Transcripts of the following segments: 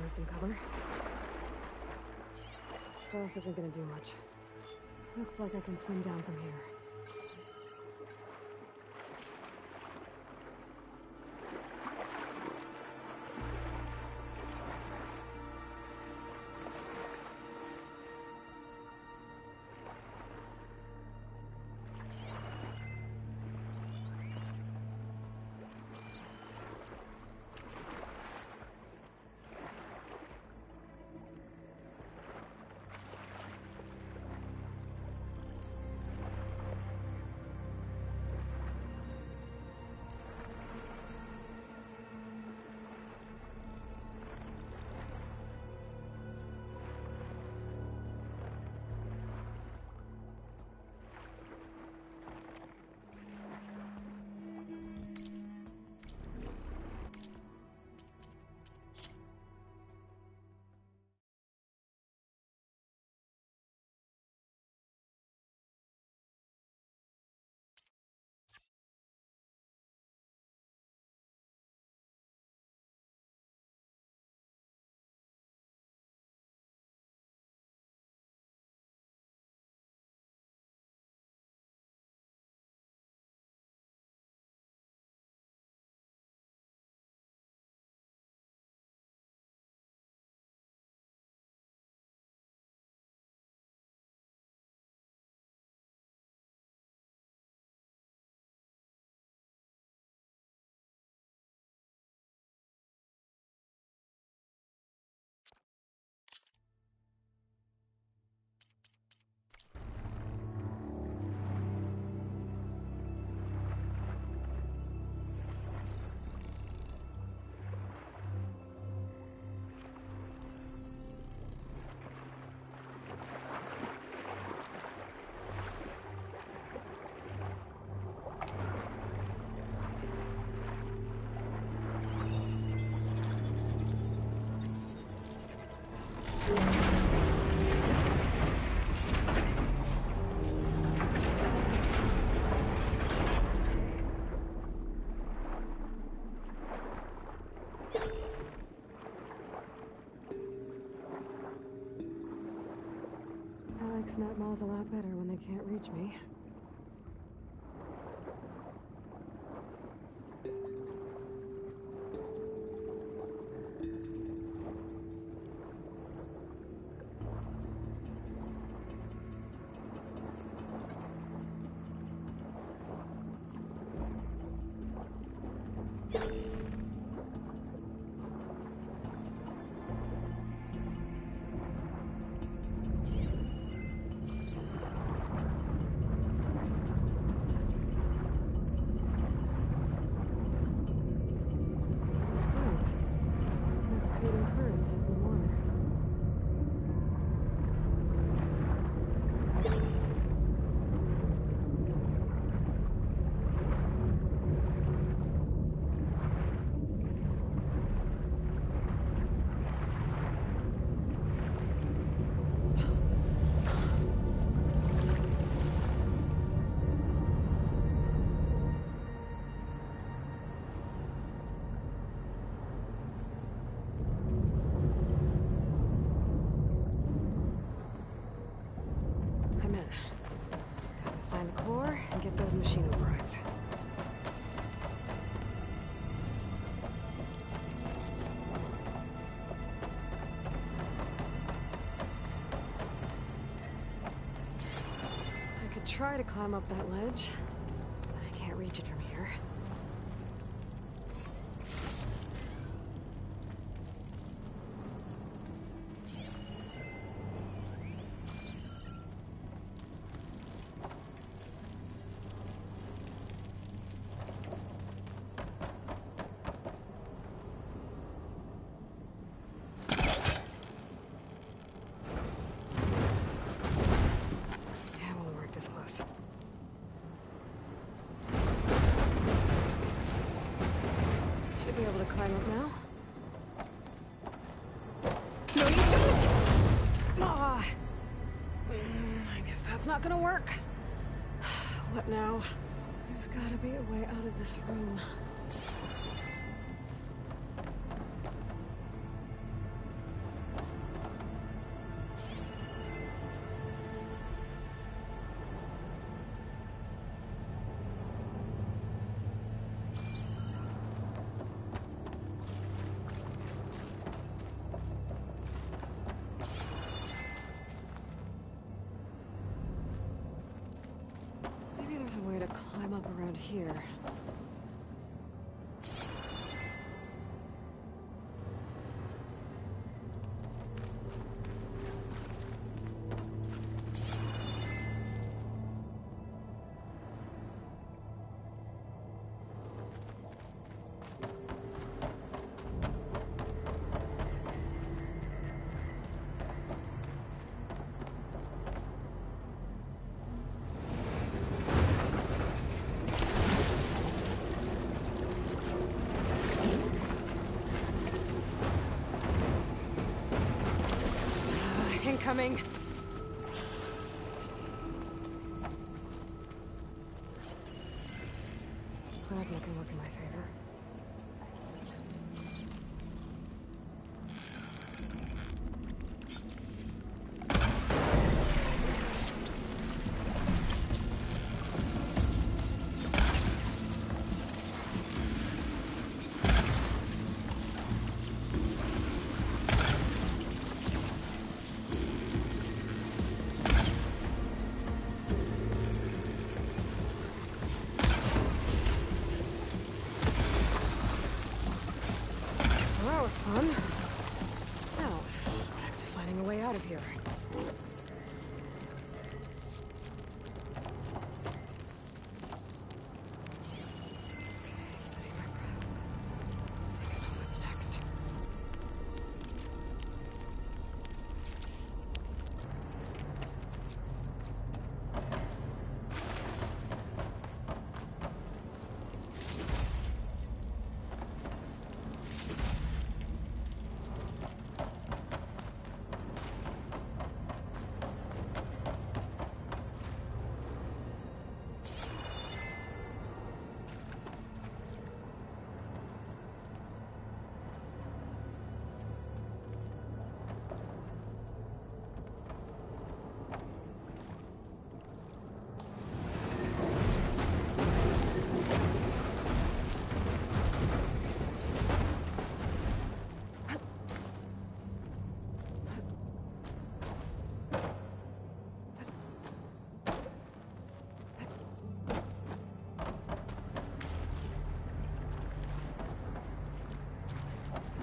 me some cover. Frost isn't gonna do much. Looks like I can swim down from here. Snap malls a lot better when they can't reach me. Get those machine overrides. I could try to climb up that ledge, but I can't reach it from here. Climb up now. No, you don't! Ah! I guess that's not gonna work. What now? There's gotta be a way out of this room. a way to climb up around here. Incoming. Glad nothing worked in my favor. Fun. Now, back to finding a way out of here. Okay, steady my breath. What's next?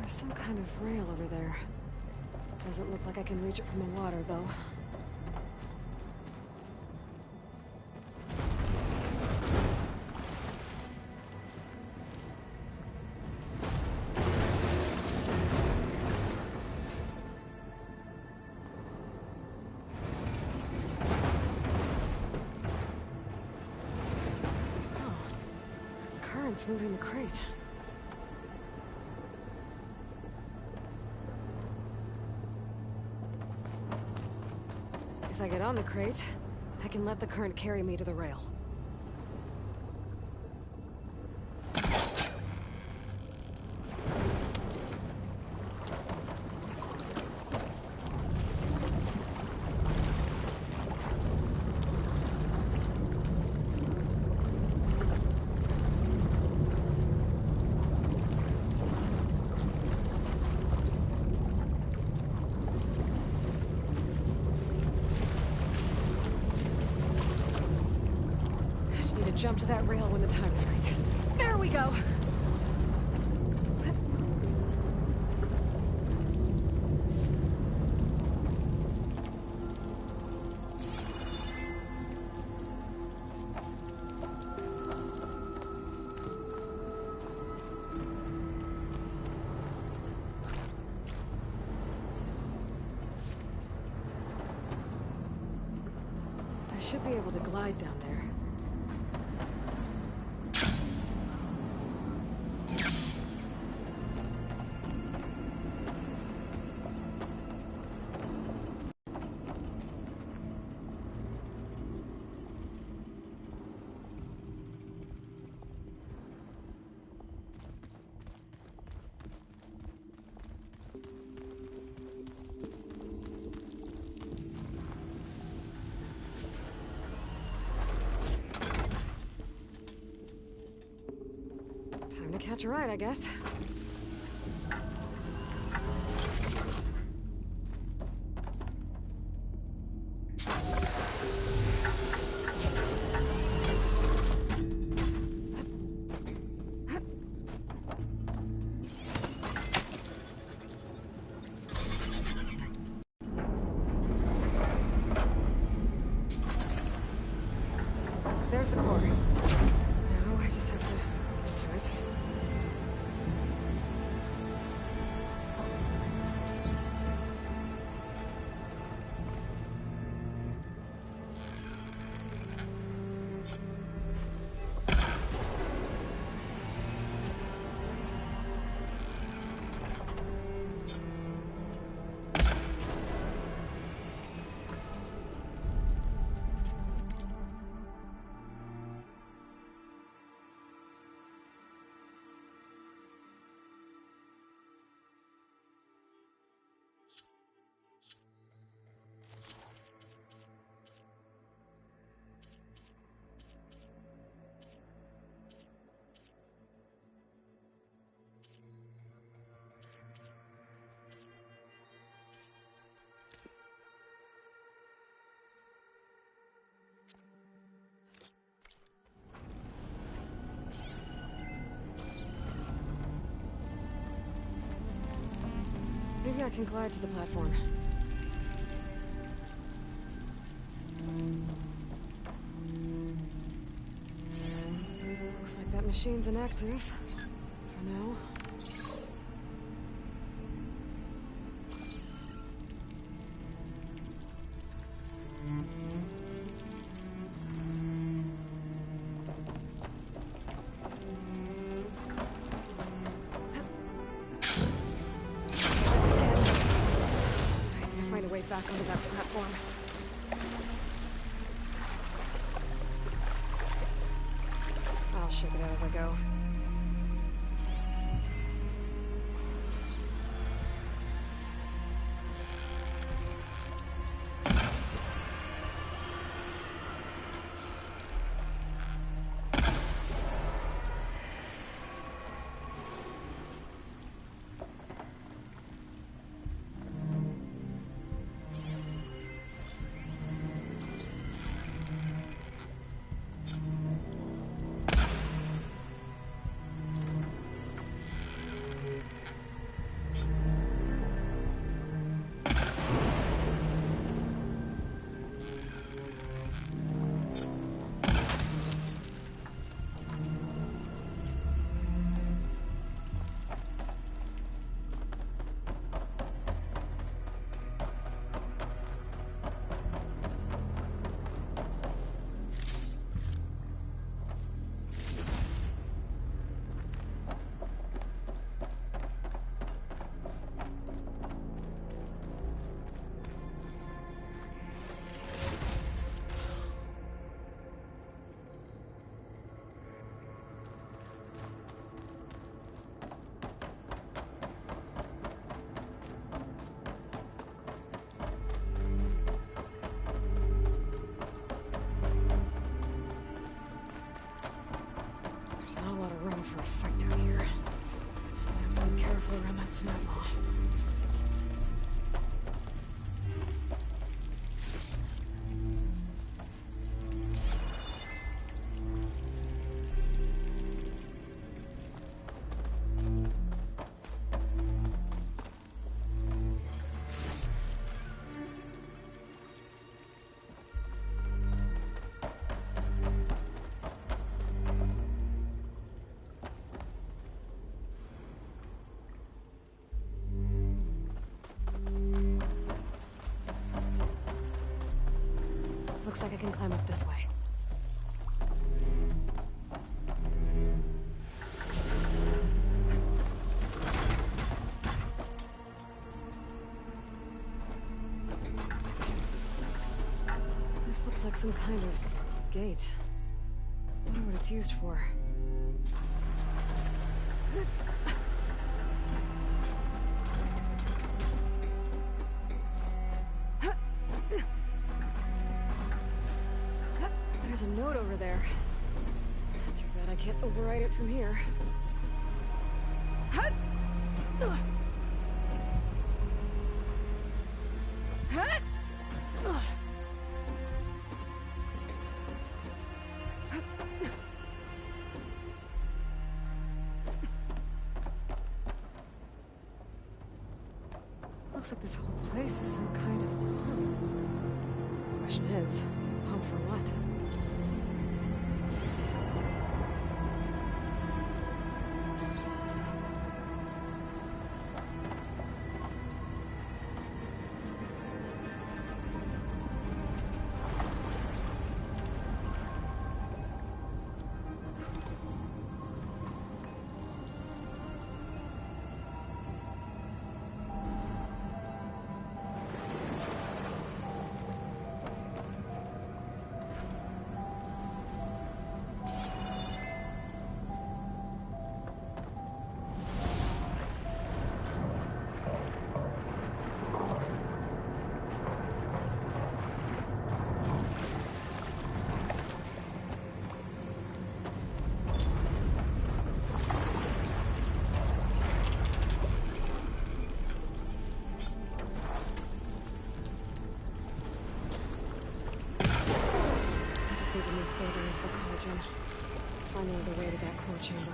There's some kind of rail over there. Doesn't look like I can reach it from the water, though. Oh, the current's moving the crate. If I get on the crate, I can let the current carry me to the rail. Jump to that rail when the time is right. There we go! I should be able to glide down there. Catch a ride, I guess. I can glide to the platform. Looks like that machine's inactive. For now. Back onto that platform. I'll shake it out as I go. For a fight down here. I have to be careful around that snap maw. Looks like I can climb up this way. This looks like some kind of gate. I wonder what it's used for. There's a note over there. Too bad I can't override it from here. Looks like this whole place is some kind of pump. The question is, pump for what? Need to move further into the cauldron. Find another way to that core chamber.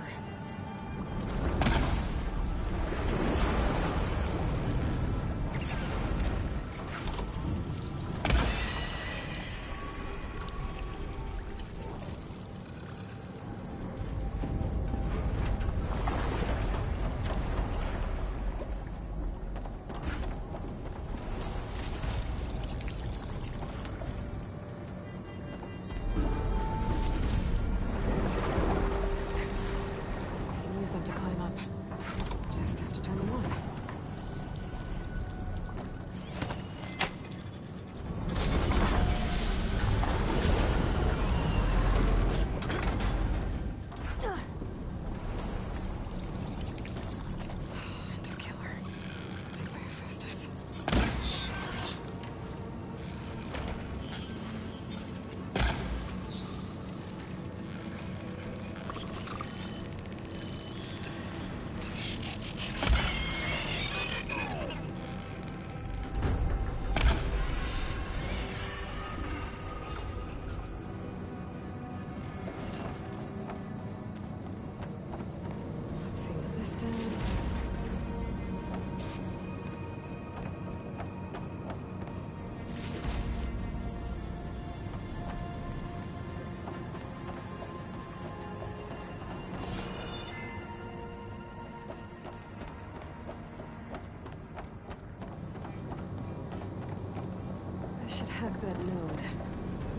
should hack that node.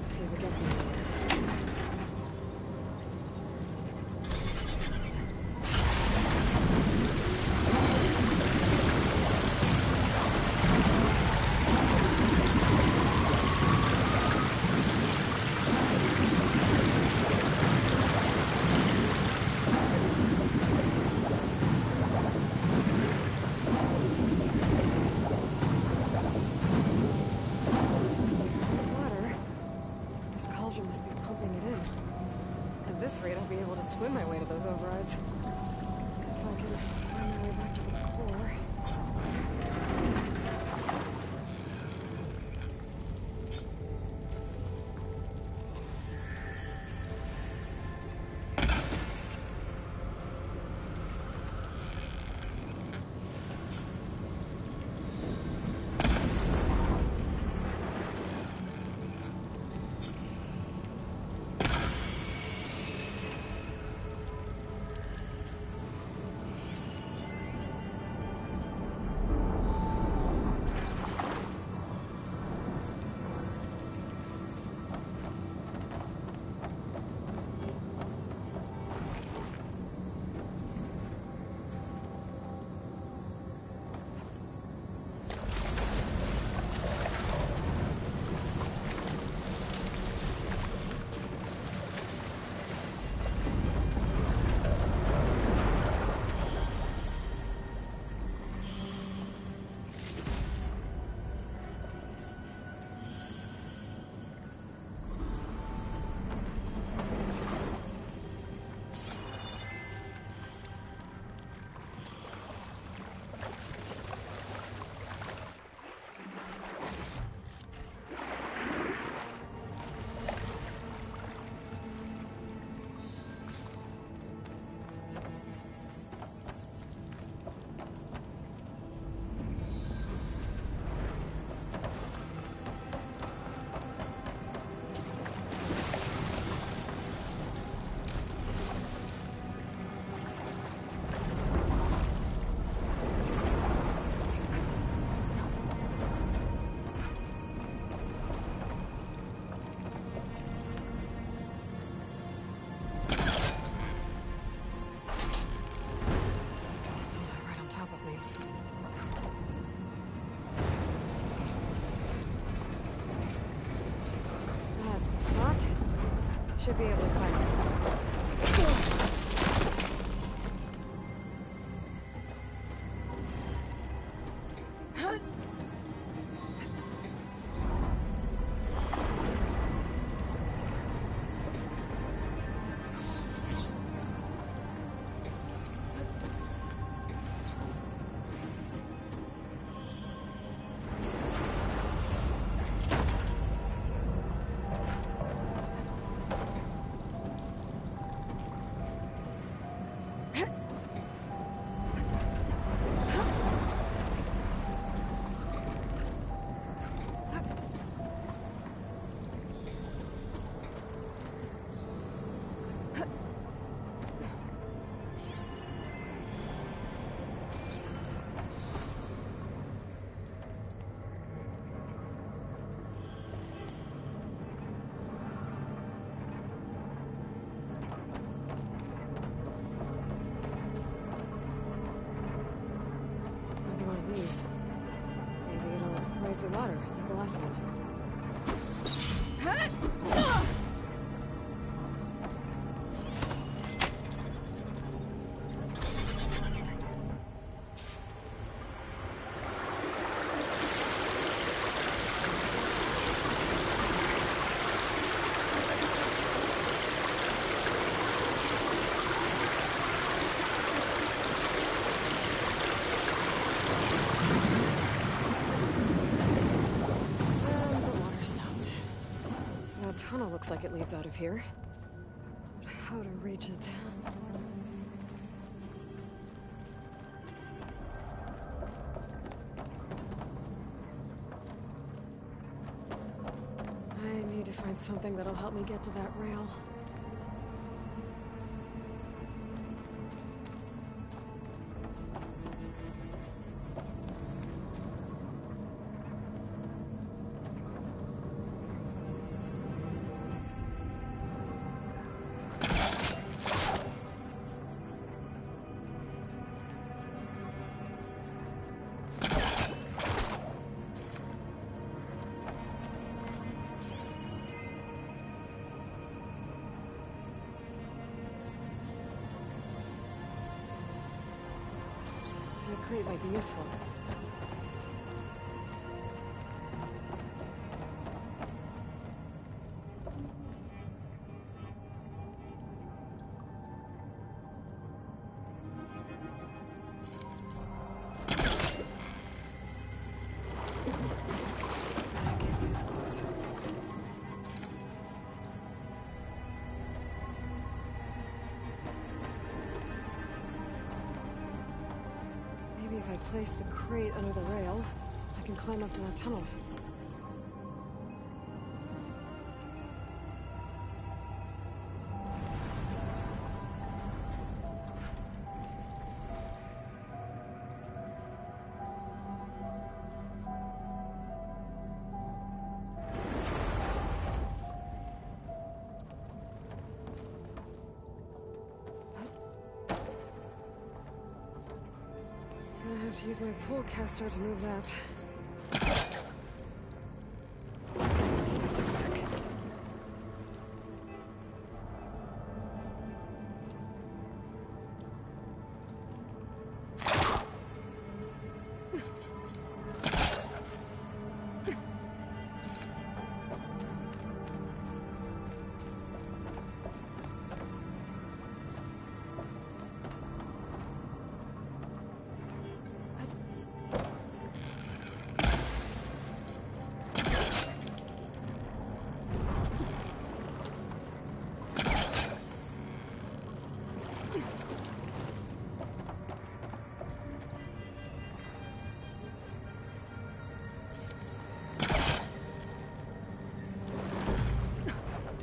See if it gets me. Must be pumping it in. At this rate, I'll be able to swim my way to those overrides. If I can find my way back to the core. Should be able to climb it. Maybe it'll raise the water, like the last one. Tunnel looks like it leads out of here. But how to reach it? I need to find something that'll help me get to that rail. crate might be useful. I can't be this close. Maybe if I place the crate under the rail, I can climb up to that tunnel. Gonna have to use my pull caster to move that. Take a step back.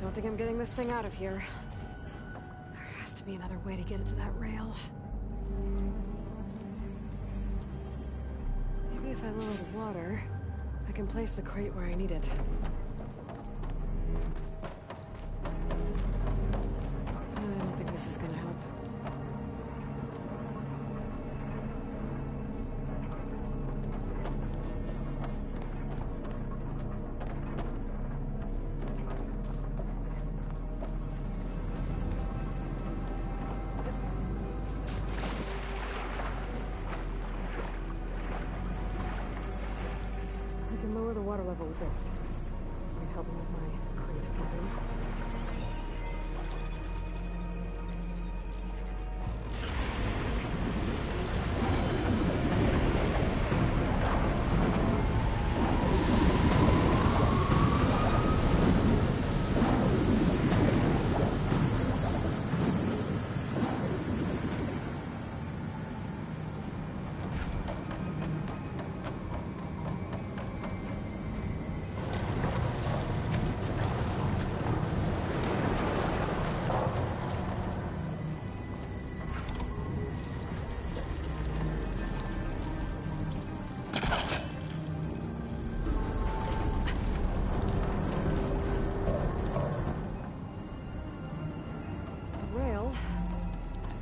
Don't think I'm getting this thing out of here. There has to be another way to get it to that rail. Maybe if I lower the water, I can place the crate where I need it. I don't think this is gonna help. I can lower the water level with this. Might help me with my crate problem.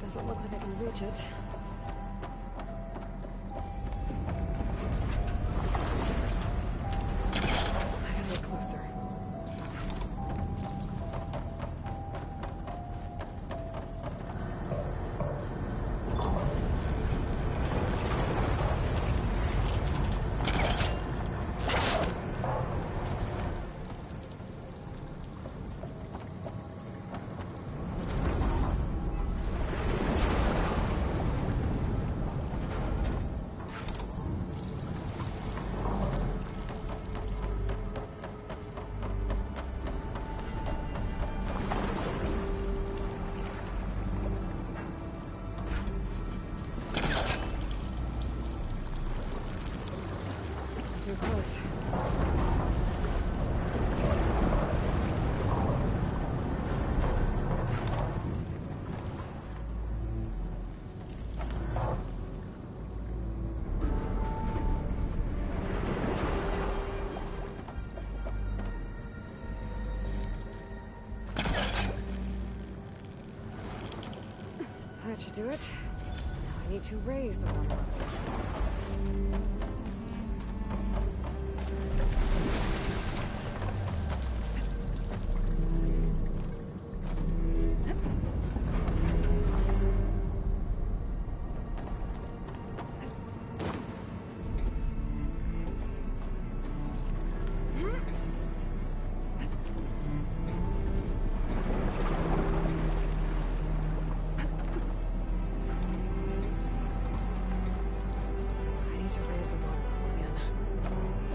Doesn't look like I can reach it. I gotta get closer. Too close. That should do it. Now I need to raise the water level.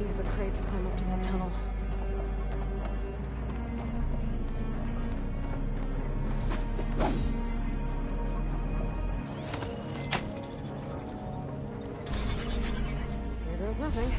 Use the crate to climb up to that tunnel. Here goes nothing.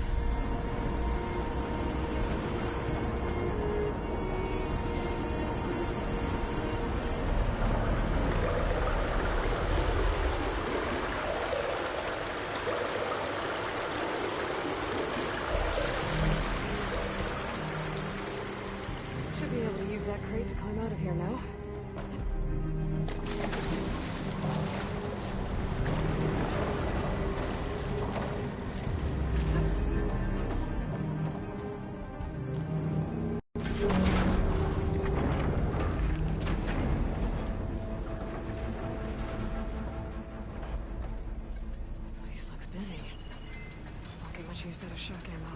Should be able to use that crate to climb out of here now. Place looks busy. Won't get much use out of shock ammo.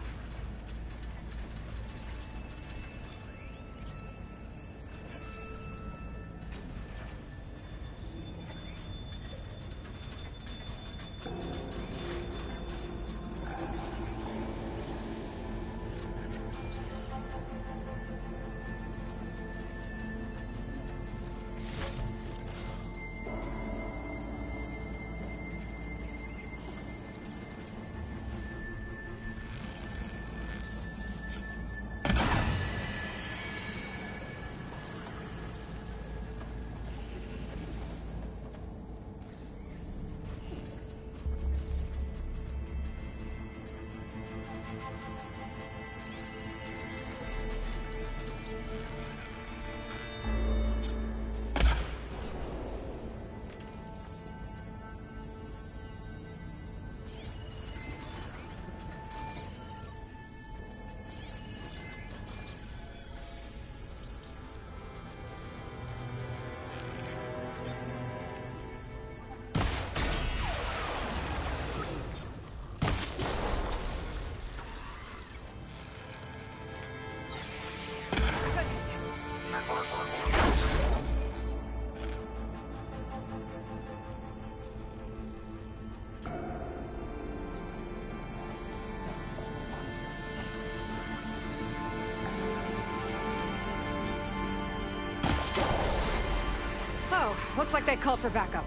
Oh, looks like they called for backup.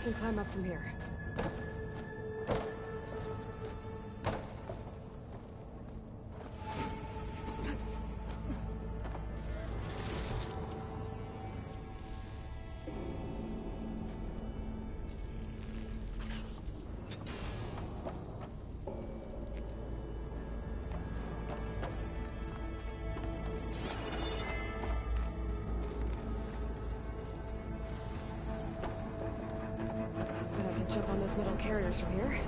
can climb up from here. Jump on those metal carriers from here.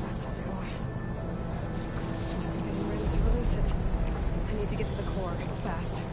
That's new. Just getting ready to release it. I need to get to the core fast.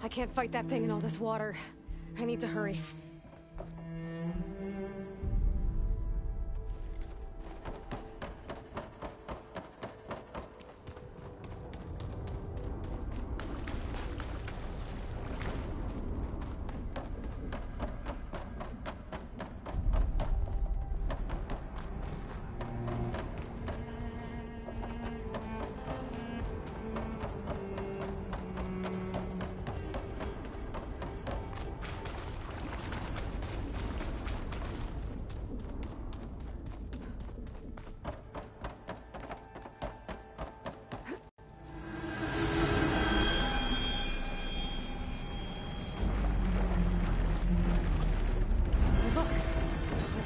I can't fight that thing in all this water. I need to hurry.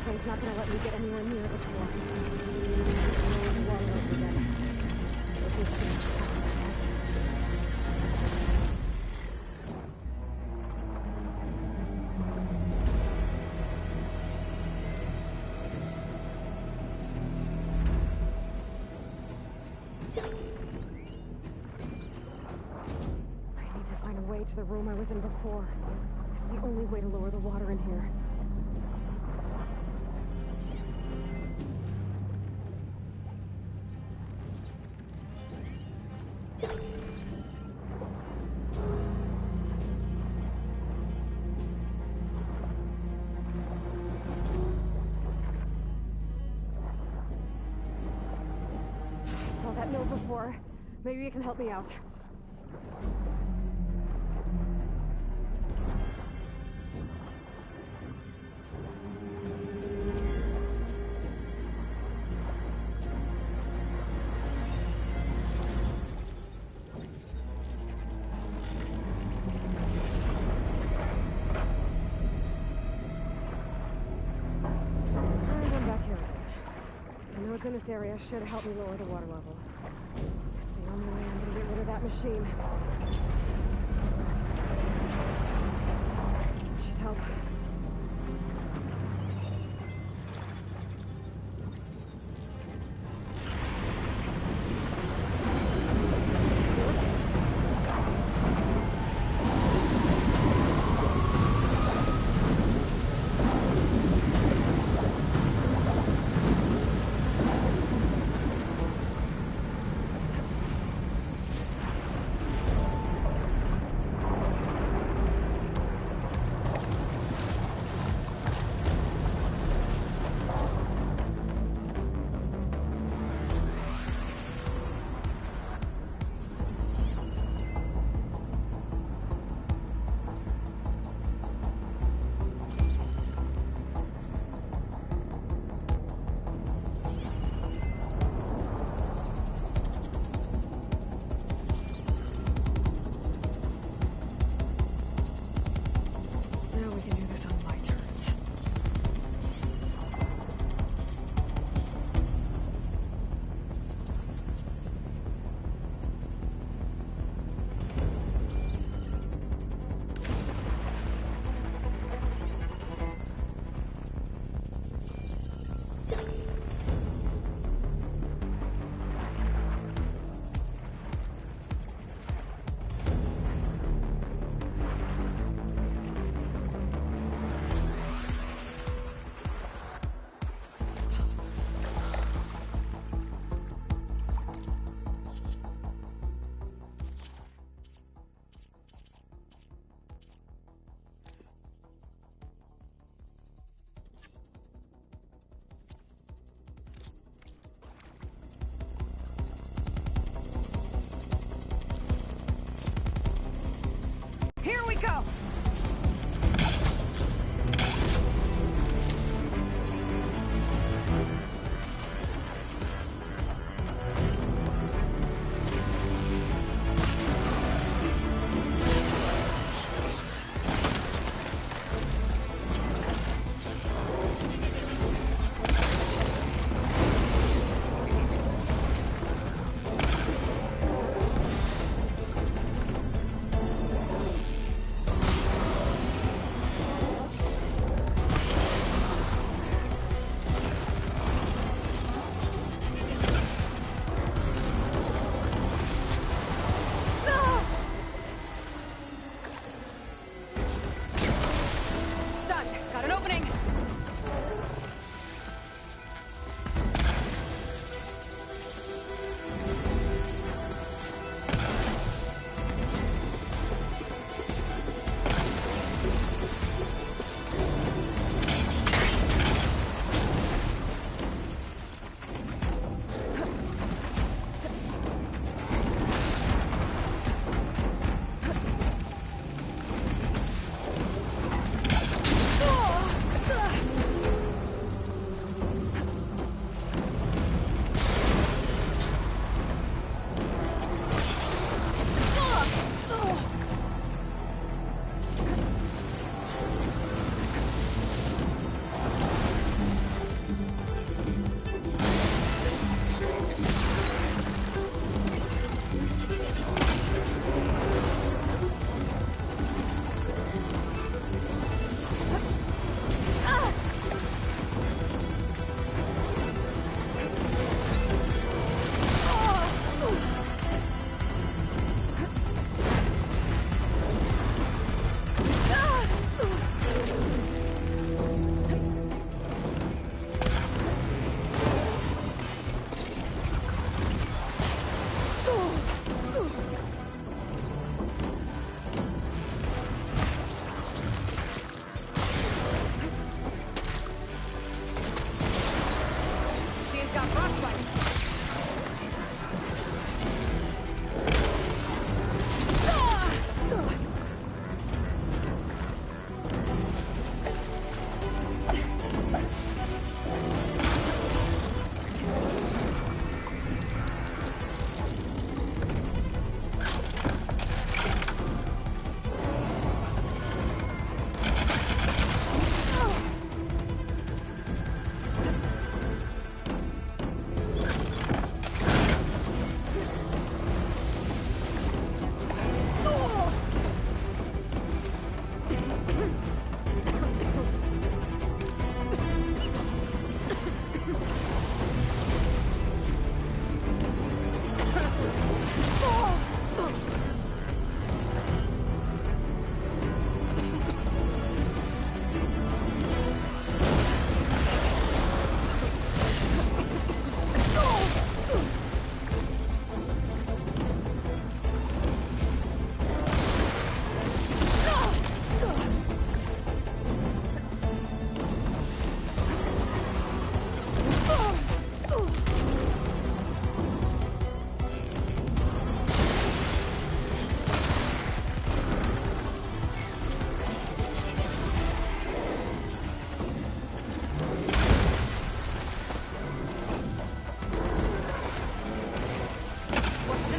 It's not gonna let me get anywhere near the floor. Water over again. I need to find a way to the room I was in before. It's the only way to lower the water in here. Saw that note before. Maybe it can help me out. In this area should help me lower the water level. It's the only way I'm gonna get machine. Should help.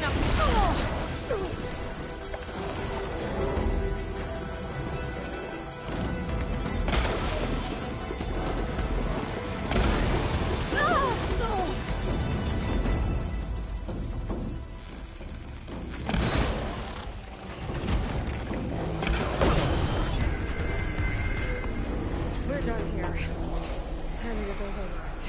now. Oh! We're done here. Time to get those overrides.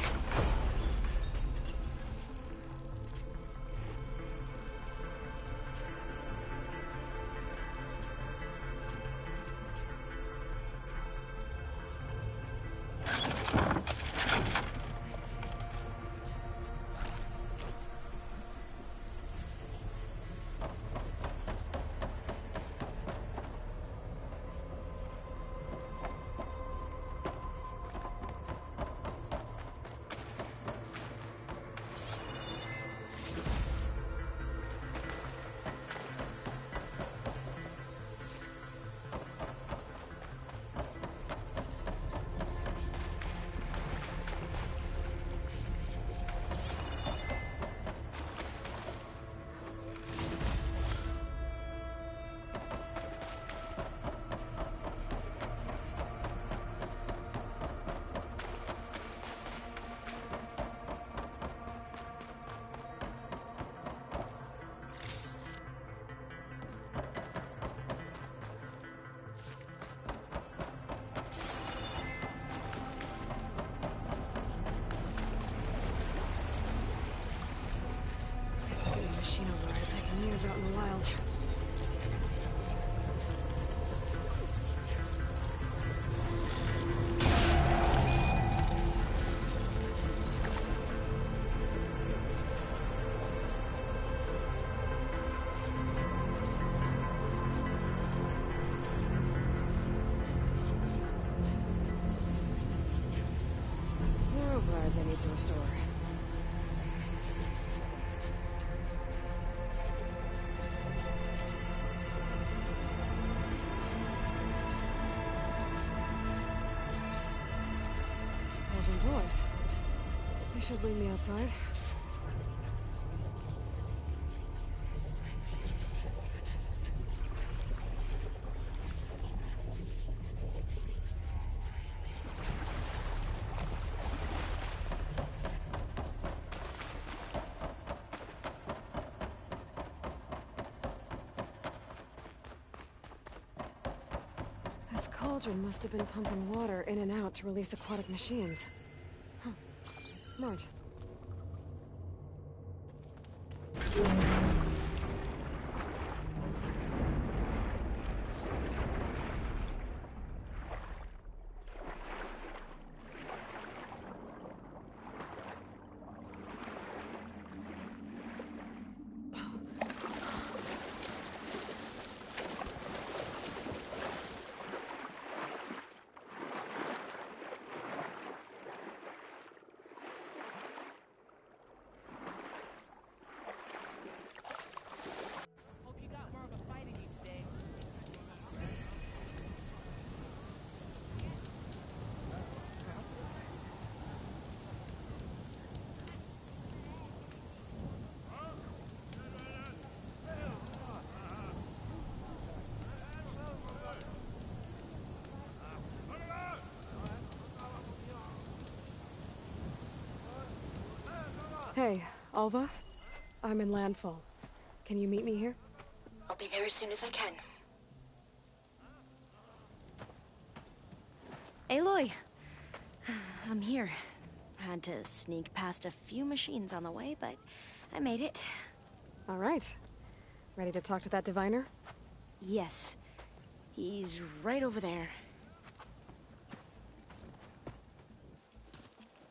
Machine overrides I can use out in the wild. More overrides I need to restore. Doors. They should lead me outside. This cauldron must have been pumping water in and out to release aquatic machines. Huh. Smart. Hey, Alva. I'm in landfall. Can you meet me here? I'll be there as soon as I can. Aloy! I'm here. Had to sneak past a few machines on the way, but I made it. All right. Ready to talk to that diviner? Yes. He's right over there.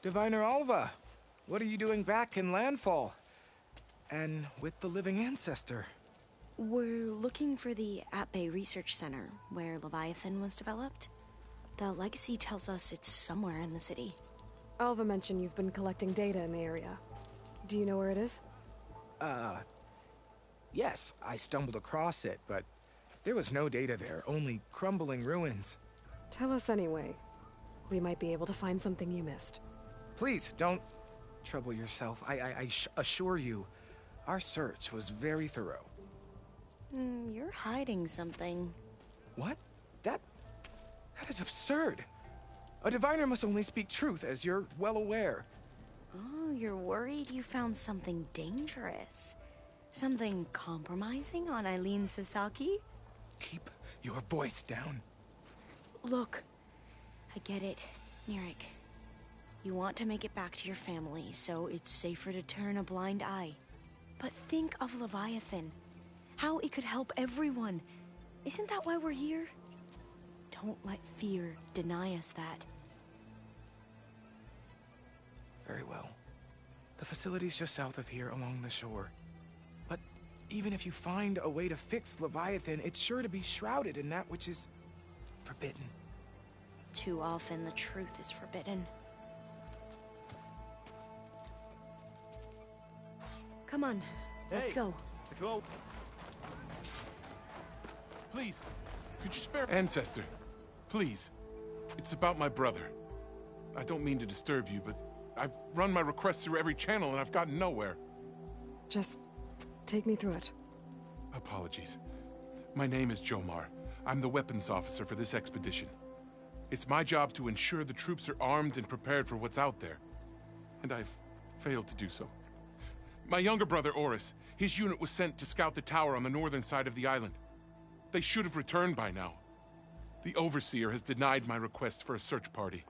Diviner Alva, what are you doing back in Landfall? And with the living ancestor? We're looking for the At-Bay Research Center, where Leviathan was developed. The legacy tells us it's somewhere in the city. Alva mentioned you've been collecting data in the area. Do you know where it is? Yes, I stumbled across it, but there was no data there, only crumbling ruins. Tell us anyway. We might be able to find something you missed. Please, don't trouble yourself. I assure you, Our search was very thorough. You're hiding something. What? That is absurd. A diviner must only speak truth, as you're well aware. Oh, you're worried you found something dangerous. Something compromising on Eileen Sasaki? Keep your voice down. Look, I get it, Nirik. You want to make it back to your family, so it's safer to turn a blind eye. But think of Leviathan. How it could help everyone. Isn't that why we're here? Don't let fear deny us that. Very well. The facility's just south of here along the shore. But even if you find a way to fix Leviathan, it's sure to be shrouded in that which is forbidden. Too often the truth is forbidden. Come on, let's go. Please, could you spare... Ancestor, please. It's about my brother. I don't mean to disturb you, but I've run my requests through every channel and I've gotten nowhere. Just take me through it. Apologies. My name is Jomar. I'm the weapons officer for this expedition. It's my job to ensure the troops are armed and prepared for what's out there. And I've failed to do so. My younger brother, Oris, his unit was sent to scout the tower on the northern side of the island. They should have returned by now. The Overseer has denied my request for a search party,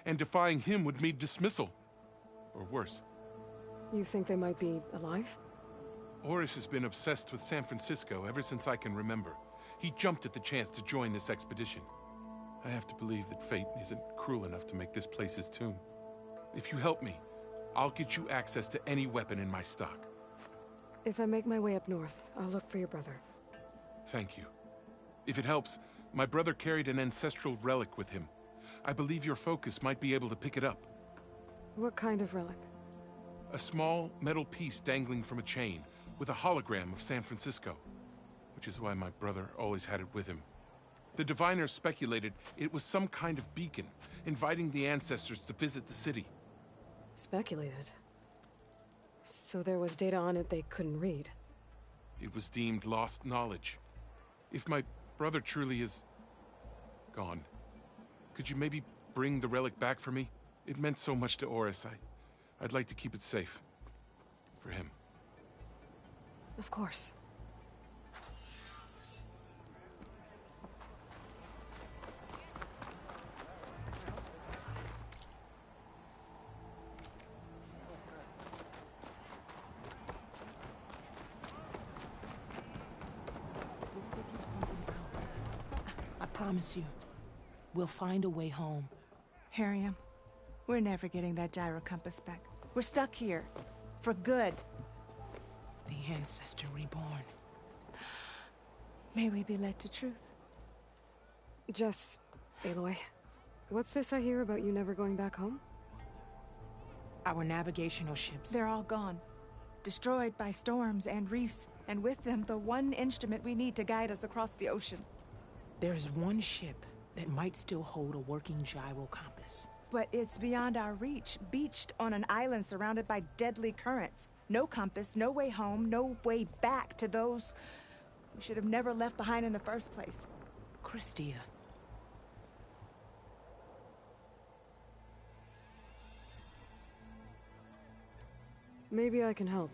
and defying him would mean dismissal. Or worse. You think they might be alive? Oris has been obsessed with San Francisco ever since I can remember. He jumped at the chance to join this expedition. I have to believe that fate isn't cruel enough to make this place his tomb. If you help me, I'll get you access to any weapon in my stock. If I make my way up north, I'll look for your brother. Thank you. If it helps, my brother carried an ancestral relic with him. I believe your focus might be able to pick it up. What kind of relic? A small metal piece dangling from a chain, with a hologram of San Francisco. Which is why my brother always had it with him. The diviners speculated it was some kind of beacon, inviting the ancestors to visit the city. Speculated? So there was data on it they couldn't read? It was deemed lost knowledge. If my brother truly is... gone, could you maybe bring the relic back for me? It meant so much to Oris. I'd like to keep it safe. For him. Of course. I promise you, we'll find a way home. Harriam, we're never getting that gyro compass back. We're stuck here. For good. The Ancestor reborn. May we be led to truth. Jess, Aloy, what's this I hear about you never going back home? Our navigational ships. They're all gone. Destroyed by storms and reefs, and with them the one instrument we need to guide us across the ocean. There is one ship that might still hold a working gyro compass. But it's beyond our reach, beached on an island surrounded by deadly currents. No compass, no way home, no way back to those we should have never left behind in the first place. Christia. Maybe I can help.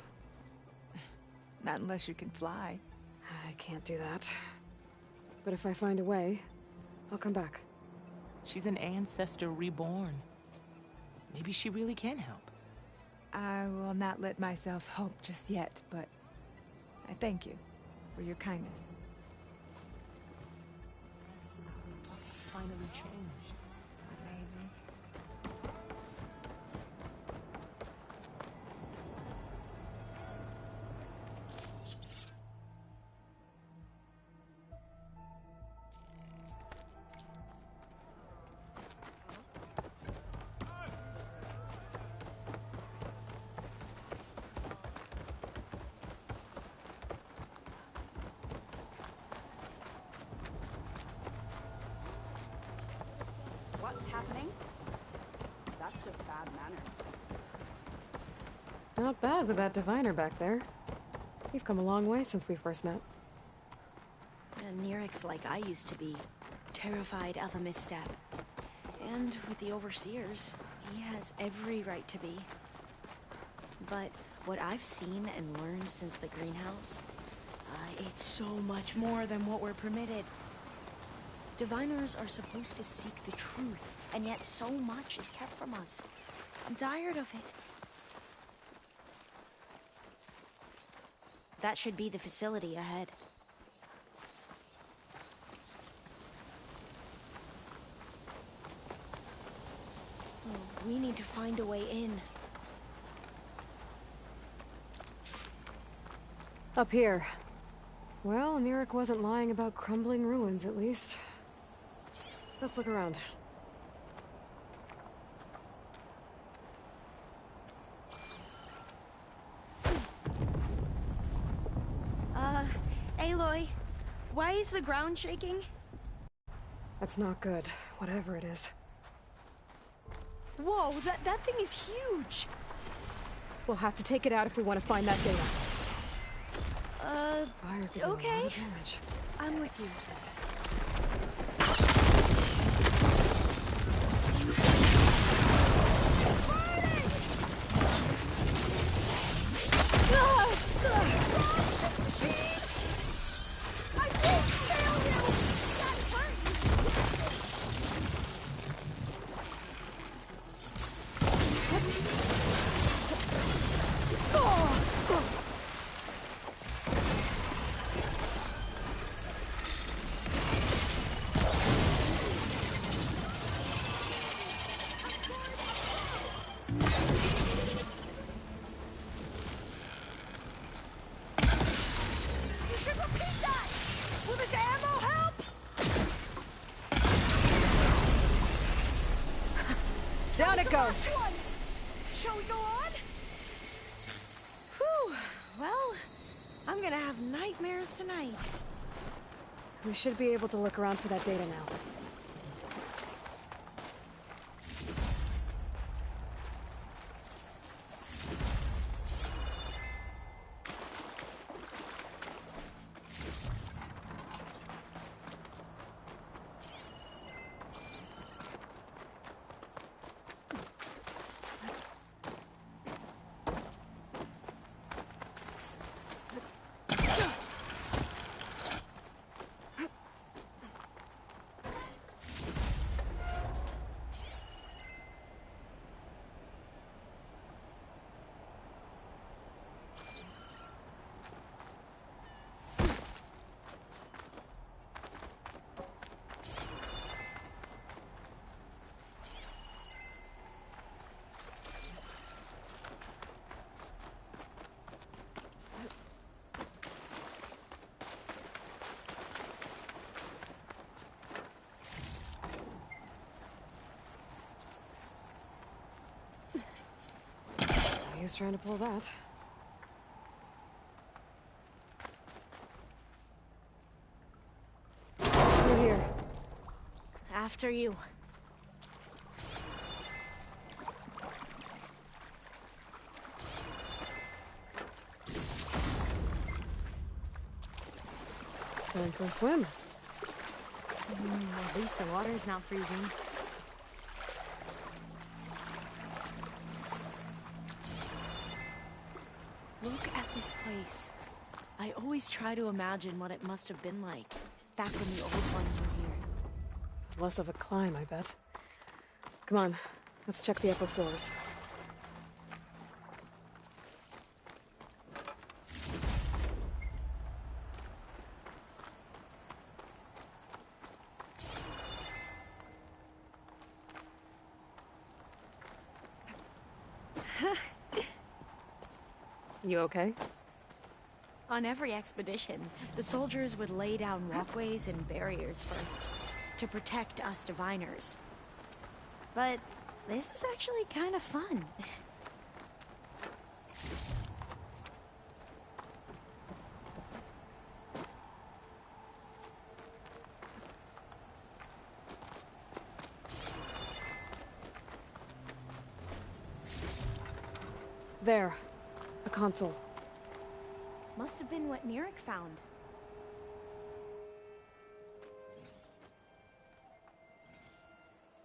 Not unless you can fly. I can't do that. But if I find a way, I'll come back. She's an Ancestor reborn. Maybe she really can help. I will not let myself hope just yet, but I thank you for your kindness. It's finally changed. Maybe. What's happening? That's just bad manners. Not bad with that diviner back there. You've come a long way since we first met. And Nirik's like I used to be, terrified of a misstep. And with the Overseers, he has every right to be. But what I've seen and learned since the greenhouse, it's so much more than what we're permitted. Diviners are supposed to seek the truth, and yet so much is kept from us. I'm tired of it. That should be the facility ahead. Oh, we need to find a way in. Up here. Well, Nirik wasn't lying about crumbling ruins, at least. Let's look around. Aloy, why is the ground shaking? That's not good, whatever it is. Whoa, that thing is huge! We'll have to take it out if we want to find that data. Fire could do a lot okay. of damage. I'm with you. Down it goes! Shall we go on? Whew. Well, I'm gonna have nightmares tonight. We should be able to look around for that data now. He was trying to pull that. Through here. After you. Time for a swim. At least the water's not freezing. Look at this place. I always try to imagine what it must have been like back when the old ones were here. It's less of a climb, I bet. Come on, let's check the upper floors. You okay? On every expedition, the soldiers would lay down walkways and barriers first to protect us diviners. But this is actually kind of fun. There. A console. Must must have been what Neric found.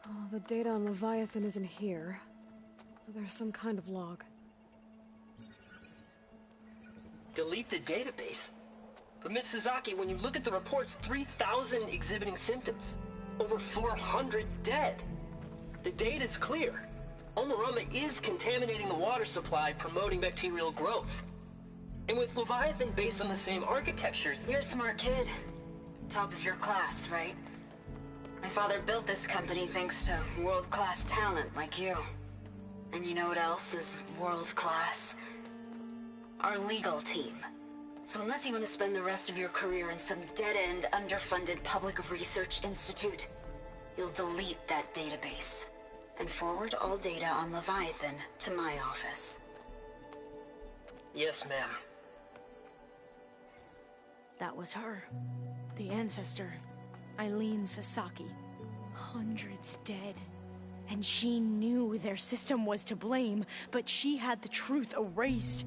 Oh, the data on Leviathan isn't here. There's some kind of log. Delete the database? But Miss Sasaki, when you look at the reports, 3,000 exhibiting symptoms. Over 400 dead. The data's clear. Omarama is contaminating the water supply, promoting bacterial growth. And with Leviathan based on the same architecture... You're a smart kid. Top of your class, right? My father built this company thanks to world-class talent like you. And you know what else is world-class? Our legal team. So unless you want to spend the rest of your career in some dead-end, underfunded public research institute, you'll delete that database and forward all data on Leviathan to my office. Yes, ma'am. That was her. The ancestor, Eileen Sasaki. Hundreds dead. And she knew their system was to blame, but she had the truth erased.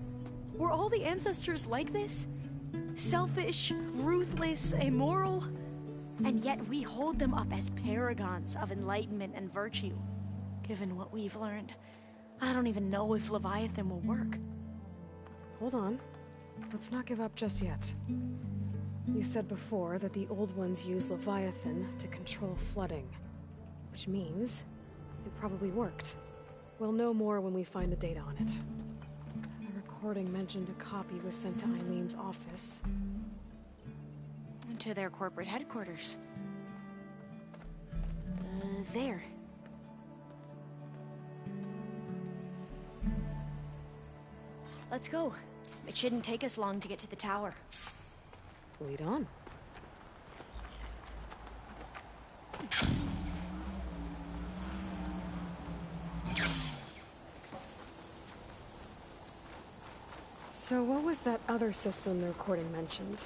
Were all the ancestors like this? Selfish, ruthless, immoral? And yet we hold them up as paragons of enlightenment and virtue. Given what we've learned, I don't even know if Leviathan will work. Hold on. Let's not give up just yet. You said before that the old ones use Leviathan to control flooding. Which means it probably worked. We'll know more when we find the data on it. The recording mentioned a copy was sent to Eileen's office. To their corporate headquarters. There. Let's go. It shouldn't take us long to get to the tower. Lead on. So what was that other system the recording mentioned?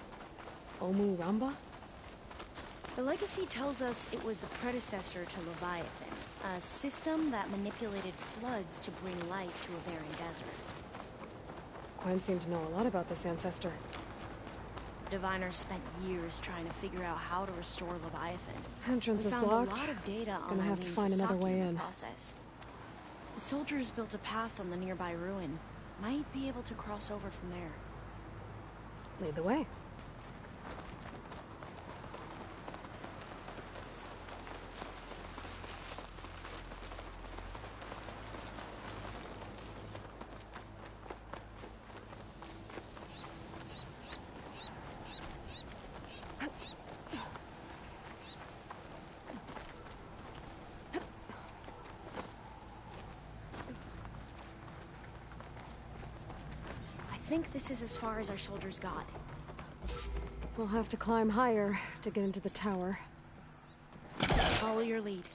Omu Ramba? The legacy tells us it was the predecessor to Leviathan, a system that manipulated floods to bring light to a barren desert. Quen seemed to know a lot about this ancestor. Diviners spent years trying to figure out how to restore Leviathan. Entrance is We found blocked. a lot of data on Gonna have to Eileen find another Sasaki way in in. the process. The soldiers built a path on the nearby ruin. Might be able to cross over from there. Lead the way. I think this is as far as our soldiers got. We'll have to climb higher to get into the tower. Follow your lead.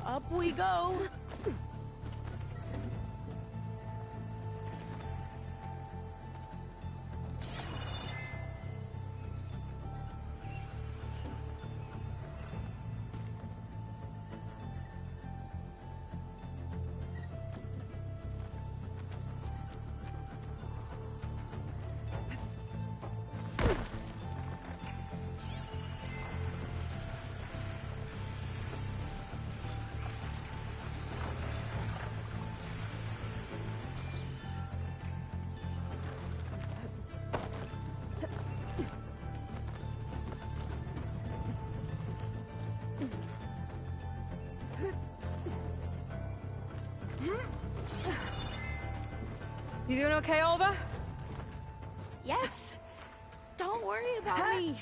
Up we go! You doing okay, Olva? Yes! Don't worry about me!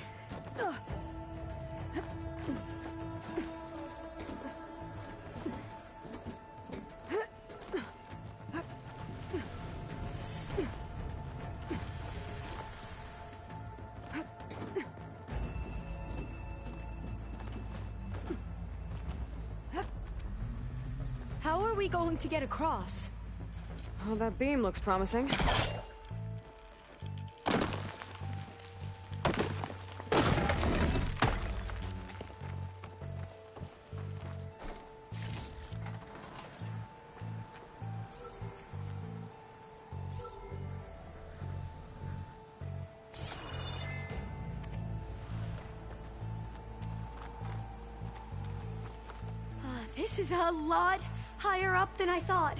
going to get across? Oh, that beam looks promising. This is a lot higher up than I thought.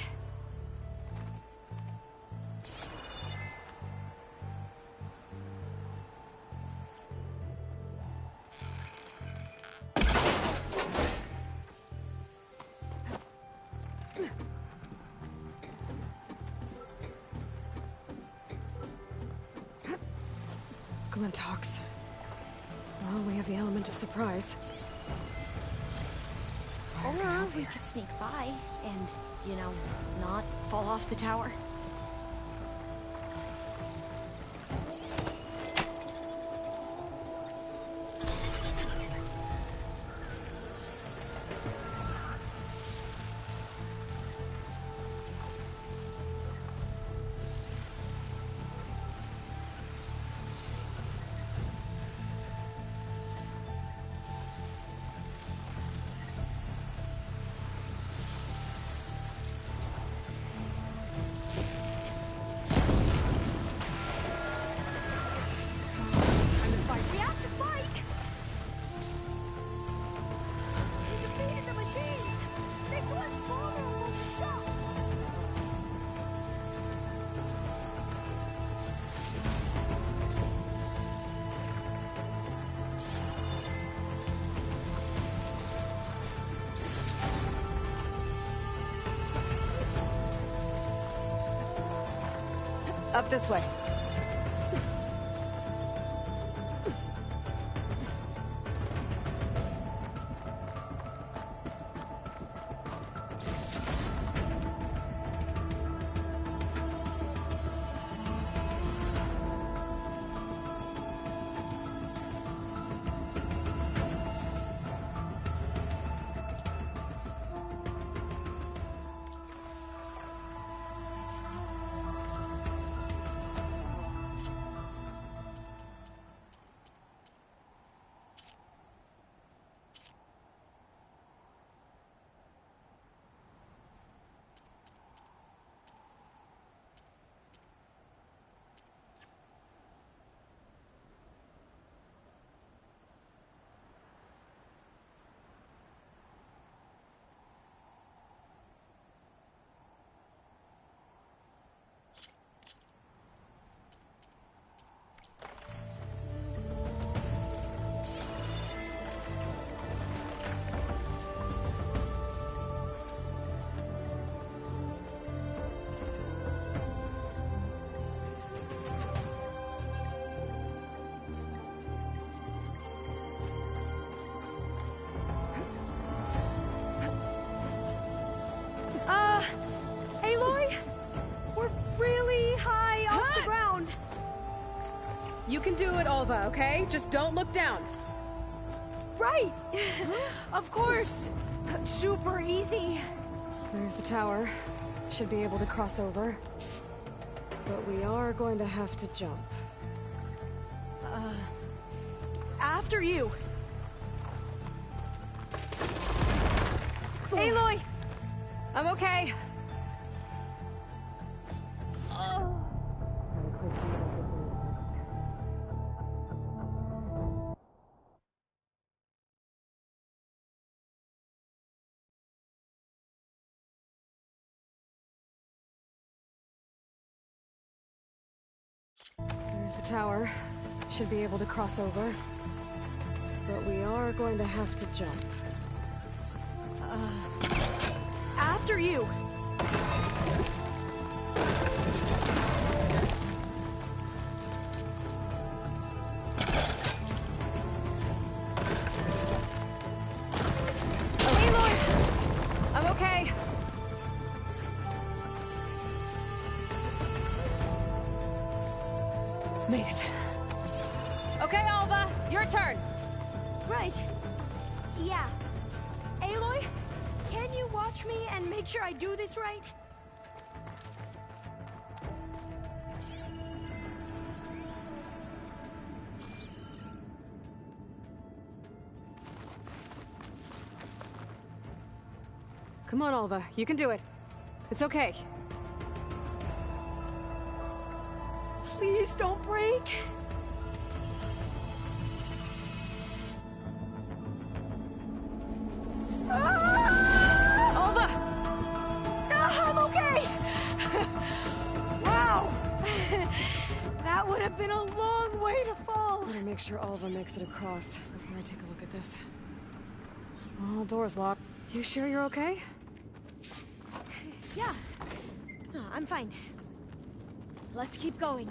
Glintox. Well, we have the element of surprise. Or we could sneak by and, you know, not fall off the tower. Up this way. Aloy? We're really high off the ground. You can do it, Alva, okay? Just don't look down. Right. Of course. Super easy. There's the tower. Should be able to cross over. But we are going to have to jump. After you. Aloy! I'm okay. There's the tower. Should be able to cross over. But we are going to have to jump. After you. Aloy! I'm okay. Made it. Okay, Alva, your turn. Right. Yeah. Aloy, can Can you watch me and make sure I do this right? Come on, Alva. You can do it. It's okay. Please don't break. Alva! I'm okay! Wow! That would have been a long way to fall. Better make sure Alva makes it across before I take a look at this. All doors locked. You sure you're okay? Yeah. No, I'm fine. Let's keep going.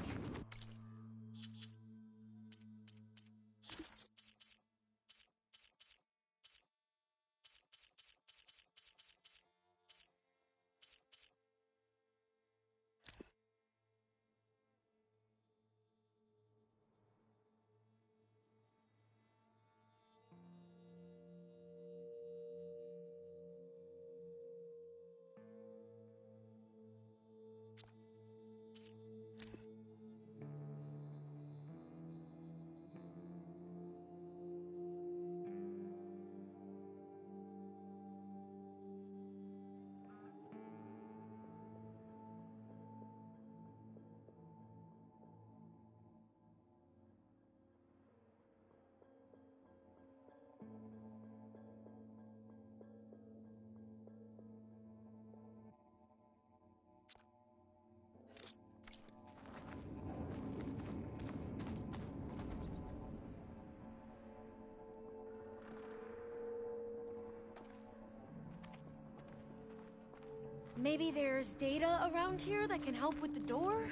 Maybe there's data around here that can help with the door?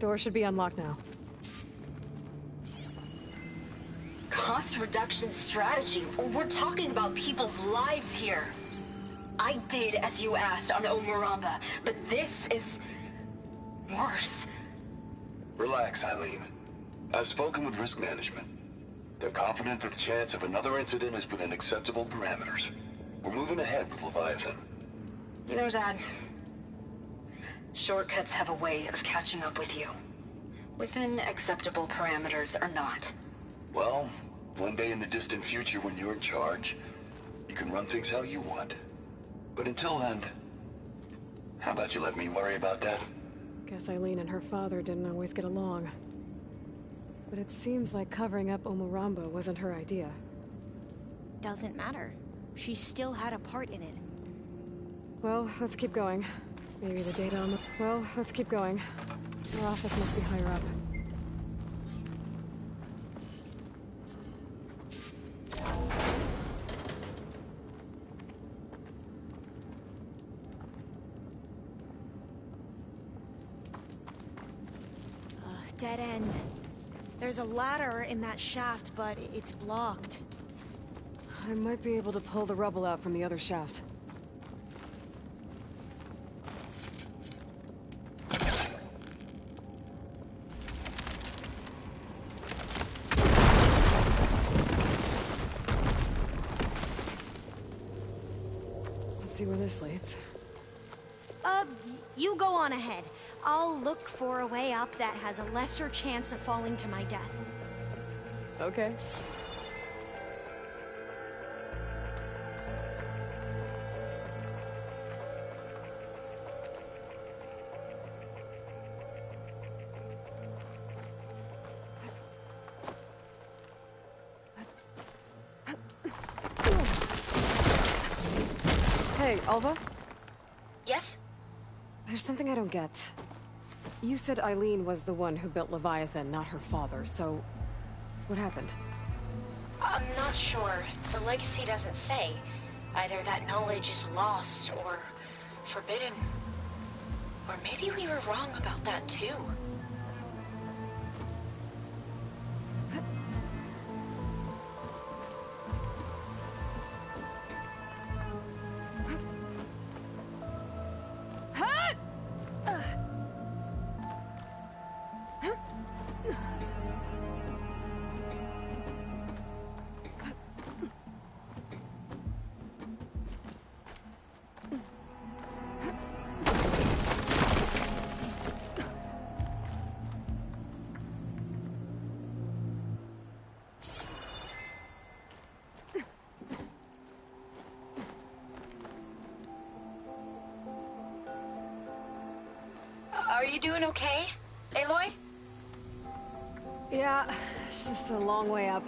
Door should be unlocked now. Cost reduction strategy? We're talking about people's lives here. I did as you asked on Omuramba, but this is worse. Relax, Eileen. I've spoken with risk management. They're confident that the chance of another incident is within acceptable parameters. We're moving ahead with Leviathan. You know, Dad, shortcuts have a way of catching up with you. Within acceptable parameters or not. Well, one day in the distant future when you're in charge, you can run things how you want. But until then, how about you let me worry about that? Guess Eileen and her father didn't always get along. But it seems like covering up Omuramba wasn't her idea. Doesn't matter. She still had a part in it. Well, let's keep going. Maybe the data on the... Well, let's keep going. Her office must be higher up. Dead end. There's a ladder in that shaft, but it's blocked. I might be able to pull the rubble out from the other shaft. Let's see where this leads. You go on ahead. I'll look for a way up that has a lesser chance of falling to my death. Okay. Hey, Alva? Yes? There's something I don't get. You said Eileen was the one who built Leviathan, not her father, so... what happened? I'm not sure. The legacy doesn't say. Either that knowledge is lost or forbidden. Or maybe we were wrong about that too. Are you doing okay, Aloy? Yeah, it's just a long way up.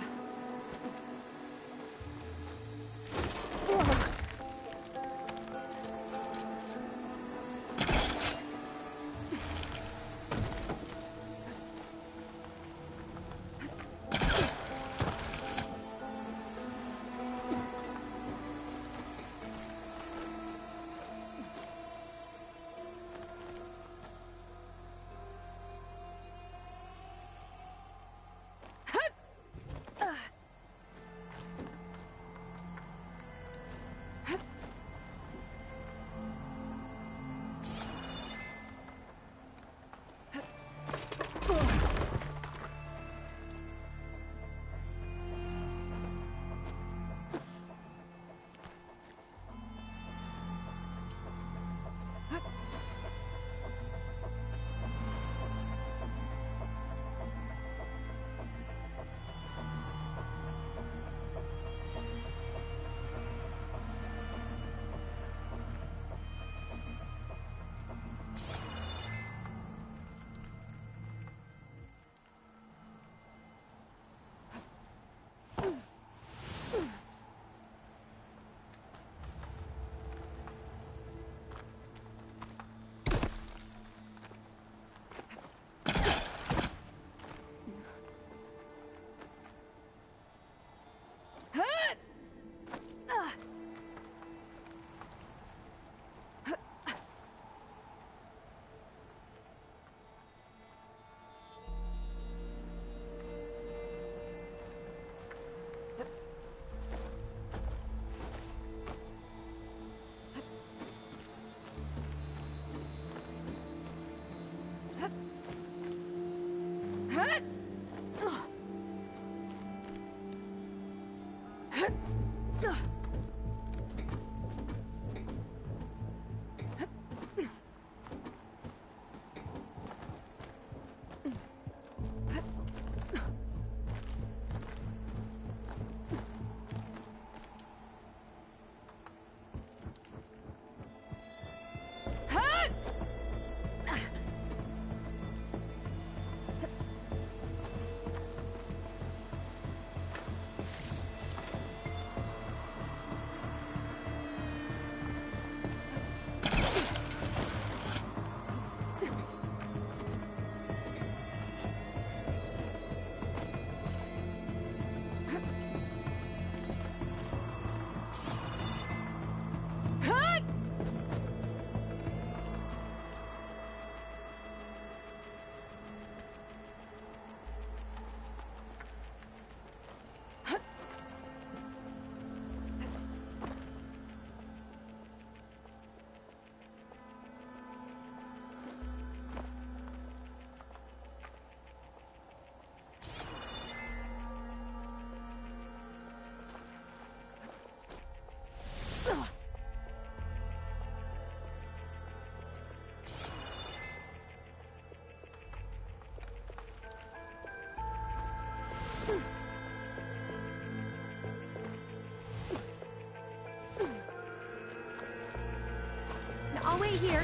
I'll wait here.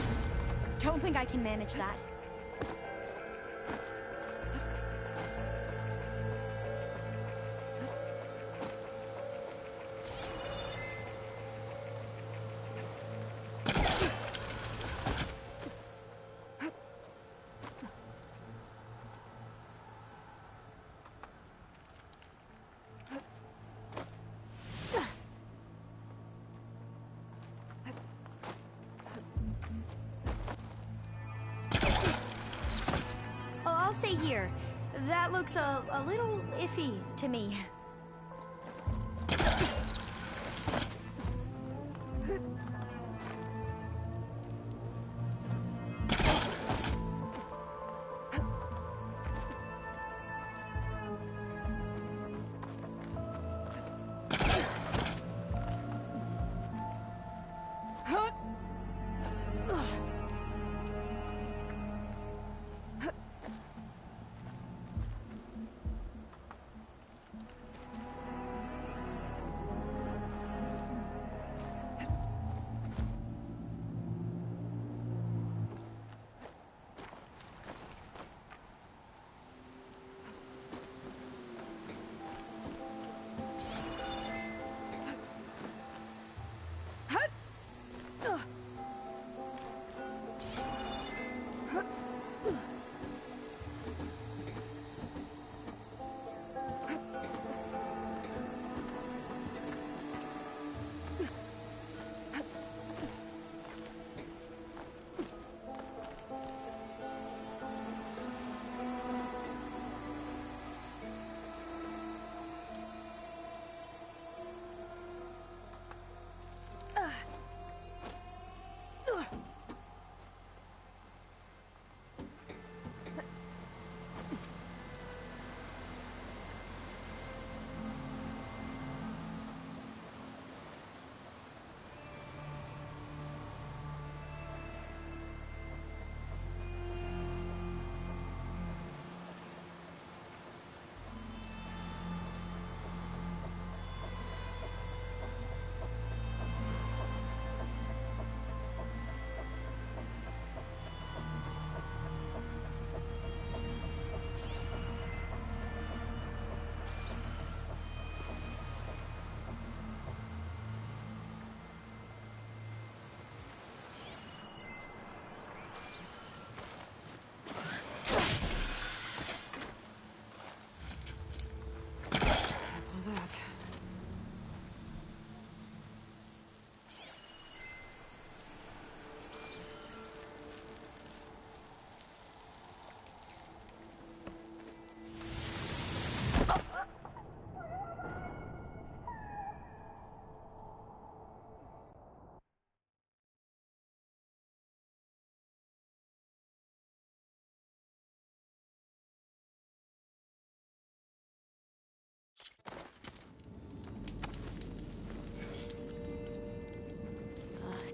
Don't think I can manage that. I'll stay here. That looks a little iffy to me.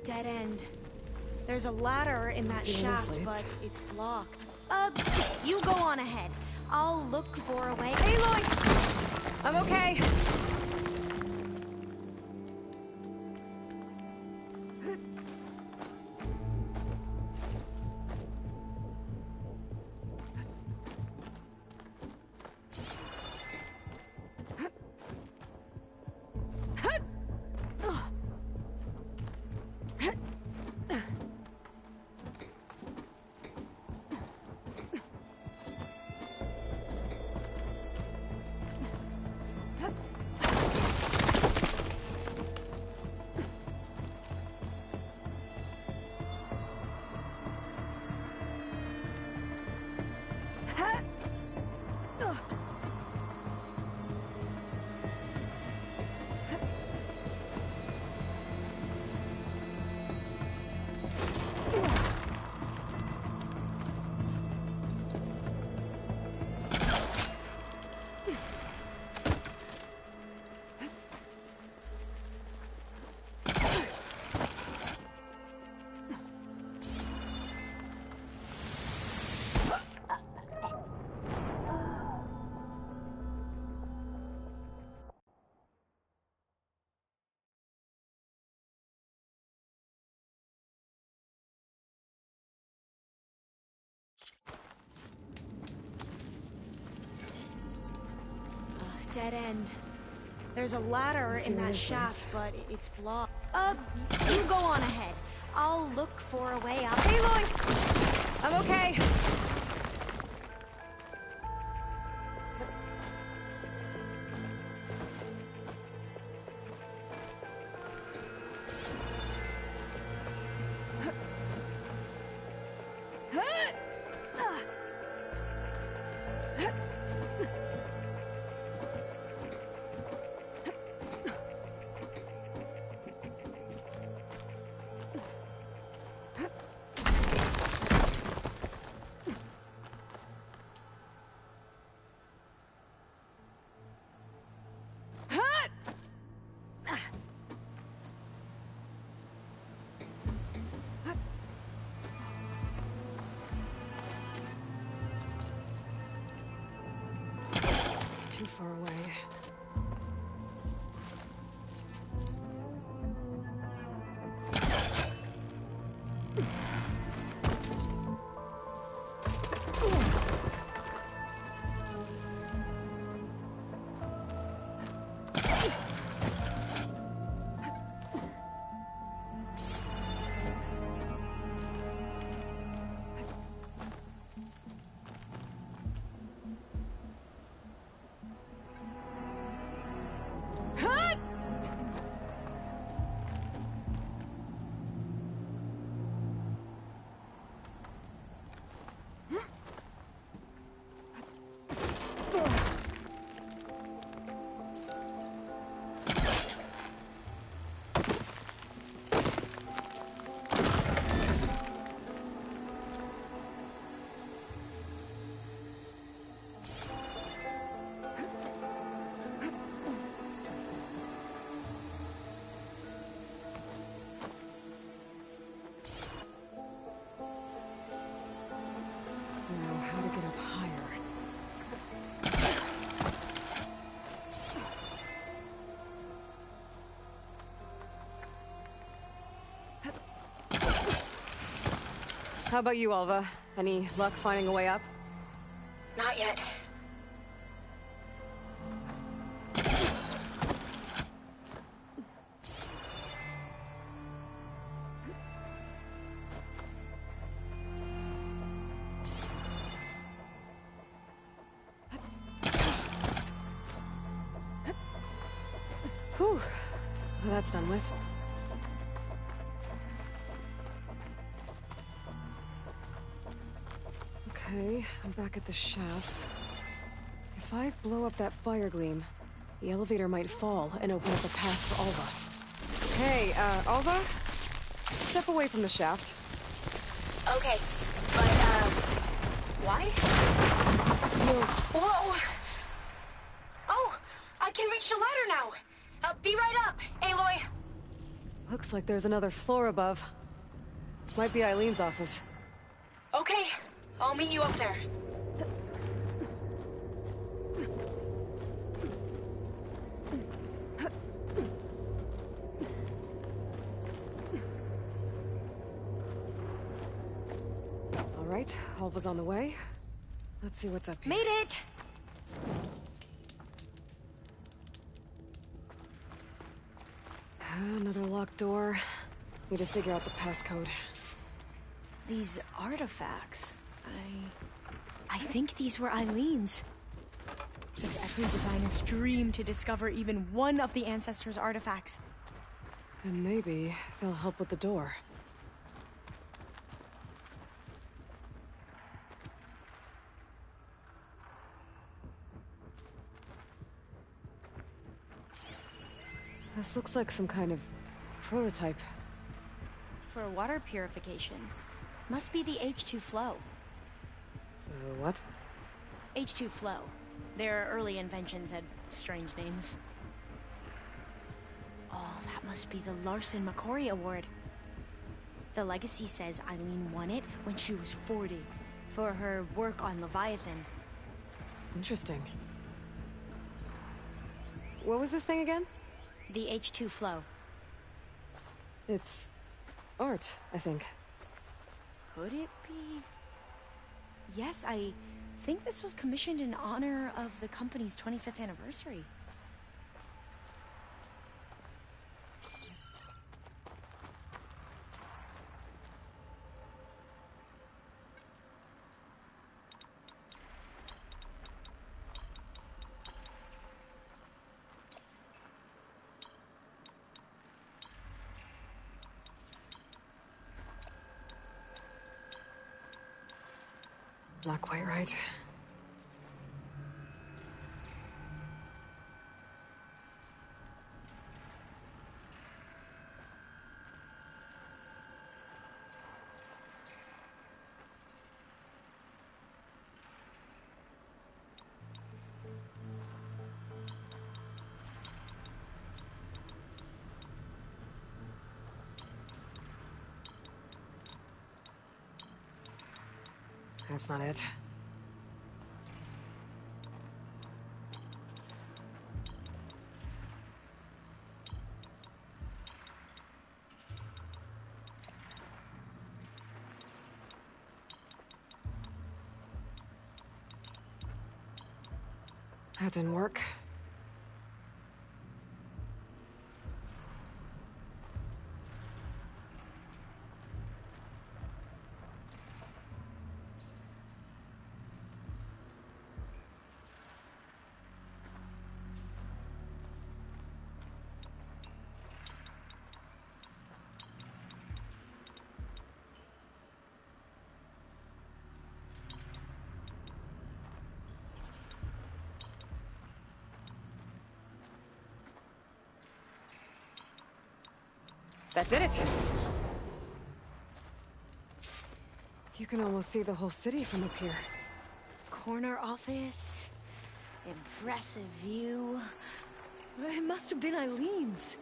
Dead end. There's a ladder in that See where this shaft, leads. but it's blocked. You go on ahead. I'll look for a way. Aloy! I'm okay. Dead end. There's a ladder See in where that this shaft, but it's blocked. You go on ahead. I'll look for a way out. Aloy! I'm okay. Too far away. Now, how to get up higher? How about you, Alva? Any luck finding a way up? Not yet. Whew. Well, that's done with. Okay, I'm back at the shafts. If I blow up that fire gleam, the elevator might fall and open up a path for Alva. Hey, Alva? Step away from the shaft. Okay, but, why? Whoa! Oh! I can reach the ladder now! Be right up, Aloy! Looks like there's another floor above. Might be Eileen's office. Okay, I'll meet you up there. All right, Alva's on the way. Let's see what's up here. Made it! Another locked door. Need to figure out the passcode. These artifacts, I think these were Eileen's. It's every diviner's dream to discover even one of the ancestors' artifacts. And maybe they'll help with the door. This looks like some kind of prototype. For water purification. Must be the H2 flow. What? H2 flow. Their early inventions had strange names. Oh, that must be the Larson McCory Award. The legacy says Eileen won it when she was 40 for her work on Leviathan. Interesting. What was this thing again? The H2 flow. It's art, I think. Could it be? Yes, I think this was commissioned in honor of the company's 25th anniversary. Not quite right. That's not it. That didn't work. That did it! You can almost see the whole city from up here. Corner office. Impressive view. It must have been Eileen's.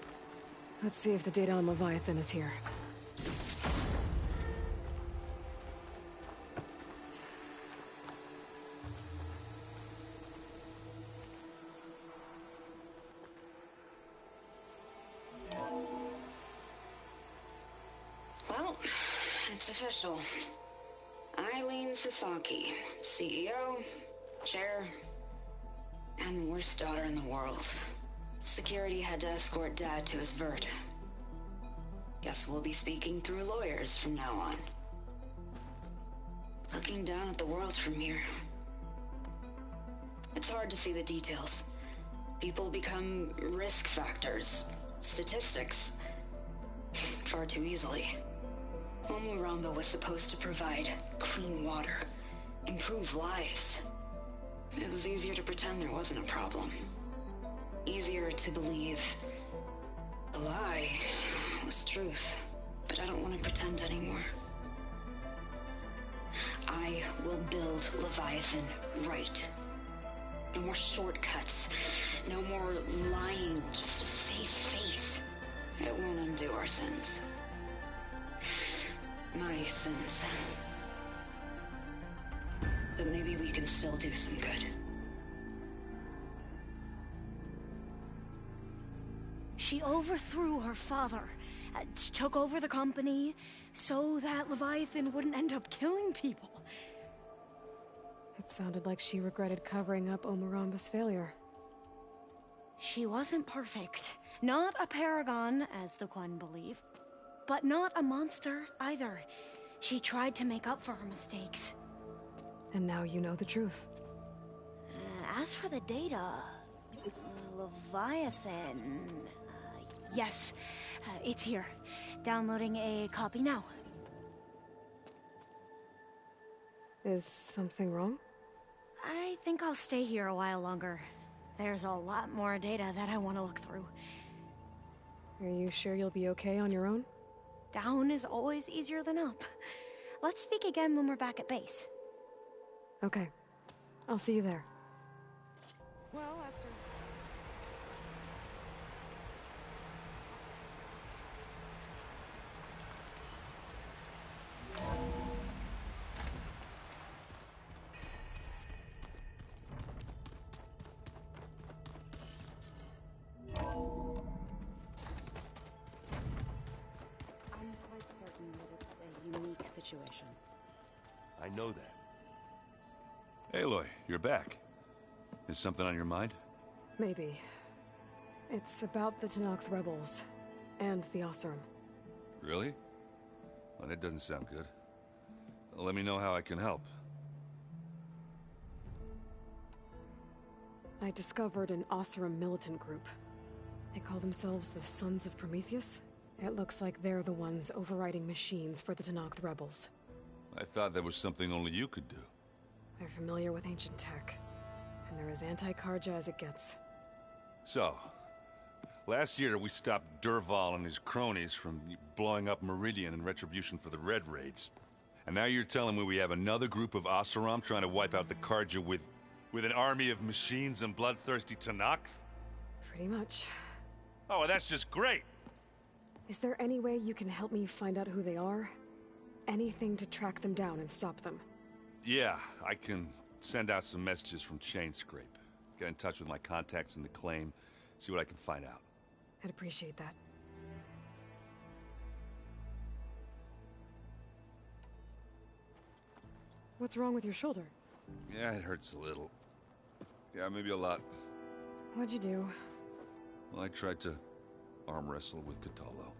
Let's see if the data on Leviathan is here. Well, it's official. Eileen Sasaki, CEO, chair, and worst daughter in the world. Security had to escort Dad to his vert. Guess we'll be speaking through lawyers from now on. Looking down at the world from here. It's hard to see the details. People become risk factors, statistics, far too easily. Omuramba was supposed to provide clean water, improve lives. It was easier to pretend there wasn't a problem. Easier to believe the lie was truth. But I don't want to pretend anymore. I will build Leviathan right. No more shortcuts. No more lying just to save face. It won't undo our sins. My sins. But maybe we can still do some good. She overthrew her father, took over the company, so that Leviathan wouldn't end up killing people. It sounded like she regretted covering up Omaramba's failure. She wasn't perfect. Not a paragon, as the Quan believe, but not a monster either. She tried to make up for her mistakes. And now you know the truth. As for the data, Leviathan... yes, it's here. Downloading a copy now. Is something wrong? I think I'll stay here a while longer. There's a lot more data that I want to look through. Are you sure you'll be okay on your own? Down is always easier than up. Let's speak again when we're back at base. Okay. I'll see you there. Well, after... I'm quite certain that it's a unique situation. I know that. Aloy, you're back. Is something on your mind? Maybe. It's about the Tenakth rebels. And the Oseram. Really? Well, that doesn't sound good. Let me know how I can help. I discovered an Oseram militant group. They call themselves the Sons of Prometheus. It looks like they're the ones overriding machines for the Tenakth rebels. I thought that was something only you could do. They're familiar with ancient tech, and they're as anti-Karja as it gets. So, last year we stopped Durval and his cronies from blowing up Meridian in retribution for the Red Raids. And now you're telling me we have another group of Oseram trying to wipe out the Karja with an army of machines and bloodthirsty Tenakth? Pretty much. Oh, well, that's just great! Is there any way you can help me find out who they are? Anything to track them down and stop them? Yeah, I can send out some messages from Chainscrape. Get in touch with my contacts in the claim, see what I can find out. I'd appreciate that. What's wrong with your shoulder? Yeah, it hurts a little. Yeah, maybe a lot. What'd you do? Well, I tried to arm wrestle with Cthulhu.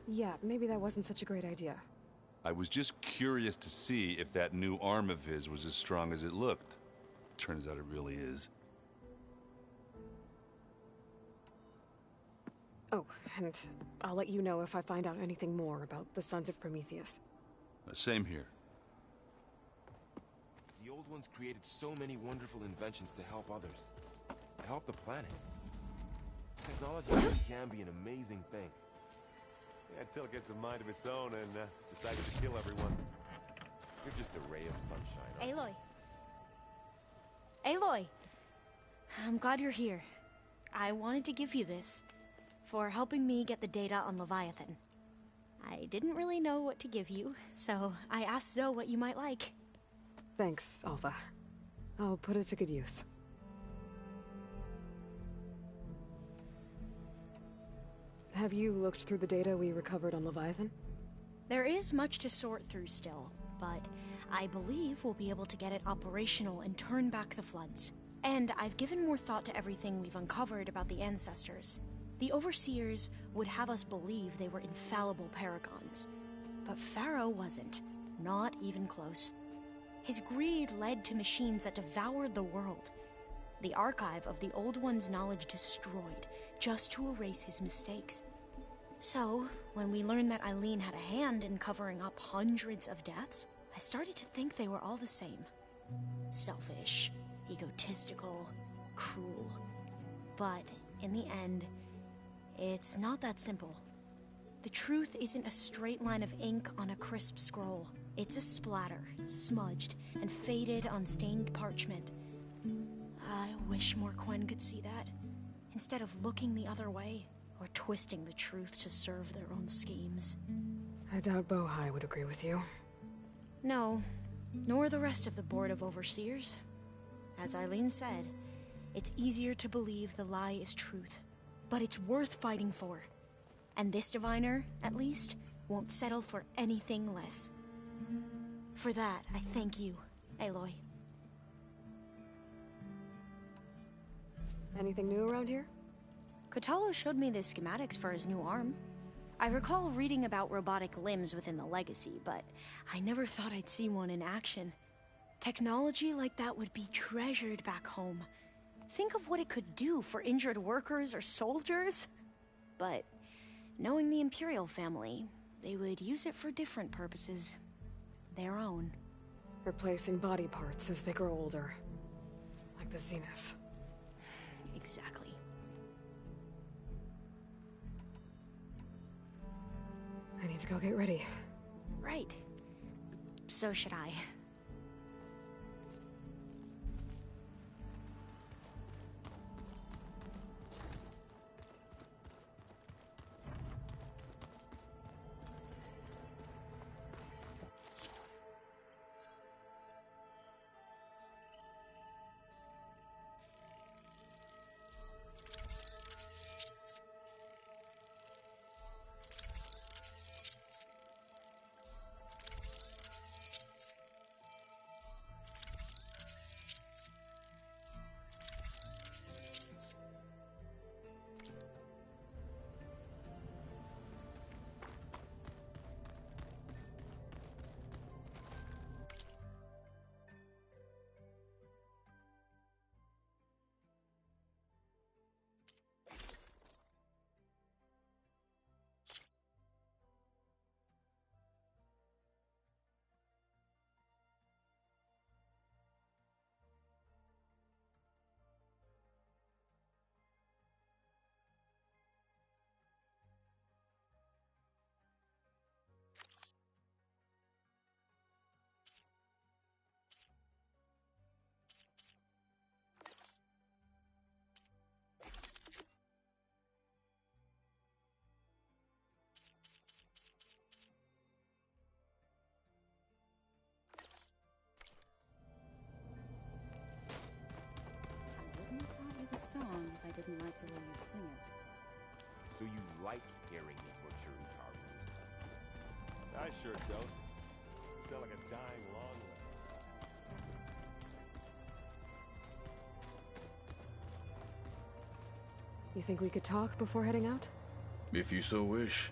Yeah, maybe that wasn't such a great idea. I was just curious to see if that new arm of his was as strong as it looked. Turns out it really is. Oh, and I'll let you know if I find out anything more about the Sons of Prometheus. Same here. The old ones created so many wonderful inventions to help others. To help the planet. Technology really can be an amazing thing. Yeah, until it gets a mind of its own and decides to kill everyone. You're just a ray of sunshine. Aloy! Aloy! I'm glad you're here. I wanted to give you this for helping me get the data on Leviathan. I didn't really know what to give you, so I asked Zoe what you might like. Thanks, Alpha. I'll put it to good use. Have you looked through the data we recovered on Leviathan? There is much to sort through still, but I believe we'll be able to get it operational and turn back the floods. And I've given more thought to everything we've uncovered about the ancestors. The Overseers would have us believe they were infallible paragons. But Pharaoh wasn't. Not even close. His greed led to machines that devoured the world. The archive of the Old One's knowledge destroyed, just to erase his mistakes. So, when we learned that Eileen had a hand in covering up hundreds of deaths, I started to think they were all the same. Selfish, egotistical, cruel. But, in the end, it's not that simple. The truth isn't a straight line of ink on a crisp scroll. It's a splatter, smudged, and faded on stained parchment. I wish more Quen could see that, instead of looking the other way, or twisting the truth to serve their own schemes. I doubt Bohai would agree with you. No, nor the rest of the Board of Overseers. As Eileen said, it's easier to believe the lie is truth, but it's worth fighting for. And this diviner, at least, won't settle for anything less. For that, I thank you, Aloy. Anything new around here? Kotallo showed me the schematics for his new arm. I recall reading about robotic limbs within the Legacy, but I never thought I'd see one in action. Technology like that would be treasured back home. Think of what it could do for injured workers or soldiers. But knowing the Imperial family, they would use it for different purposes. Their own. Replacing body parts as they grow older. Like the Zenith. Exactly. I need to go get ready. Right. So should I. The song if I didn't like the way you sing it. So you like hearing me butcher Ikaru's? I sure don't. You sound like a dying long leg. You think we could talk before heading out? If you so wish.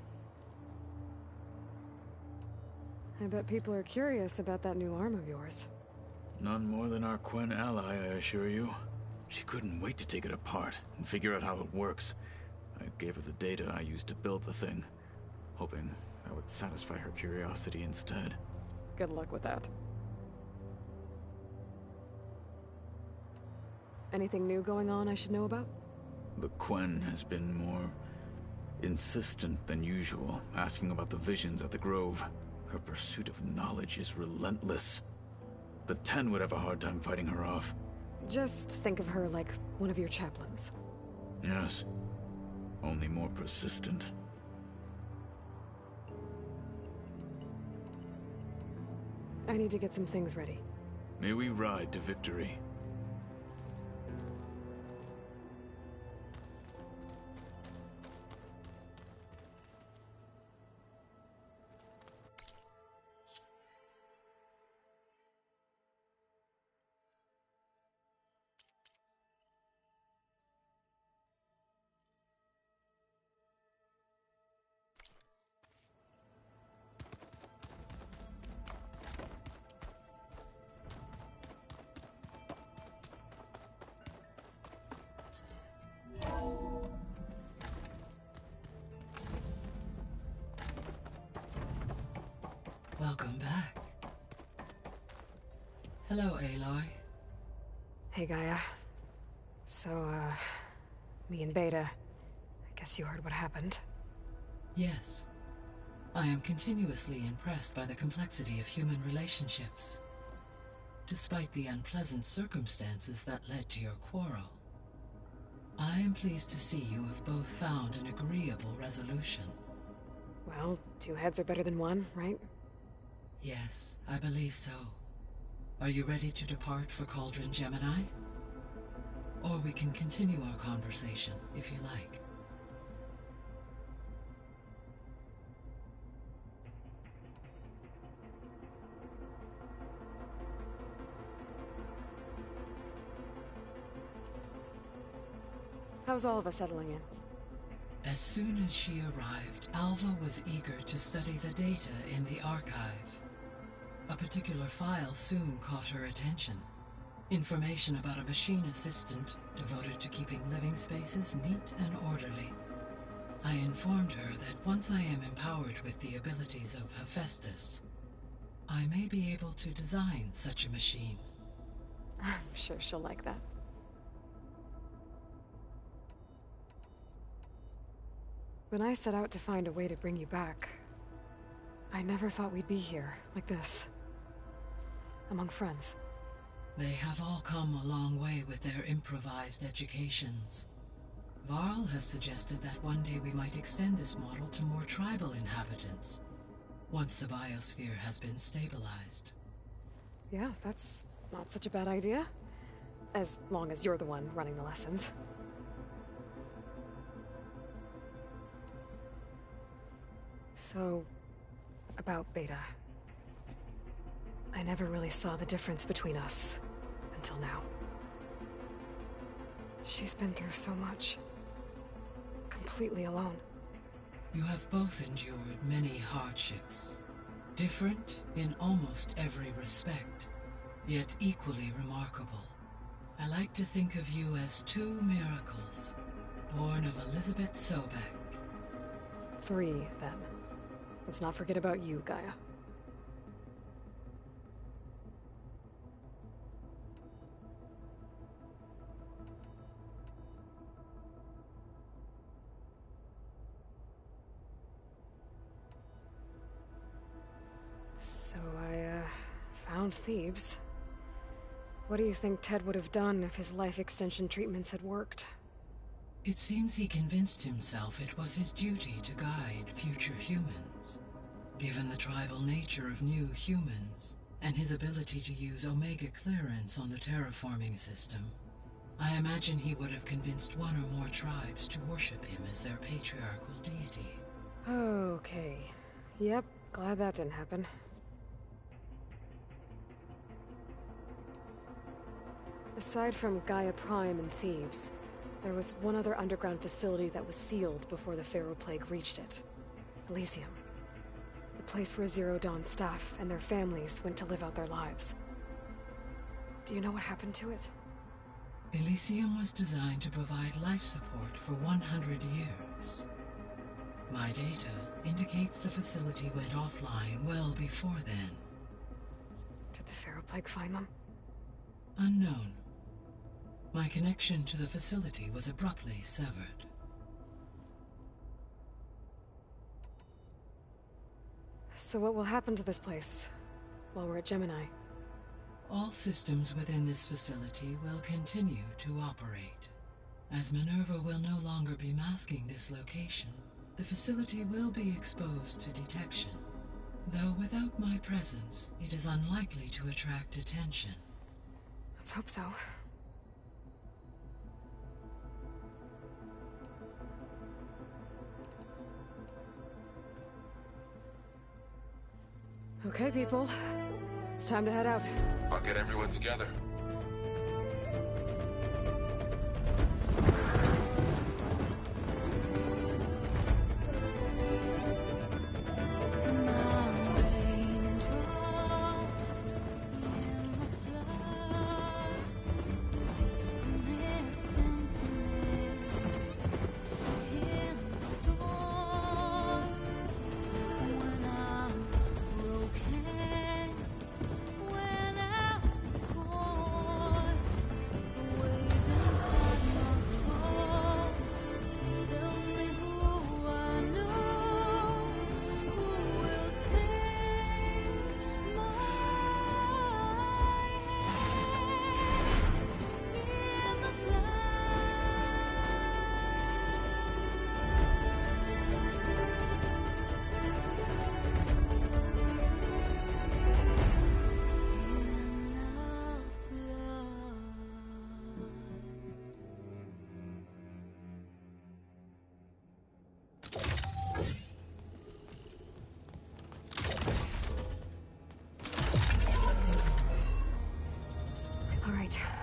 I bet people are curious about that new arm of yours. None more than our Quen ally, I assure you. She couldn't wait to take it apart and figure out how it works. I gave her the data I used to build the thing, hoping that would satisfy her curiosity instead. Good luck with that. Anything new going on I should know about? The Quen has been more insistent than usual, asking about the visions at the Grove. Her pursuit of knowledge is relentless. The Ten would have a hard time fighting her off. Just think of her like one of your chaplains. Yes. Only more persistent. I need to get some things ready. May we ride to victory. Welcome back. Hello, Aloy. Hey, Gaia. So, me and Beta, I guess you heard what happened. Yes. I am continuously impressed by the complexity of human relationships. Despite the unpleasant circumstances that led to your quarrel, I am pleased to see you have both found an agreeable resolution. Well, two heads are better than one, right? Yes, I believe so. Are you ready to depart for Cauldron Gemini? Or we can continue our conversation, if you like. How's Alva settling in? As soon as she arrived, Alva was eager to study the data in the archive. A particular file soon caught her attention. Information about a machine assistant devoted to keeping living spaces neat and orderly. I informed her that once I am empowered with the abilities of Hephaestus, I may be able to design such a machine. I'm sure she'll like that. When I set out to find a way to bring you back, I never thought we'd be here, like this. Among friends. They have all come a long way with their improvised educations. Varl has suggested that one day we might extend this model to more tribal inhabitants, once the biosphere has been stabilized. Yeah, that's not such a bad idea. As long as you're the one running the lessons. So, about Beta. I never really saw the difference between us, until now. She's been through so much. Completely alone. You have both endured many hardships. Different in almost every respect, yet equally remarkable. I like to think of you as two miracles, born of Elizabeth Sobek. 3, then. Let's not forget about you, Gaia. So I, found Thebes. What do you think Ted would have done if his life extension treatments had worked? It seems he convinced himself it was his duty to guide future humans. Given the tribal nature of new humans, and his ability to use Omega clearance on the terraforming system, I imagine he would have convinced one or more tribes to worship him as their patriarchal deity. Okay. Yep, glad that didn't happen. Aside from Gaia Prime and Thebes, there was one other underground facility that was sealed before the Pharaoh Plague reached it. Elysium. The place where Zero Dawn staff and their families went to live out their lives. Do you know what happened to it? Elysium was designed to provide life support for 100 years. My data indicates the facility went offline well before then. Did the Pharaoh Plague find them? Unknown. My connection to the facility was abruptly severed. So what will happen to this place while we're at Gemini? All systems within this facility will continue to operate. As Minerva will no longer be masking this location, the facility will be exposed to detection. Though without my presence, it is unlikely to attract attention. Let's hope so. Okay, people. It's time to head out. I'll get everyone together. When I was born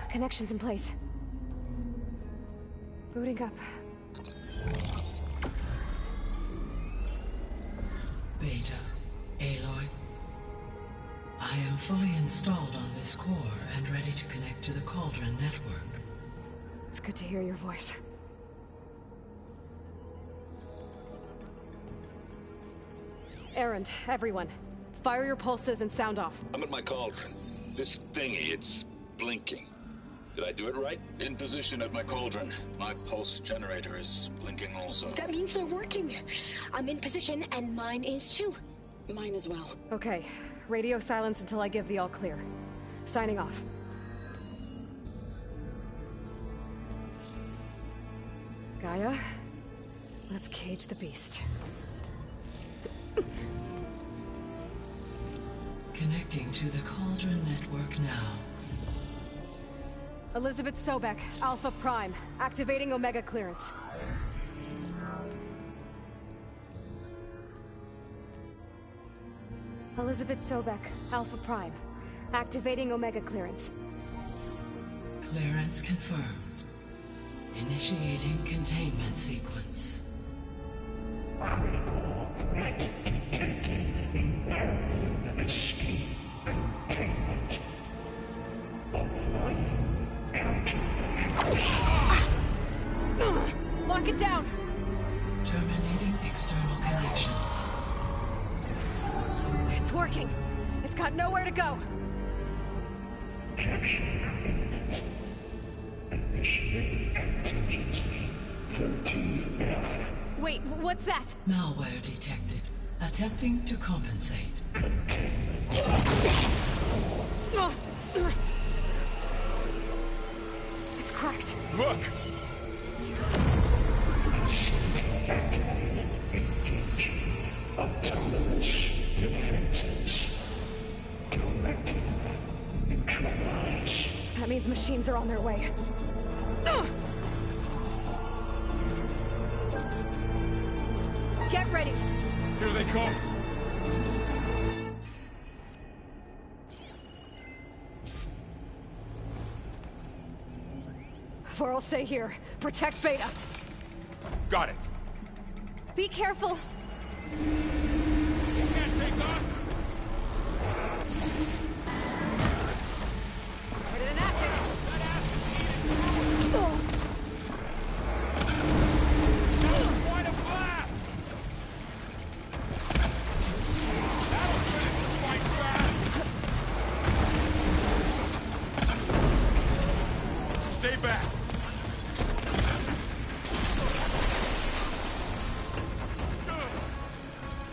Connection's in place. Booting up. Beta, Aloy. I am fully installed on this core and ready to connect to the Cauldron network. It's good to hear your voice. Errand, everyone. Fire your pulses and sound off. I'm at my cauldron. This thingy, it's blinking. Did I do it right? In position at my cauldron. My pulse generator is blinking also. That means they're working. I'm in position, and mine is too. Mine as well. Okay. Radio silence until I give the all clear. Signing off. Gaia, let's cage the beast. Connecting to the Cauldron network now. Elizabeth Sobek, Alpha Prime, activating Omega clearance. Elizabeth Sobek, Alpha Prime, activating Omega clearance. Clearance confirmed. Initiating containment sequence. Critical threat detected. Imperative escape containment. Applying countermeasures. Lock it down! Terminating external connections. It's working. It's got nowhere to go. Capture imminent. Initiate contingency 13F. Wait, what's that? Malware detected. Attempting to compensate. It's cracked. Look! Engaging autonomous defenses. Directive neutralize. That means machines are on their way. Get ready! Here they come! Vor'll stay here. Protect Beta. Got it. Be careful. You can't take off! Put it in active. Quite a blast! That'll finish the fight fast! Stay back!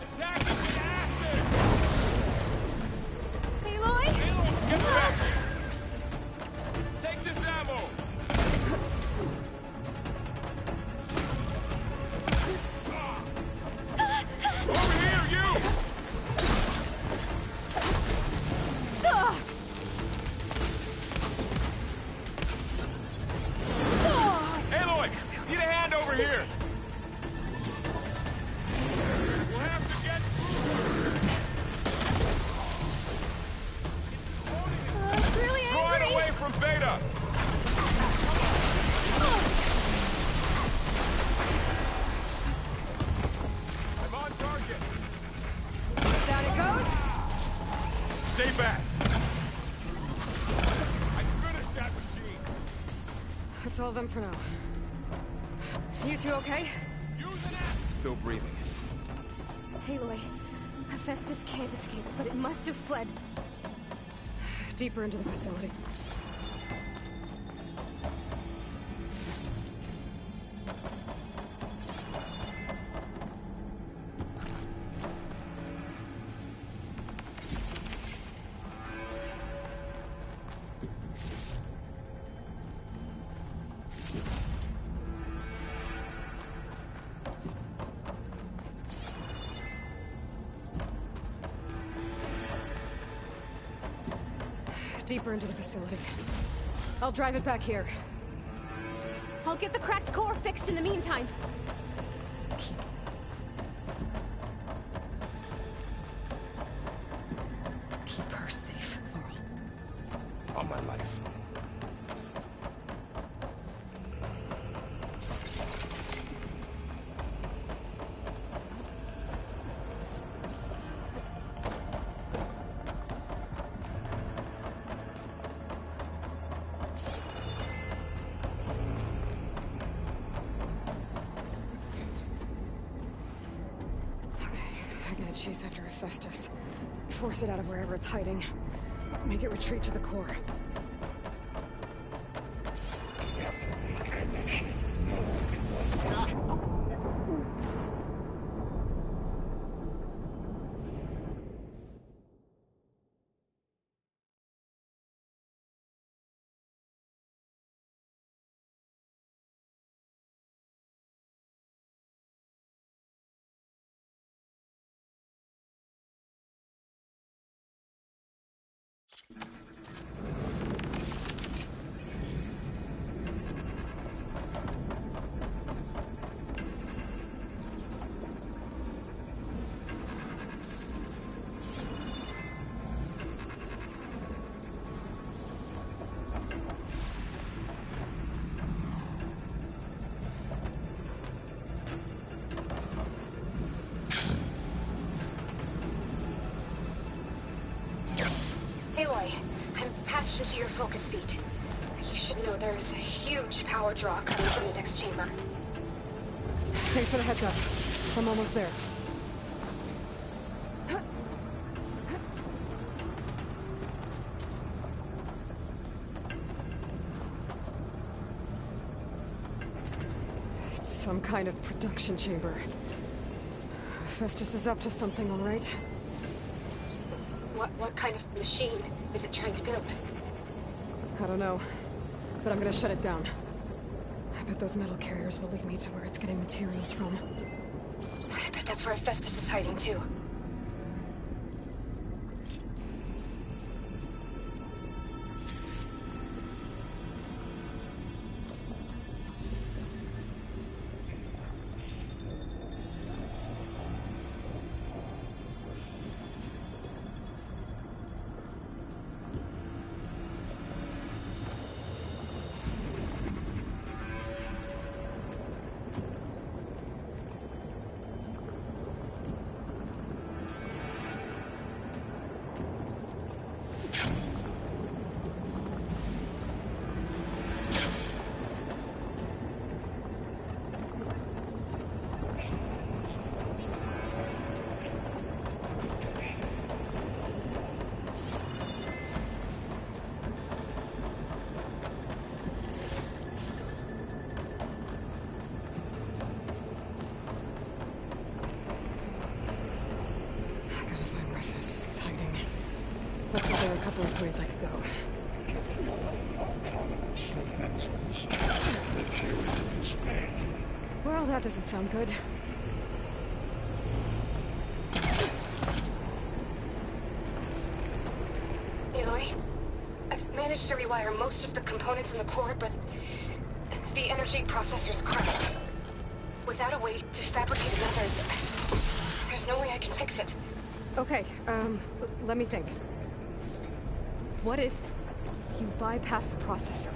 Attack them with acid! Aloy? Get back! Take this ammo! Over here, you! Aloy! Need a hand over here! We'll have to get It's really Throw it angry! away from Beta! I'm on target! Down it goes. Stay back! I finished that machine! That's all of them for now. You two okay? Still breathing. Aloy, Hephaestus can't escape, but it must have fled. Deeper into the facility. Deeper into the facility. I'll drive it back here. I'll get the cracked core fixed in the meantime. Keep her safe, Varl. On my life. gonna chase after Hephaestus. Force it out of wherever it's hiding. Make it retreat to the core. I'm patched into your focus feed. You should know there's a huge power draw coming from the next chamber. Thanks for the heads up. I'm almost there. It's some kind of production chamber. Festus is up to something, all right? What kind of machine is it trying to build? I don't know, but I'm gonna shut it down. I bet those metal carriers will lead me to where it's getting materials from. I bet that's where Hephaestus is hiding too. Ways I could go. Well, that doesn't sound good. Aloy, I've managed to rewire most of the components in the core, but the energy processor's cracked. Without a way to fabricate another, there's no way I can fix it. Okay, let me think. What if you bypass the processor?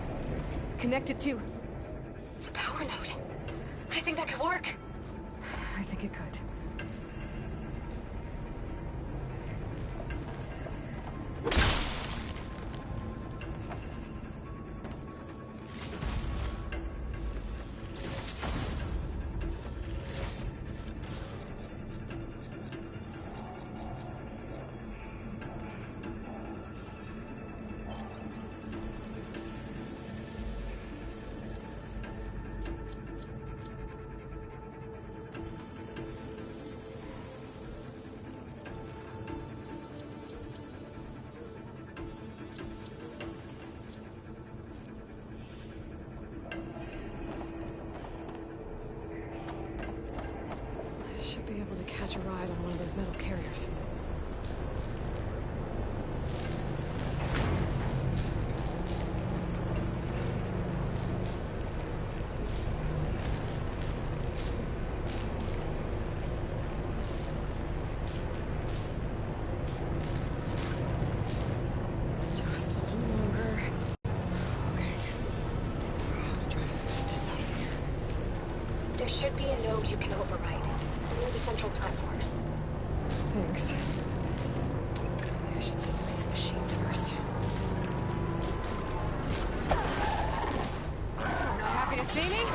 Connect it to the power node. I think that could work. I think it could. Should be able to catch a ride on one of those metal carriers. Just a little longer. Okay. How to drive Hephaestus out of here. There should be a node you can override. Near the central platform. Thanks. Maybe I should take these machines first. Happy to see me?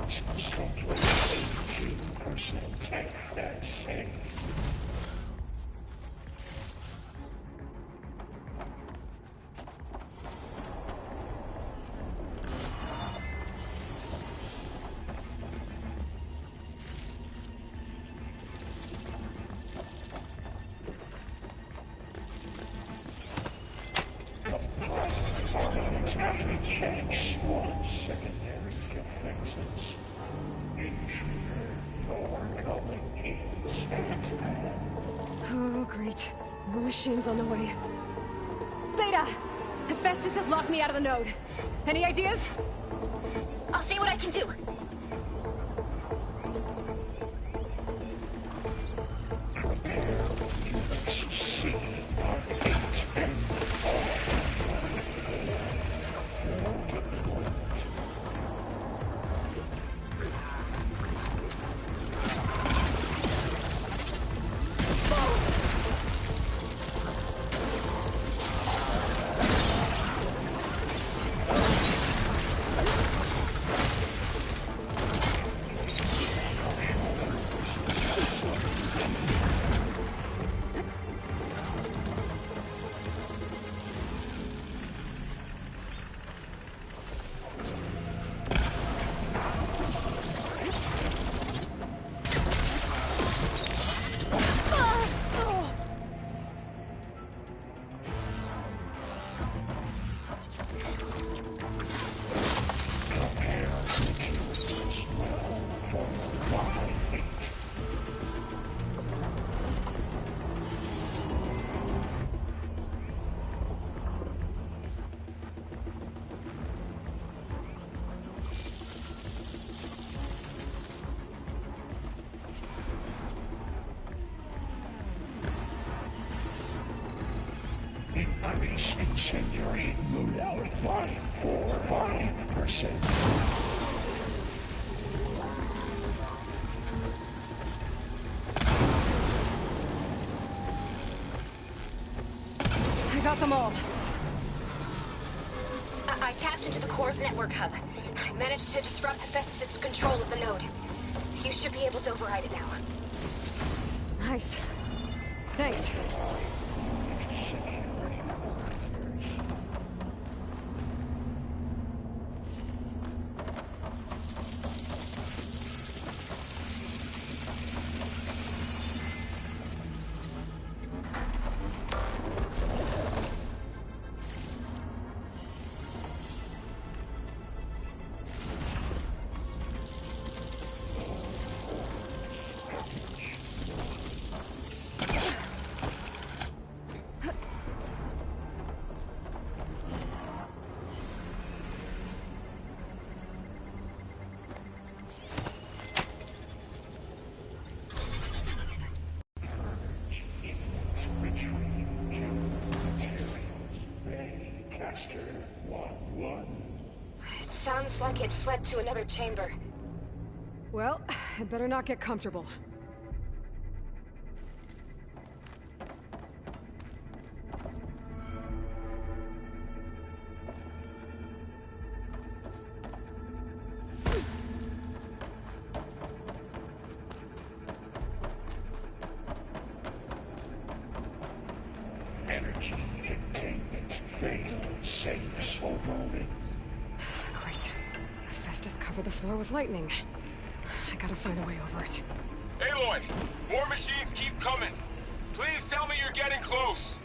Let's accomplish 18% take that thing. Checks one secondary defenses. Intruder, your going is at. Oh, great. More machines on the way. Beta! Hephaestus has locked me out of the node. Any ideas? I'll see what I can do. Irish incendiary loadout 545%. I got them all. I tapped into the core's network hub. I managed to disrupt Hephaestus' control of the node. You should be able to override it now. Nice. Thanks. It sounds like it fled to another chamber. Well, I better not get comfortable. Energy containment failed. Safes overloaded. Great. Hephaestus covered the floor with lightning. I gotta find a way over it. Aloy! More machines keep coming! Please tell me you're getting close!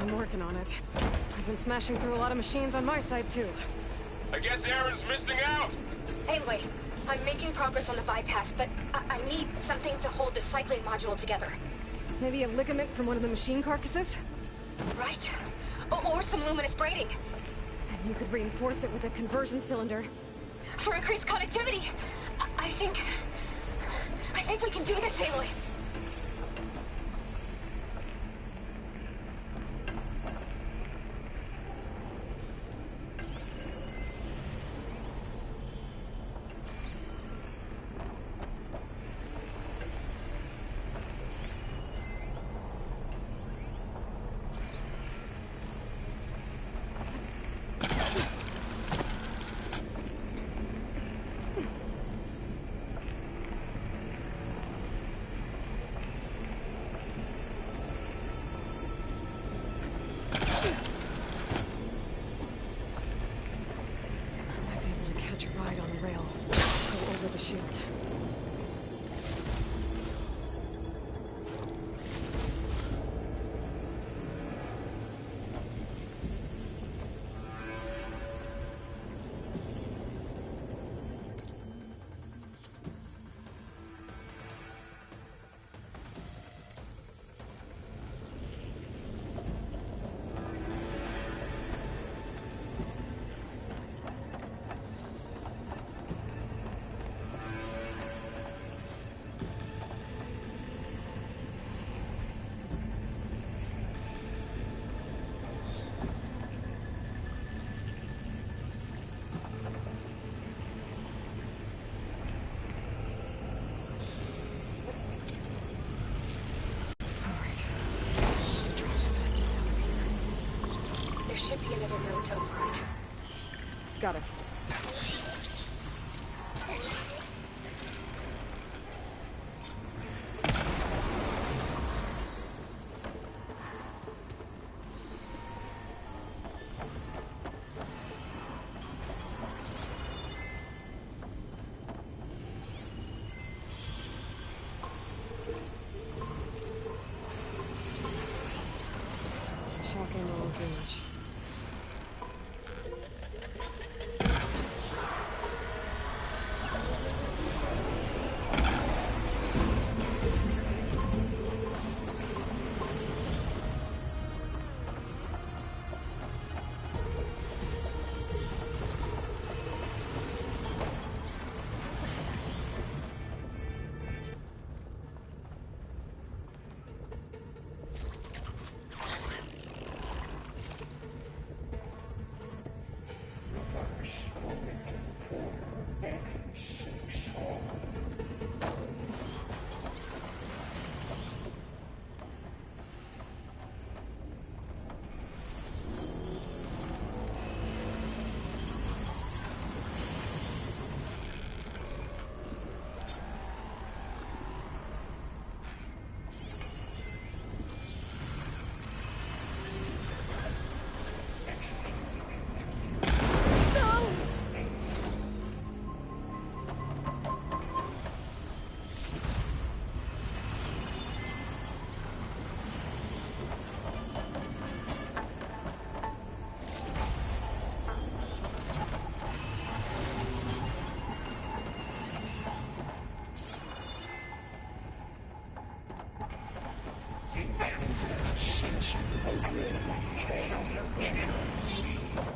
I'm working on it. I've been smashing through a lot of machines on my side, too. I guess Aaron's missing out! Anyway, I'm making progress on the bypass, but I need something to hold the cycling module together. Maybe a ligament from one of the machine carcasses? Right. Or some luminous braiding. And you could reinforce it with a conversion cylinder. For increased connectivity! I think we can do this, Aloy. Those are the shields. Should be another node to override. Got it. Shotgun won't do much.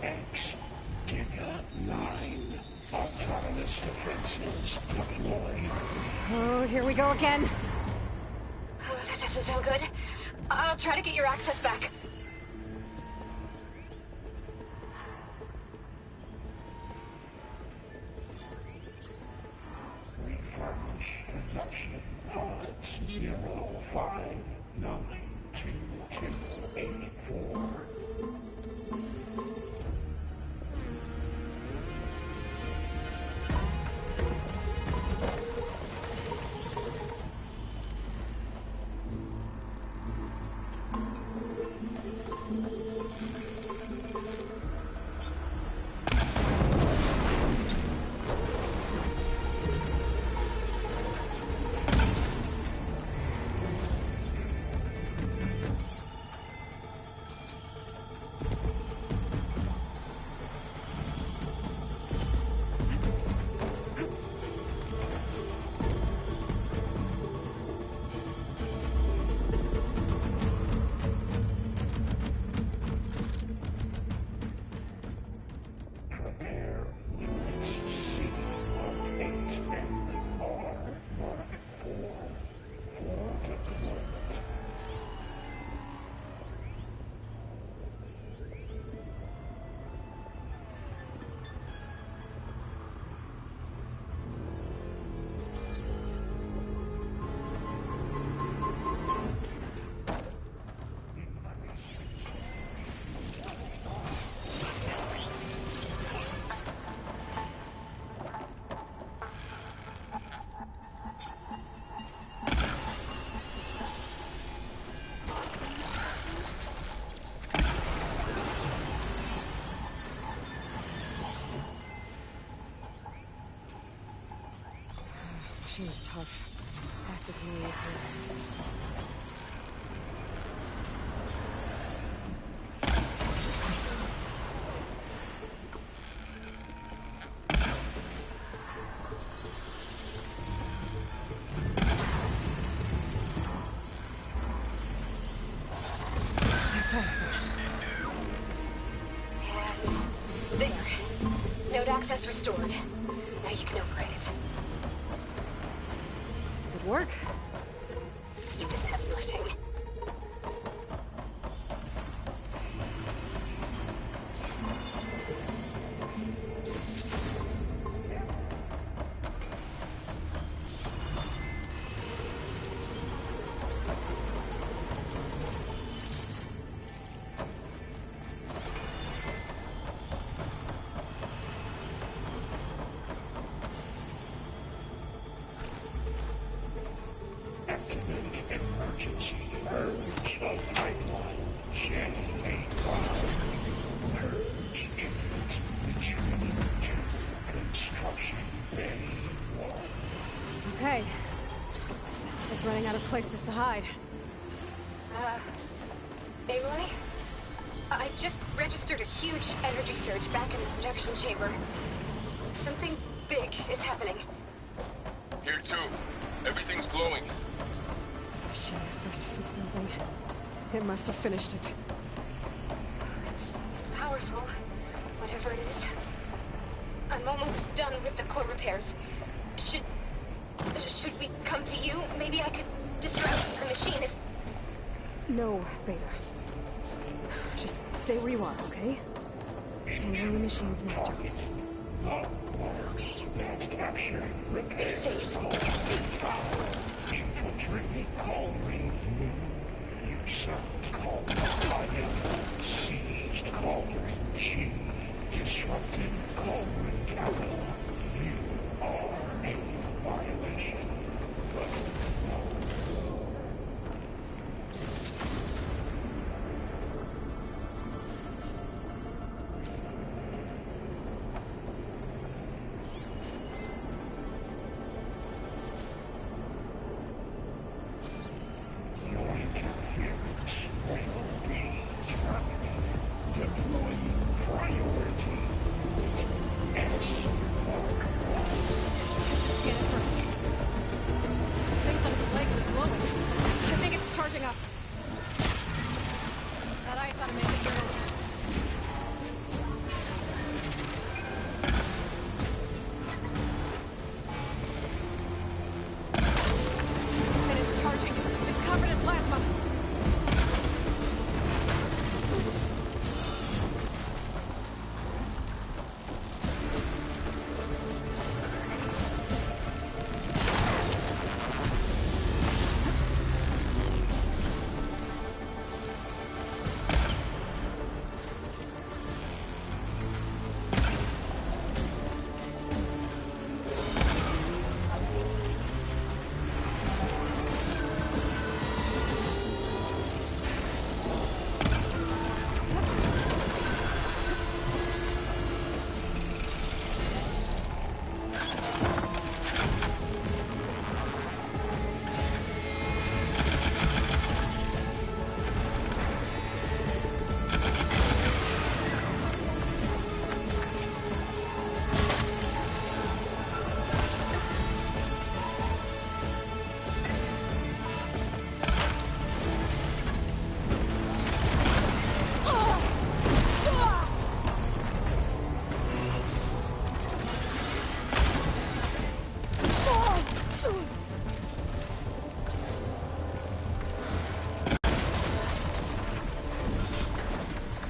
X, Giga 9, autonomous defenses deployed. Oh, here we go again. Oh, that doesn't sound good. I'll try to get your access back. Refurbished production pods 05928284. machine's tough. Acid's no use there. There. Node access restored. Now you can override it. Good work. You did the heavy lifting. Activate emergency purge of pipeline J85. Purge imminent. Retreating to construction bay 1. Okay. Festus is running out of places to hide. Aloy? I just registered a huge energy surge back in the production chamber. Something big is happening. Here too. Everything's glowing. Machine Festus was building. It must have finished it. It's powerful, whatever it is. I'm almost done with the core repairs. Should we come to you? Maybe I could disrupt the machine if... No, Beta. Just stay where you are, okay? Handling the machine's my job. Okay. Capture, repair, safe. Infiltrating Cauldron Moon. You sound Cauldron seized Cauldron G. Disrupted Cauldron Capital. You are in violation. But no.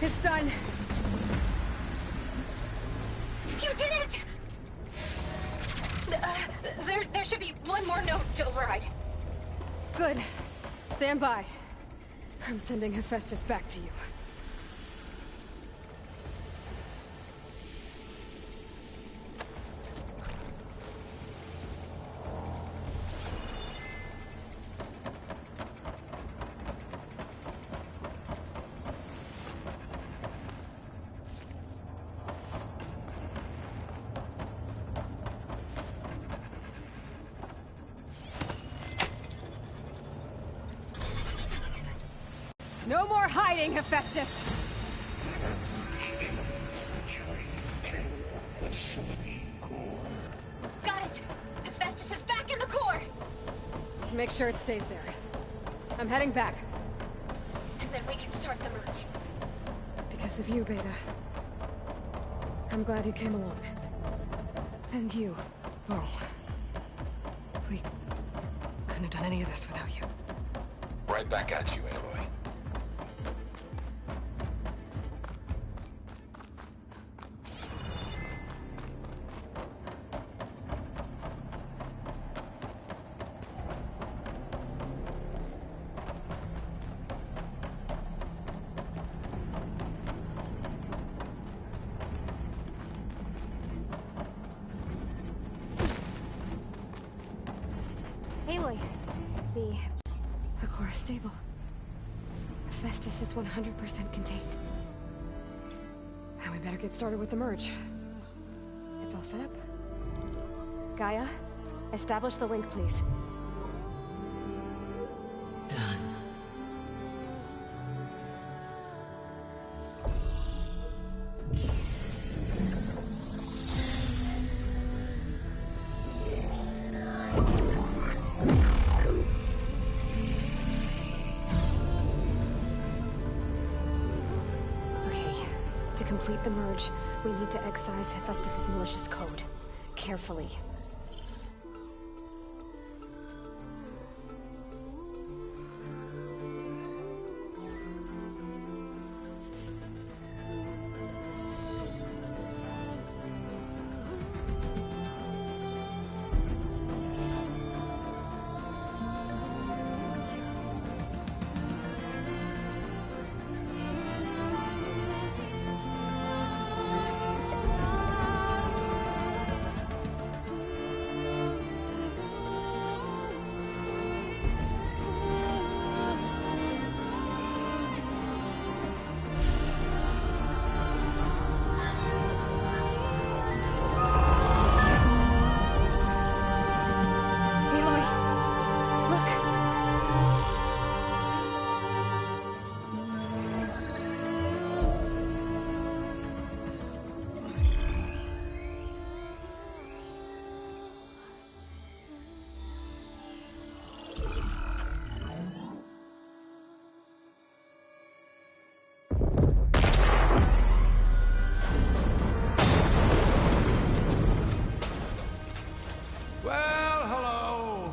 It's done. You did it! There should be one more note to override. Good. Stand by. I'm sending Hephaestus back to you. No more hiding, Hephaestus! Got it! Hephaestus is back in the core! Make sure it stays there. I'm heading back. And then we can start the merge. Because of you, Beta. I'm glad you came along. And you, Varl. We couldn't have done any of this without you. Right back at you, Aloy. Aloy, the core is stable. Hephaestus is 100% contained. And we better get started with the merge. It's all set up. Gaia, establish the link, please. Done. To complete the merge, we need to excise Hephaestus' malicious code. Carefully.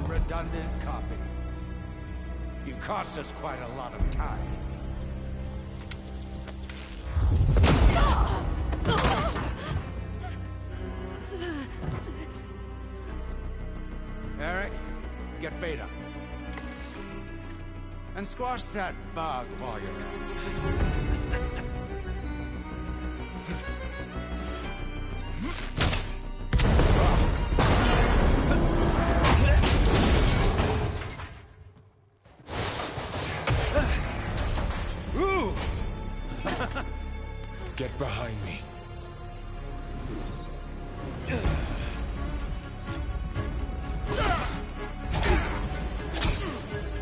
Redundant copy. You cost us quite a lot of time. Eric, get Beta. And squash that bug while you're at it. Get behind me.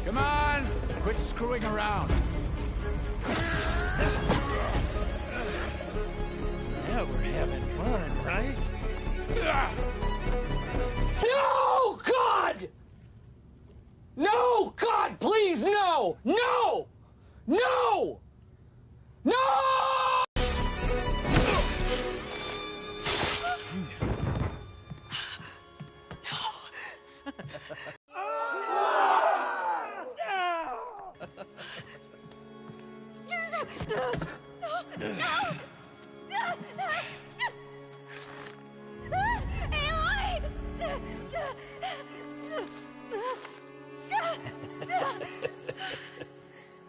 Come on! Quit screwing around. Now we're having fun, right? No, God! No, God, please, no! No! No! No!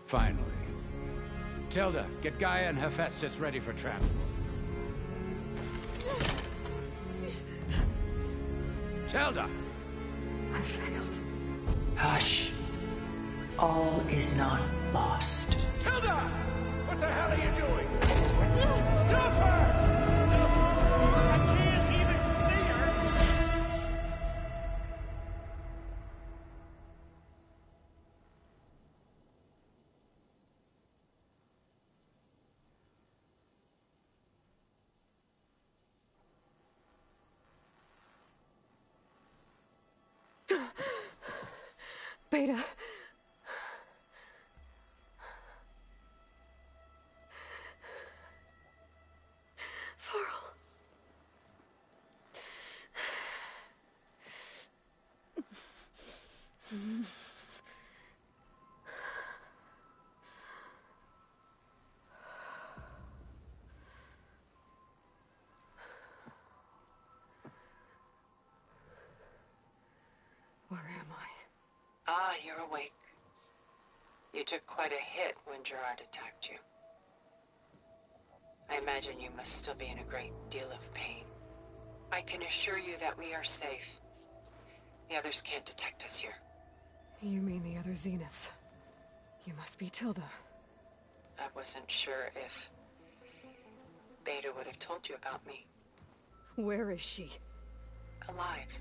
Finally. Tilda, get Gaia and Hephaestus ready for transport. Tilda! I failed. Hush. All is not lost. Tilda! What the hell are you doing? Stop her! I can't even see her! Beta. Varl. Where am I? Ah, you're awake. You took quite a hit when Gerard attacked you. I imagine you must still be in a great deal of pain. I can assure you that we are safe. The others can't detect us here. You mean the other Zeniths? You must be Tilda. I wasn't sure if Beta would have told you about me. Where is she? Alive.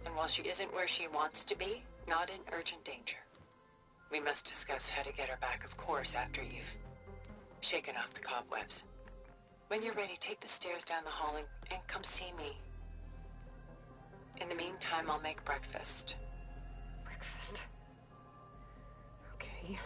And while she isn't where she wants to be, not in urgent danger. We must discuss how to get her back, of course, after you've shaken off the cobwebs. When you're ready, take the stairs down the hall and come see me. In the meantime, I'll make breakfast. Breakfast? Okay.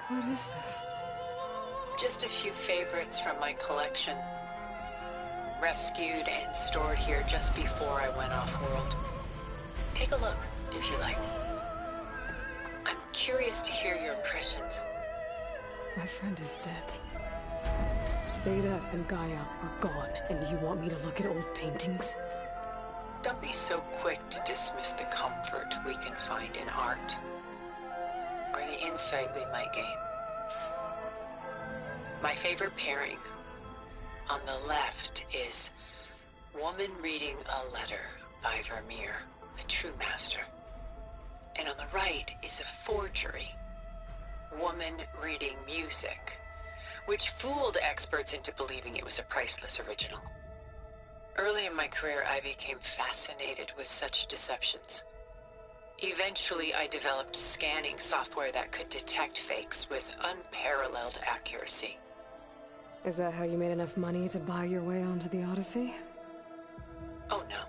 What is this? Just a few favorites from my collection. Rescued and stored here just before I went off-world. Take a look, if you like. I'm curious to hear your impressions. My friend is dead. Beta and Gaia are gone, and you want me to look at old paintings? Don't be so quick to dismiss the comfort we can find in art, or the insight we might gain. My favorite pairing on the left is Woman Reading a Letter by Vermeer, a true master. And on the right is a forgery, Woman Reading Music, which fooled experts into believing it was a priceless original. Early in my career, I became fascinated with such deceptions. Eventually, I developed scanning software that could detect fakes with unparalleled accuracy. Is that how you made enough money to buy your way onto the Odyssey? Oh no.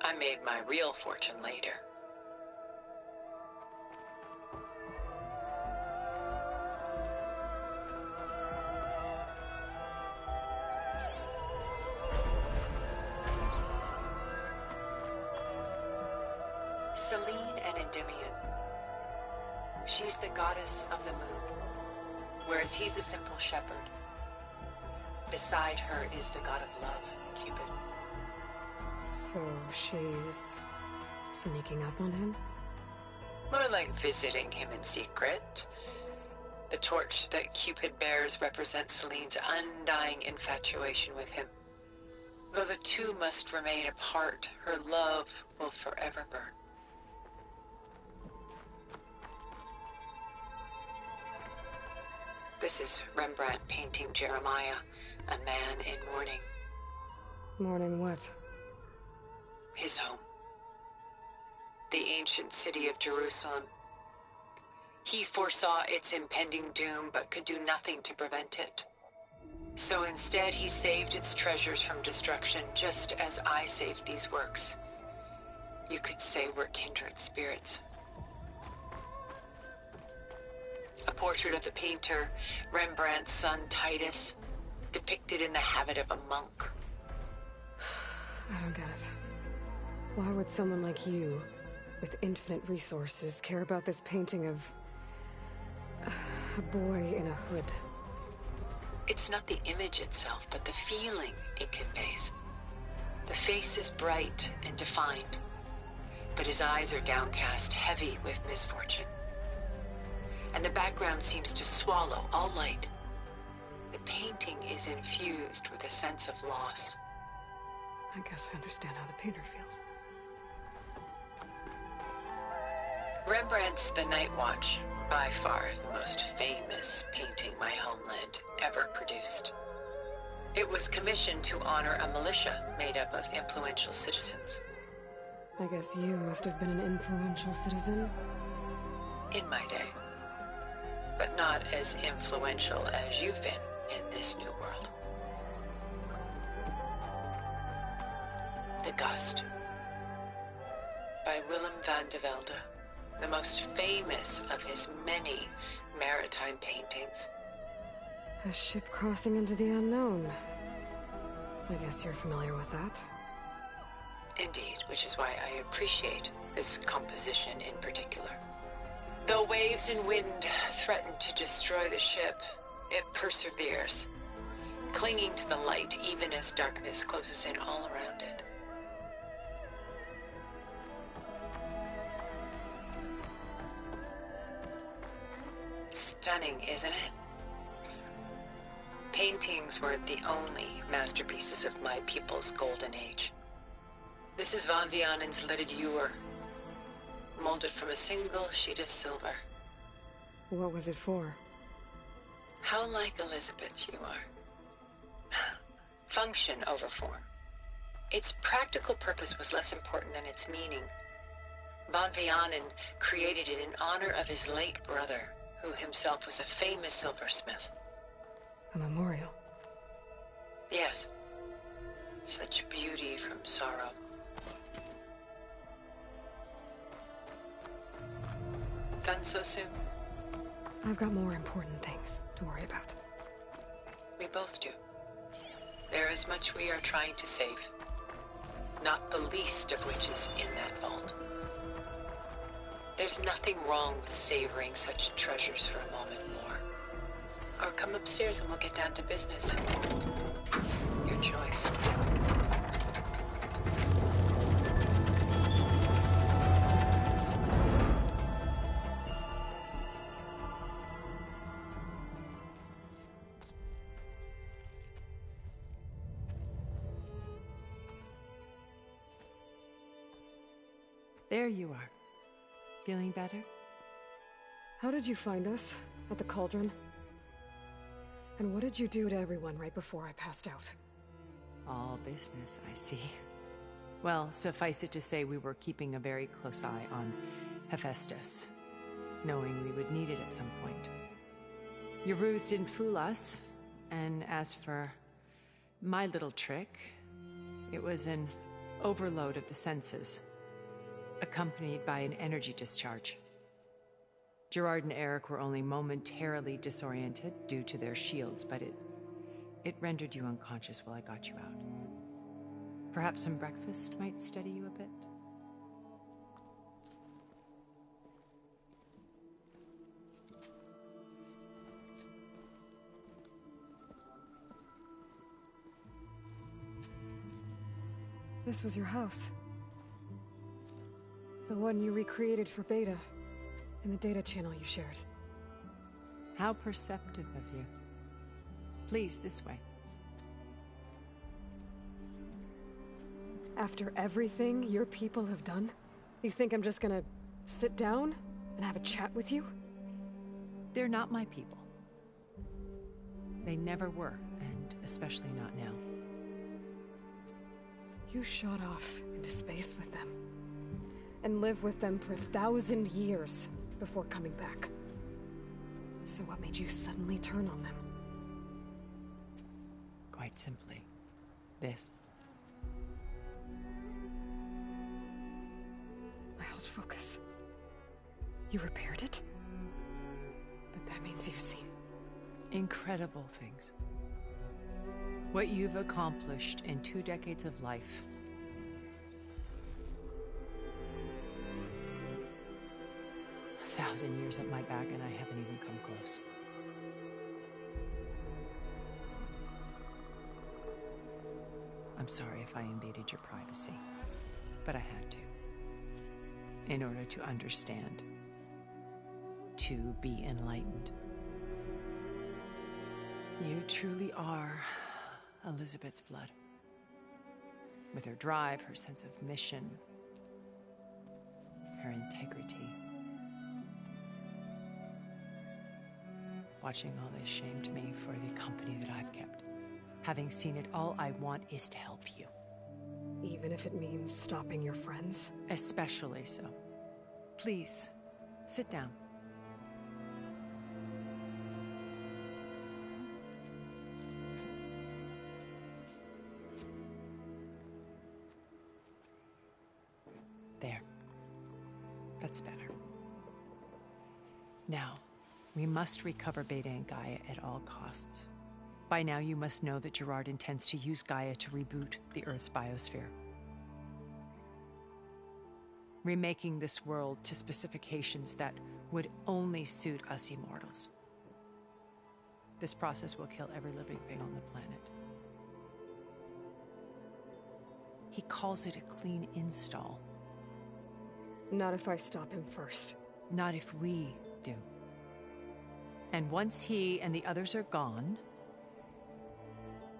I made my real fortune later. Selene and Endymion. She's the goddess of the moon, whereas he's a simple shepherd. Beside her is the god of love, Cupid. So she's sneaking up on him? More like visiting him in secret. The torch that Cupid bears represents Selene's undying infatuation with him. Though the two must remain apart, her love will forever burn. This is Rembrandt painting Jeremiah, a man in mourning. Mourning what? His home. The ancient city of Jerusalem. He foresaw its impending doom, but could do nothing to prevent it. So instead, he saved its treasures from destruction, just as I saved these works. You could say we're kindred spirits. A portrait of the painter, Rembrandt's son Titus, depicted in the habit of a monk. I don't get it. Why would someone like you, with infinite resources, care about this painting of a boy in a hood? It's not the image itself, but the feeling it conveys. The face is bright and defined, but his eyes are downcast, heavy with misfortune. And the background seems to swallow all light. The painting is infused with a sense of loss. I guess I understand how the painter feels. Rembrandt's The Night Watch, by far the most famous painting my homeland ever produced. It was commissioned to honor a militia made up of influential citizens. I guess you must have been an influential citizen. In my day. But not as influential as you've been in this new world. The Gust, by Willem van de Velde, the most famous of his many maritime paintings. A ship crossing into the unknown. I guess you're familiar with that. Indeed, which is why I appreciate this composition in particular. Though waves and wind threaten to destroy the ship, it perseveres, clinging to the light even as darkness closes in all around it. Stunning, isn't it? Paintings weren't the only masterpieces of my people's golden age. This is Van Vianen's Lidded Ewer, molded from a single sheet of silver. What was it for? How like Elizabeth you are. Function over form. Its practical purpose was less important than its meaning. Van Vianen created it in honor of his late brother, who himself was a famous silversmith. A memorial? Yes. Such beauty from sorrow. Done so soon? I've got more important things to worry about. We both do. There is much we are trying to save. Not the least of which is in that vault. There's nothing wrong with savoring such treasures for a moment more. Or come upstairs and we'll get down to business. Your choice. There you are. Feeling better? How did you find us? At the cauldron? And what did you do to everyone right before I passed out? All business, I see. Well, suffice it to say we were keeping a very close eye on Hephaestus, knowing we would need it at some point. Your ruse didn't fool us, and as for my little trick, it was an overload of the senses, accompanied by an energy discharge. Gerard and Eric were only momentarily disoriented due to their shields, but it rendered you unconscious while I got you out. Perhaps some breakfast might steady you a bit? This was your house. The one you recreated for Beta, in the data channel you shared. How perceptive of you. Please, this way. After everything your people have done, you think I'm just gonna sit down and have a chat with you? They're not my people. They never were, and especially not now. You shot off into space with them, and lived with them for 1,000 years before coming back. So what made you suddenly turn on them? Quite simply, this. My old focus. You repaired it? But that means you've seen incredible things. What you've accomplished in 2 decades of life. A 1,000 years at my back and I haven't even come close. I'm sorry if I invaded your privacy, but I had to. In order to understand, to be enlightened. You truly are Elizabeth's blood. With her drive, her sense of mission, her integrity. Watching all this shamed me for the company that I've kept. Having seen it, all I want is to help you. Even if it means stopping your friends? Especially so. Please, sit down. There. That's better. Now, we must recover Beta and Gaia at all costs. By now, you must know that Gerard intends to use Gaia to reboot the Earth's biosphere. Remaking this world to specifications that would only suit us immortals. This process will kill every living thing on the planet. He calls it a clean install. Not if I stop him first. Not if we do. And once he and the others are gone,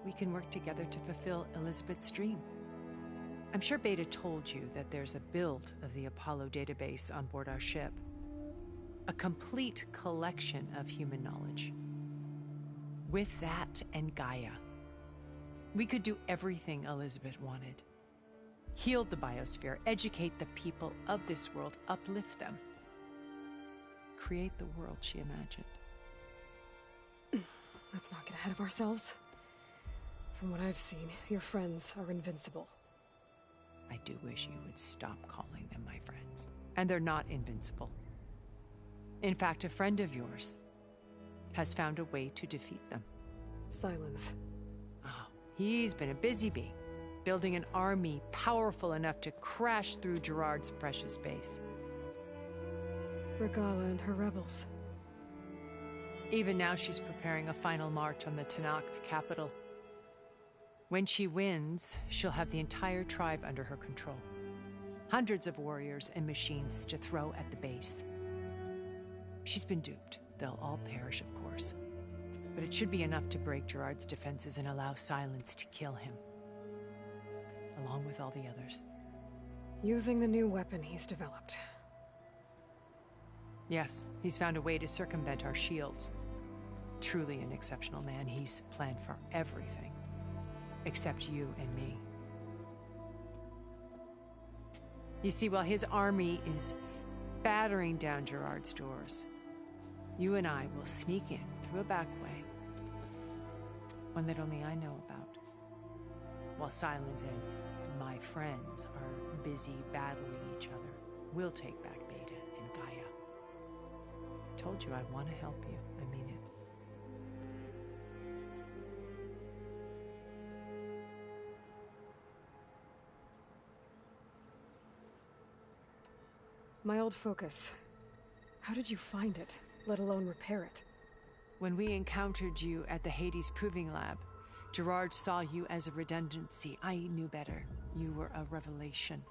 we can work together to fulfill Elizabeth's dream. I'm sure Beta told you that there's a build of the Apollo database on board our ship. A complete collection of human knowledge. With that and Gaia, we could do everything Elizabeth wanted. Heal the biosphere, educate the people of this world, uplift them. Create the world she imagined. Let's not get ahead of ourselves. From what I've seen, your friends are invincible. I do wish you would stop calling them my friends. And they're not invincible. In fact, a friend of yours has found a way to defeat them. Silence. Oh, he's been a busy bee, building an army powerful enough to crash through Gerard's precious base. Regala and her rebels. Even now, she's preparing a final march on the Tenakth capital. When she wins, she'll have the entire tribe under her control. Hundreds of warriors and machines to throw at the base. She's been duped. They'll all perish, of course. But it should be enough to break Gerard's defenses and allow Silence to kill him. Along with all the others. Using the new weapon he's developed. Yes, he's found a way to circumvent our shields. Truly an exceptional man. He's planned for everything. Except you and me. You see, while his army is battering down Gerard's doors, you and I will sneak in through a back way, one that only I know about, while Silence and my friends are busy battling each other. We'll take back Beta and Gaia. I told you I want to help you. I mean it. My old focus. How did you find it, let alone repair it? When we encountered you at the Hades Proving Lab, Gerard saw you as a redundancy. I knew better. You were a revelation.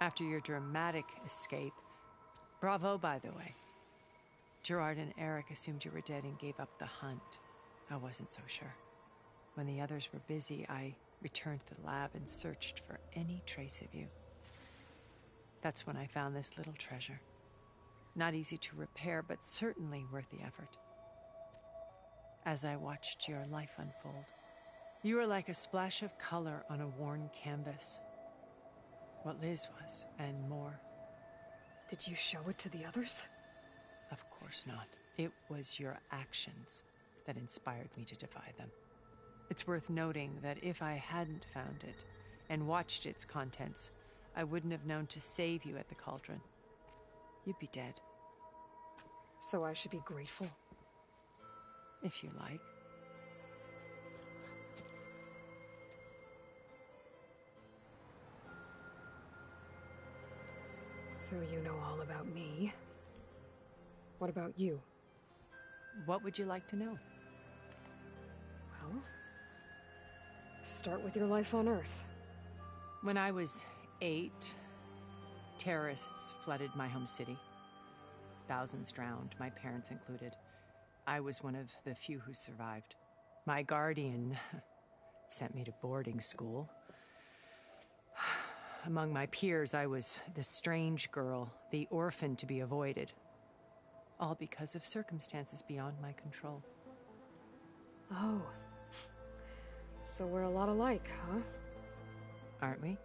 After your dramatic escape, bravo, by the way. Gerard and Eric assumed you were dead and gave up the hunt. I wasn't so sure. When the others were busy, I returned to the lab and searched for any trace of you. That's when I found this little treasure. Not easy to repair, but certainly worth the effort. As I watched your life unfold, you were like a splash of color on a worn canvas. What Liz was, and more. Did you show it to the others? Of course not. It was your actions that inspired me to defy them. It's worth noting that if I hadn't found it and watched its contents, I wouldn't have known to save you at the cauldron. You'd be dead. So I should be grateful? If you like. So you know all about me. What about you? What would you like to know? Well, Start with your life on Earth. When I was 8, terrorists flooded my home city. Thousands drowned, my parents included. I was one of the few who survived. My guardian sent me to boarding school. Among my peers, I was the strange girl, the orphan to be avoided. All because of circumstances beyond my control. Oh. So we're a lot alike, huh? Aren't we?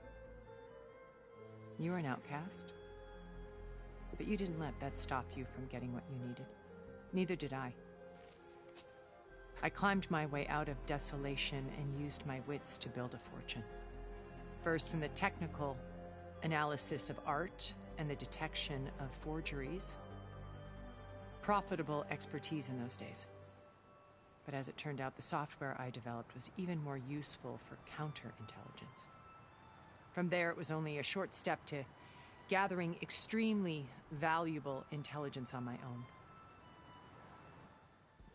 You were an outcast. But you didn't let that stop you from getting what you needed. Neither did I. I climbed my way out of desolation and used my wits to build a fortune. First, from the technical analysis of art and the detection of forgeries. Profitable expertise in those days. But as it turned out, the software I developed was even more useful for counterintelligence. From there, it was only a short step to gathering extremely valuable intelligence on my own.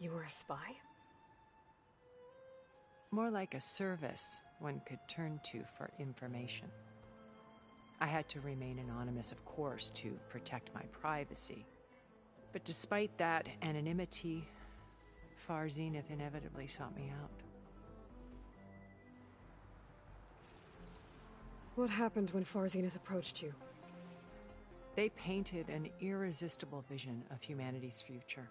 You were a spy? More like a service one could turn to for information. I had to remain anonymous, of course, to protect my privacy. But despite that anonymity, Far Zenith inevitably sought me out. What happened when Far Zenith approached you? They painted an irresistible vision of humanity's future.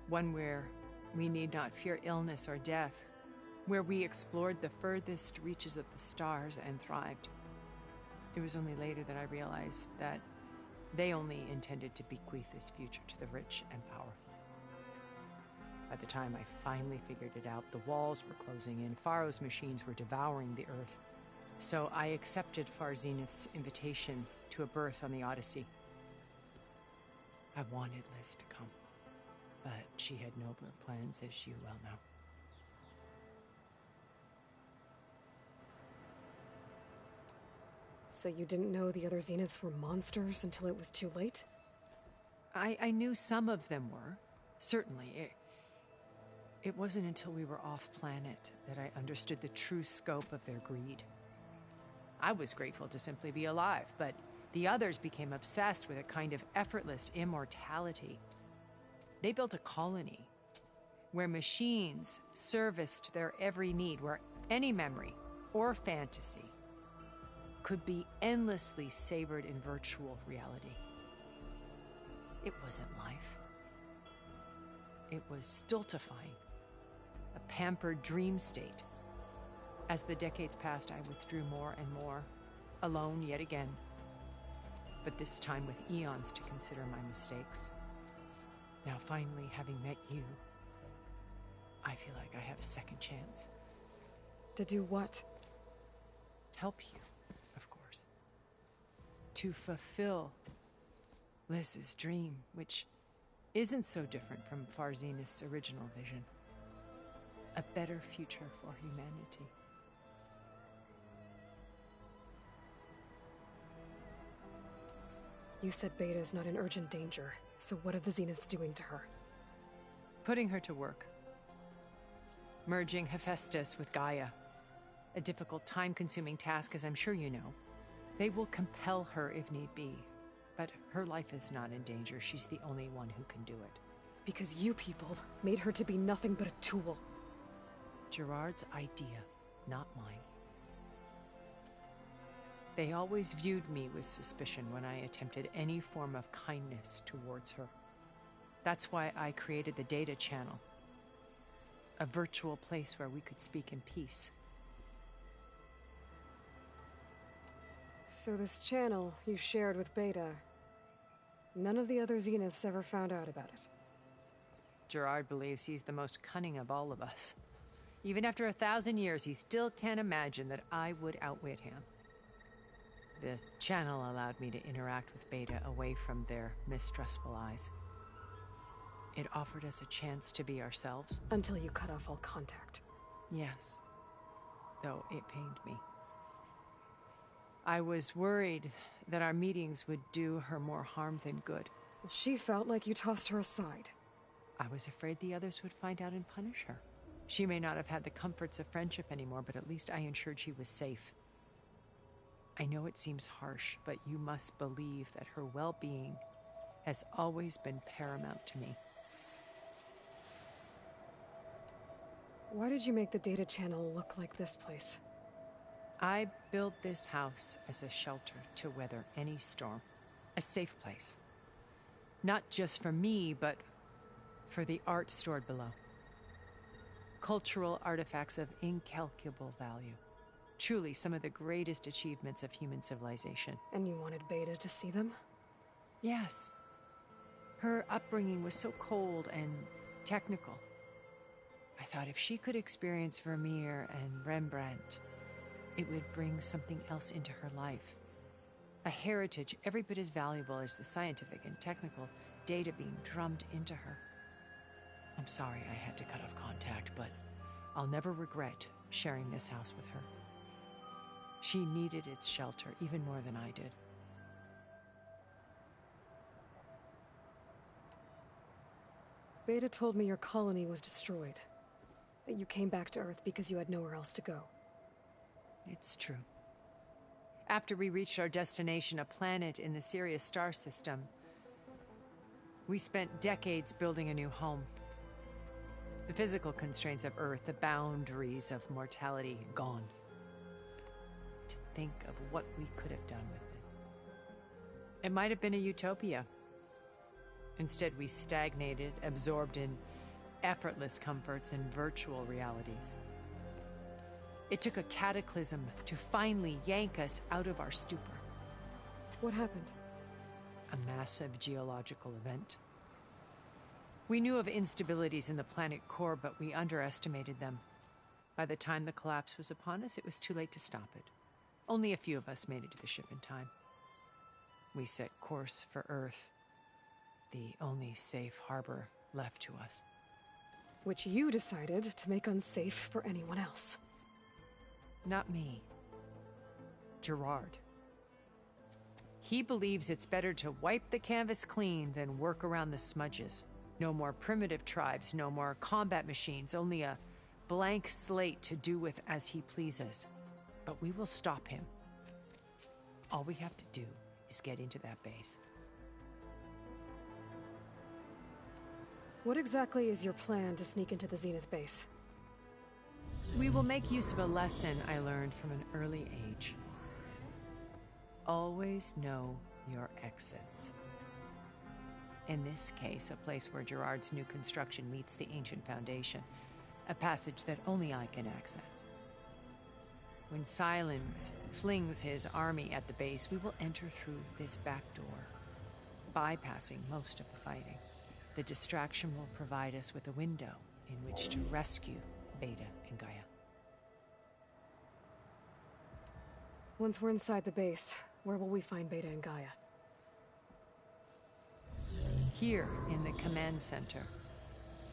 One where we need not fear illness or death, where we explored the furthest reaches of the stars and thrived. It was only later that I realized that they only intended to bequeath this future to the rich and powerful. By the time I finally figured it out, the walls were closing in, Pharaoh's machines were devouring the Earth. So I accepted Far Zenith's invitation to a berth on the Odyssey. I wanted Liz to come, but she had nobler plans, as you well know. So you didn't know the other Zeniths were monsters until it was too late? I knew some of them were, certainly. It wasn't until we were off-planet that I understood the true scope of their greed. I was grateful to simply be alive, but the others became obsessed with a kind of effortless immortality. They built a colony where machines serviced their every need, where any memory or fantasy could be endlessly savored in virtual reality. It wasn't life. It was stultifying, a pampered dream state. As the decades passed, I withdrew more and more, alone yet again, but this time with eons to consider my mistakes. Now finally, having met you, I feel like I have a second chance. To do what? Help you, of course. To fulfill Liz's dream, which isn't so different from Far Zenith's original vision. A better future for humanity. You said Beta is not in urgent danger, so what are the Zeniths doing to her? Putting her to work. Merging Hephaestus with Gaia. A difficult, time-consuming task, as I'm sure you know. They will compel her if need be, but her life is not in danger. She's the only one who can do it. Because you people made her to be nothing but a tool. Gerard's idea, not mine. They always viewed me with suspicion when I attempted any form of kindness towards her. That's why I created the data channel. A virtual place where we could speak in peace. So this channel you shared with Beta, none of the other Zeniths ever found out about it? Gerard believes he's the most cunning of all of us. Even after 1,000 years, he still can't imagine that I would outwit him. The channel allowed me to interact with Beta away from their mistrustful eyes. It offered us a chance to be ourselves. Until you cut off all contact. Yes. Though it pained me. I was worried that our meetings would do her more harm than good. She felt like you tossed her aside. I was afraid the others would find out and punish her. She may not have had the comforts of friendship anymore, but at least I ensured she was safe. I know it seems harsh, but you must believe that her well-being has always been paramount to me. Why did you make the data channel look like this place? I built this house as a shelter to weather any storm. A safe place. Not just for me, but for the art stored below. Cultural artifacts of incalculable value. Truly some of the greatest achievements of human civilization. And you wanted Beta to see them? Yes. Her upbringing was so cold and technical. I thought if she could experience Vermeer and Rembrandt, it would bring something else into her life. A heritage every bit as valuable as the scientific and technical data being drummed into her. I'm sorry I had to cut off contact, but I'll never regret sharing this house with her. She needed its shelter even more than I did. Beta told me your colony was destroyed. That you came back to Earth because you had nowhere else to go. It's true. After we reached our destination, a planet in the Sirius star system, we spent decades building a new home. The physical constraints of Earth, the boundaries of mortality, gone. To think of what we could have done with it. It might have been a utopia. Instead, we stagnated, absorbed in effortless comforts and virtual realities. It took a cataclysm to finally yank us out of our stupor. What happened? A massive geological event. We knew of instabilities in the planet core, but we underestimated them. By the time the collapse was upon us, it was too late to stop it. Only a few of us made it to the ship in time. We set course for Earth, the only safe harbor left to us. Which you decided to make unsafe for anyone else. Not me. Gerard. He believes it's better to wipe the canvas clean than work around the smudges. No more primitive tribes, no more combat machines, only a blank slate to do with as he pleases. But we will stop him. All we have to do is get into that base. What exactly is your plan to sneak into the Zenith base? We will make use of a lesson I learned from an early age. Always know your exits. In this case, a place where Gerard's new construction meets the ancient foundation, a passage that only I can access. When Silence flings his army at the base, we will enter through this back door, bypassing most of the fighting. The distraction will provide us with a window in which to rescue Beta and Gaia. Once we're inside the base, where will we find Beta and Gaia? Here in the command center.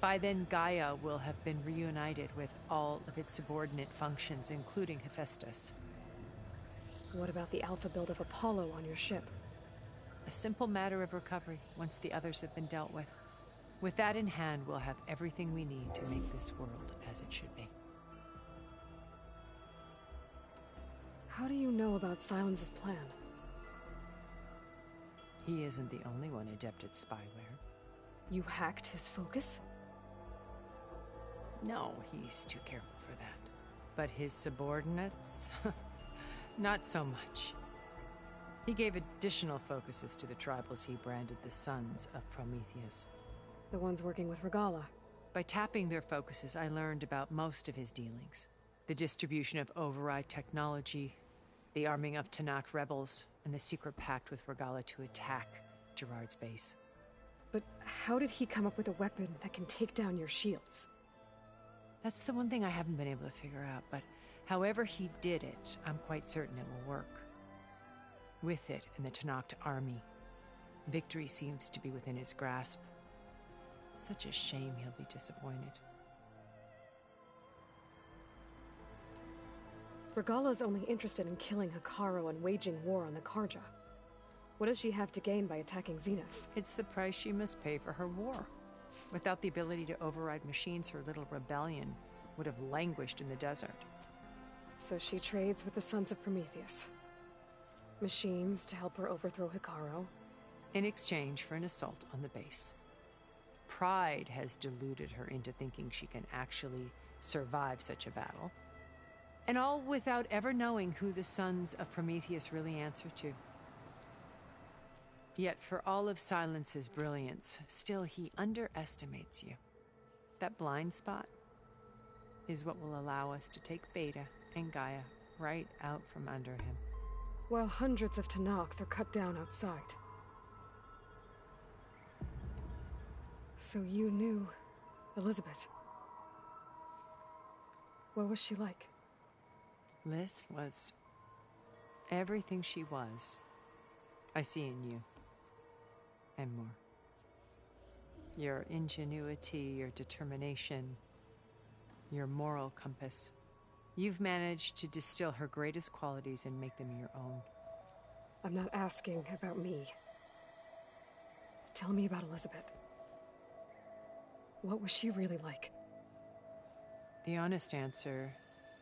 By then, Gaia will have been reunited with all of its subordinate functions, including Hephaestus. What about the alpha build of Apollo on your ship? A simple matter of recovery once the others have been dealt with. With that in hand, we'll have everything we need to make this world as it should be. How do you know about Silence's plan? He isn't the only one adept at spyware. You hacked his focus? No, he's too careful for that. But his subordinates? Not so much. He gave additional focuses to the tribals he branded the Sons of Prometheus. The ones working with Regala. By tapping their focuses, I learned about most of his dealings. The distribution of override technology, the arming of Tanakh rebels, and the secret pact with Regala to attack Gerard's base. But how did he come up with a weapon that can take down your shields? That's the one thing I haven't been able to figure out, but however he did it, I'm quite certain it will work. With it and the Tanakh army, victory seems to be within his grasp. Such a shame he'll be disappointed. Regala's only interested in killing Hikaru and waging war on the Karja. What does she have to gain by attacking Zeniths? It's the price she must pay for her war. Without the ability to override machines, her little rebellion would have languished in the desert. So she trades with the Sons of Prometheus. Machines to help her overthrow Hikaru. In exchange for an assault on the base. Pride has deluded her into thinking she can actually survive such a battle. And all without ever knowing who the Sons of Prometheus really answer to. Yet for all of Silence's brilliance, still he underestimates you. That blind spot is what will allow us to take Beta and Gaia right out from under him. While hundreds of Tenakth are cut down outside. So you knew Elizabeth. What was she like? Liz was everything she was. I see in you. And more. Your ingenuity, your determination, your moral compass. You've managed to distill her greatest qualities and make them your own. I'm not asking about me. Tell me about Elizabeth. What was she really like? The honest answer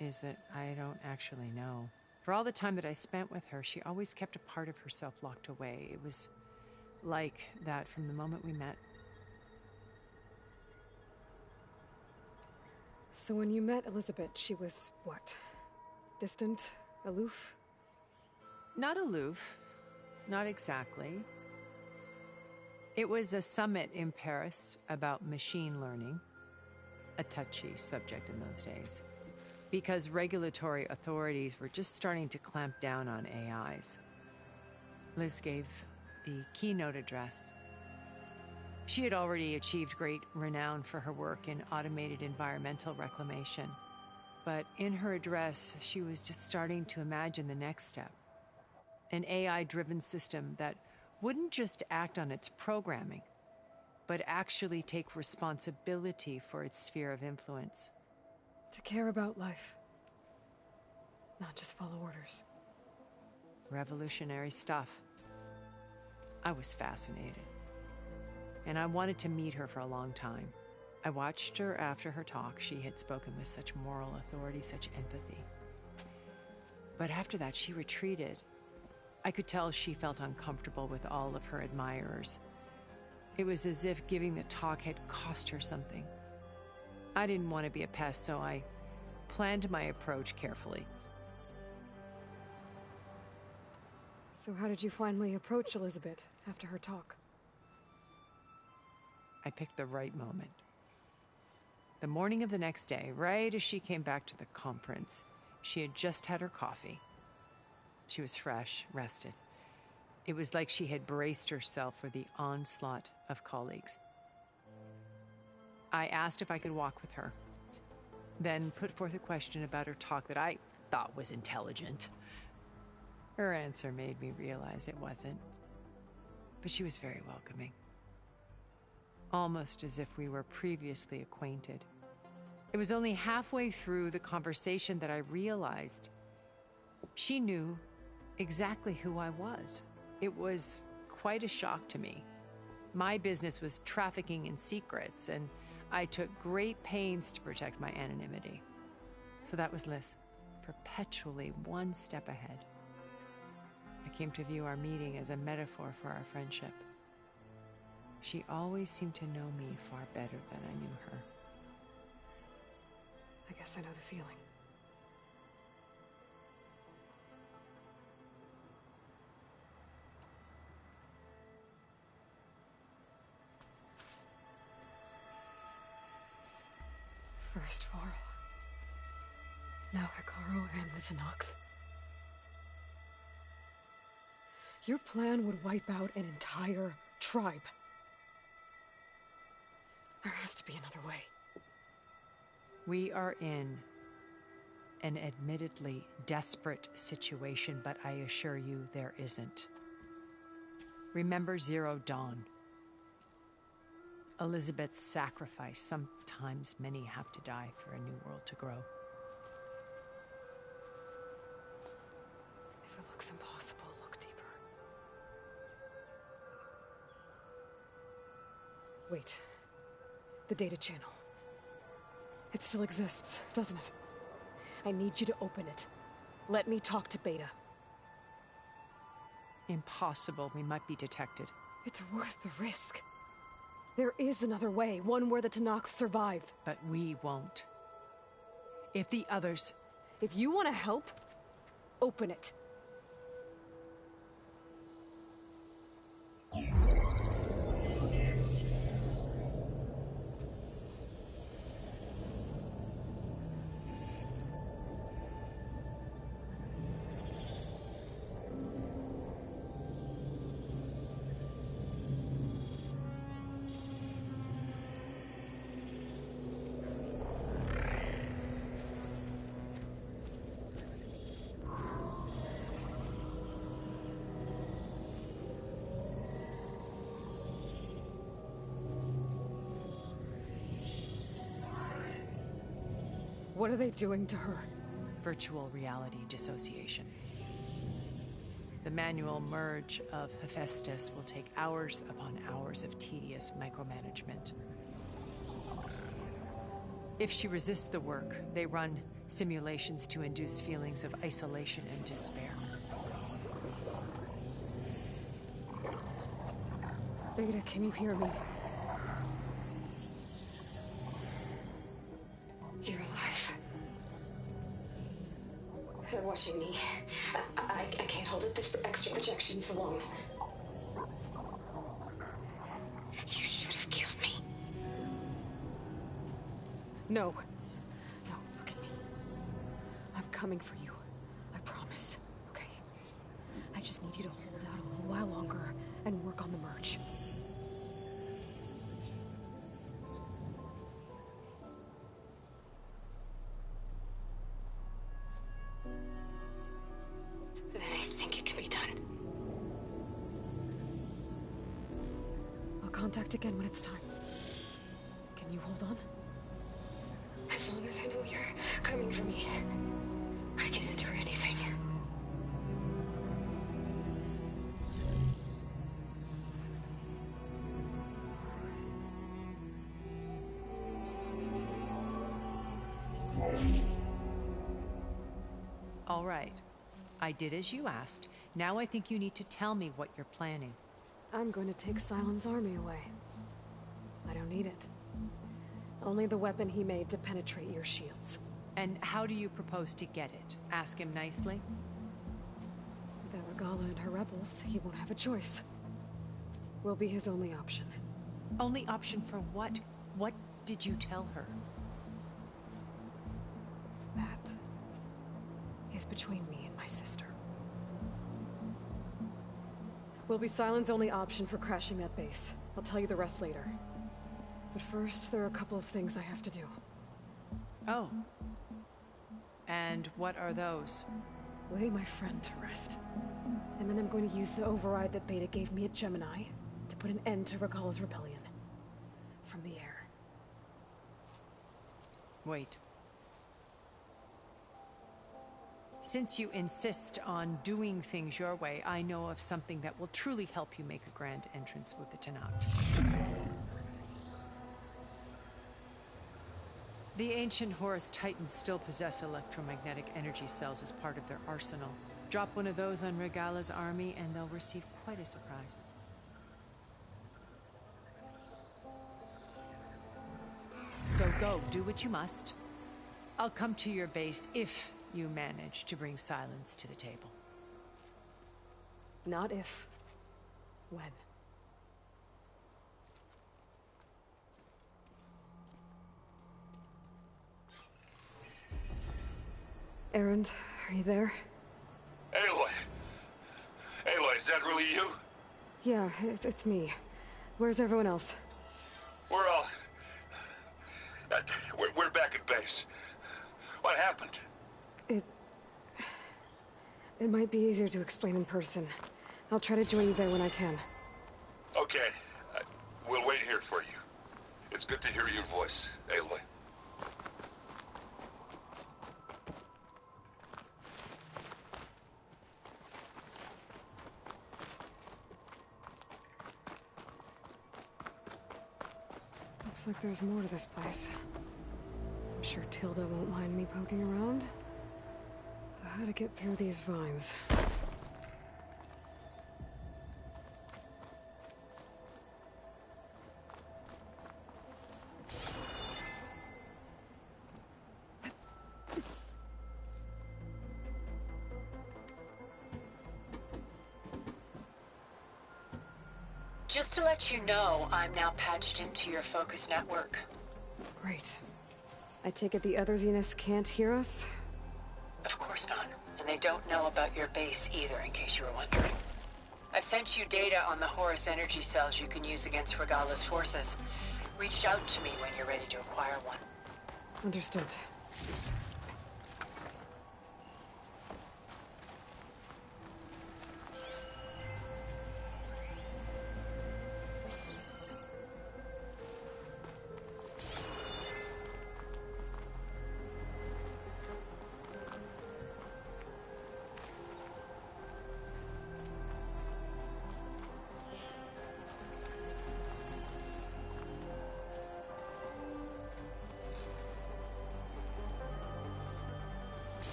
is that I don't actually know. For all the time that I spent with her, she always kept a part of herself locked away. It was like that from the moment we met. So when you met Elizabeth, she was what? Distant? Aloof? Not aloof. Not exactly. It was a summit in Paris about machine learning, a touchy subject in those days, because regulatory authorities were just starting to clamp down on AIs. Liz gave the keynote address. She had already achieved great renown for her work in automated environmental reclamation, but in her address, she was just starting to imagine the next step. An AI-driven system that wouldn't just act on its programming, but actually take responsibility for its sphere of influence. To care about life, not just follow orders. Revolutionary stuff. I was fascinated, and I wanted to meet her for a long time. I watched her after her talk. She had spoken with such moral authority, such empathy. But after that, she retreated. I could tell she felt uncomfortable with all of her admirers. It was as if giving the talk had cost her something. I didn't want to be a pest, so I planned my approach carefully. So how did you finally approach Elizabeth after her talk? I picked the right moment. The morning of the next day, right as she came back to the conference, she had just had her coffee. She was fresh, rested. It was like she had braced herself for the onslaught of colleagues. I asked if I could walk with her, then put forth a question about her talk that I thought was intelligent. Her answer made me realize it wasn't, but she was very welcoming. Almost as if we were previously acquainted. It was only halfway through the conversation that I realized she knew exactly who I was. It was quite a shock to me. My business was trafficking in secrets, and I took great pains to protect my anonymity. So that was Liz, perpetually one step ahead. I came to view our meeting as a metaphor for our friendship. She always seemed to know me far better than I knew her. I guess I know the feeling. First Varl, now Hikaru and the Tenakth. Your plan would wipe out an entire tribe. There has to be another way. We are in an admittedly desperate situation, but I assure you there isn't. Remember Zero Dawn. Elizabeth's sacrifice. Sometimes many have to die for a new world to grow. If it looks impossible, look deeper. Wait. The data channel. It still exists, doesn't it? I need you to open it. Let me talk to Beta. Impossible. We might be detected. It's worth the risk. There is another way, one where the Tanakh survive. But we won't. If the others... If you want to help, open it. What are they doing to her? Virtual reality dissociation. The manual merge of Hephaestus will take hours upon hours of tedious micromanagement. If she resists the work, they run simulations to induce feelings of isolation and despair. Beta, can you hear me? You're alive. They're watching me. I can't hold up this extra projection for long. You should have killed me. No. No, look at me. I'm coming for you. I promise. Okay? I just need you to hold out a little while longer and work on the merge. Then I think it can be done. I'll contact again when it's time. Can you hold on? As long as I know you're coming for me, I can endure anything. All right. I did as you asked. Now I think you need to tell me what you're planning. I'm going to take Silent's army away. I don't need it. Only the weapon he made to penetrate your shields. And how do you propose to get it? Ask him nicely? Without Regala and her rebels, he won't have a choice. We'll be his only option. Only option for what? What did you tell her? That is between me and my sister. Will be Silent's only option for crashing that base. I'll tell you the rest later. But first, there are a couple of things I have to do. Oh. And what are those? Lay my friend to rest. And then I'm going to use the override that Beta gave me at Gemini to put an end to Regala's rebellion. From the air. Wait. Since you insist on doing things your way, I know of something that will truly help you make a grand entrance with the Tanakh. The ancient Horus Titans still possess electromagnetic energy cells as part of their arsenal. Drop one of those on Regala's army and they'll receive quite a surprise. So go, do what you must. I'll come to your base if you manage to bring silence to the table. Not if. When. Erend, are you there? Aloy! Aloy, is that really you? Yeah, it's me. Where's everyone else? We're all... we're back at base. What happened? It might be easier to explain in person. I'll try to join you there when I can. Okay. We'll wait here for you. It's good to hear your voice, Aloy. Looks like there's more to this place. sure Tilda won't mind me poking around. But how to get through these vines? Just to let you know, I'm now patched into your focus network. Great. I take it the other Zeniths can't hear us? Of course not. And they don't know about your base either, in case you were wondering. I've sent you data on the Horus energy cells you can use against Regala's forces. Reach out to me when you're ready to acquire one. Understood.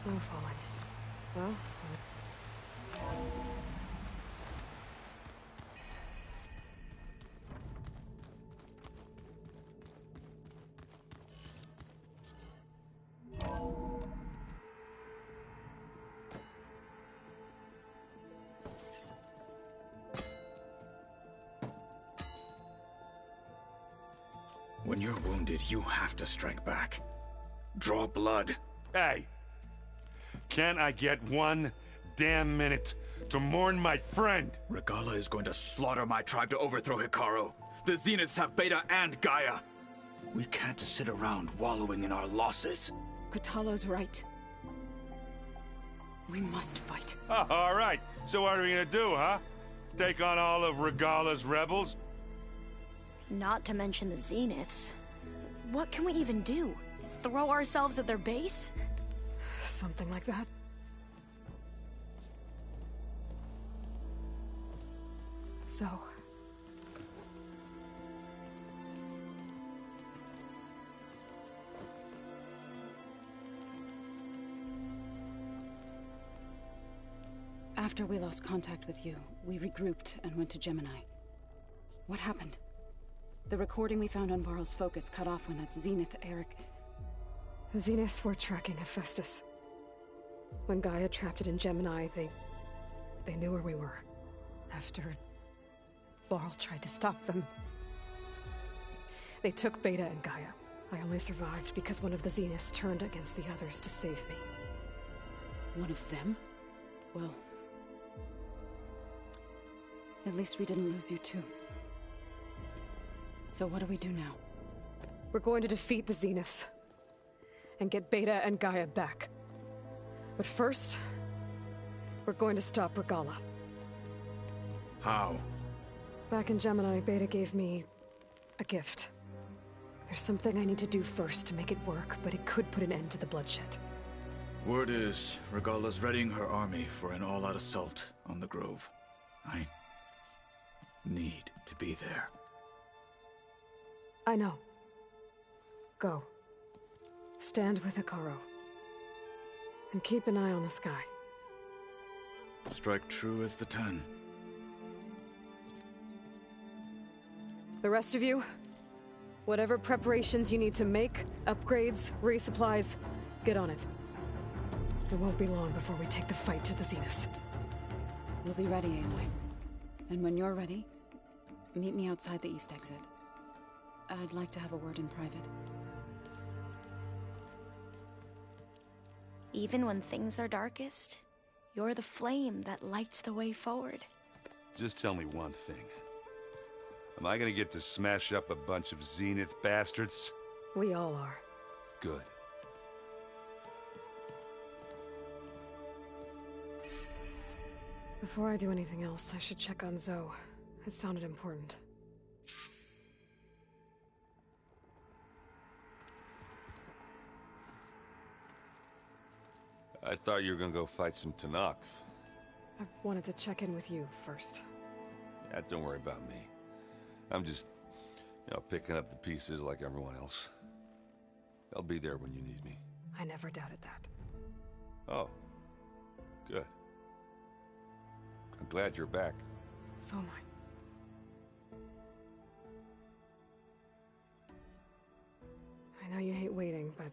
Snow falling. Well, when you're wounded, you have to strike back. Draw blood. Hey! Can't I get one damn minute to mourn my friend? Regala is going to slaughter my tribe to overthrow Hikaru. The Zeniths have Beta and Gaia. We can't sit around wallowing in our losses. Kotallo's right. We must fight. Oh, all right. So what are we gonna do, huh? Take on all of Regala's rebels? Not to mention the Zeniths. What can we even do? Throw ourselves at their base? something like that. So... After we lost contact with you, we regrouped and went to Gemini. What happened? The recording we found on Varl's focus cut off when that Zenith Eric... The Zeniths were tracking Hephaestus. When Gaia trapped it in Gemini, they knew where we were. After Varl tried to stop them, they took Beta and Gaia. I only survived because one of the Zeniths turned against the others to save me. One of them? Well... at least we didn't lose you too. So what do we do now? We're going to defeat the Zeniths. And get Beta and Gaia back. But first, we're going to stop Regala. How? Back in Gemini, Beta gave me a gift. There's something I need to do first to make it work, but it could put an end to the bloodshed. Word is, Regala's readying her army for an all-out assault on the Grove. I need to be there. I know. Go. Stand with Hikaru. And keep an eye on the sky. Strike true as the 10. The rest of you, whatever preparations you need to make, upgrades, resupplies, get on it. It won't be long before we take the fight to the Zenith. We'll be ready, Aloy. And when you're ready, meet me outside the east exit. I'd like to have a word in private. Even when things are darkest, you're the flame that lights the way forward. Just tell me one thing. Am I gonna get to smash up a bunch of Zenith bastards? We all are. Good. Before I do anything else, I should check on Zoe. It sounded important. I thought you were gonna go fight some Tanakh. I wanted to check in with you first. Yeah, don't worry about me. I'm just, picking up the pieces like everyone else. I'll be there when you need me. I never doubted that. Oh. Good. I'm glad you're back. So am I. I know you hate waiting, but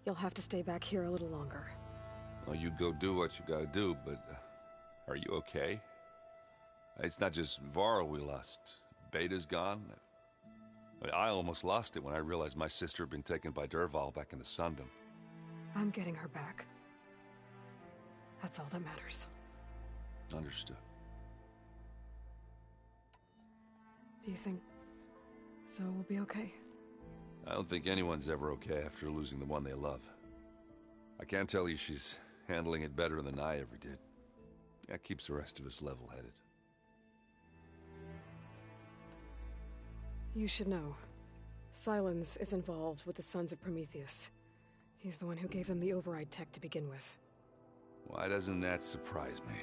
you'll have to stay back here a little longer. Well, you go do what you gotta do, but are you okay? It's not just Varl we lost. Beta's gone. I almost lost it when I realized my sister had been taken by Dervahl back in the Sundom. I'm getting her back. That's all that matters. Understood. Do you think Zoe will be okay? I don't think anyone's ever okay after losing the one they love. I can't tell you she's handling it better than I ever did. That keeps the rest of us level-headed. You should know. Sylens is involved with the Sons of Prometheus. He's the one who gave them the override tech to begin with. Why doesn't that surprise me?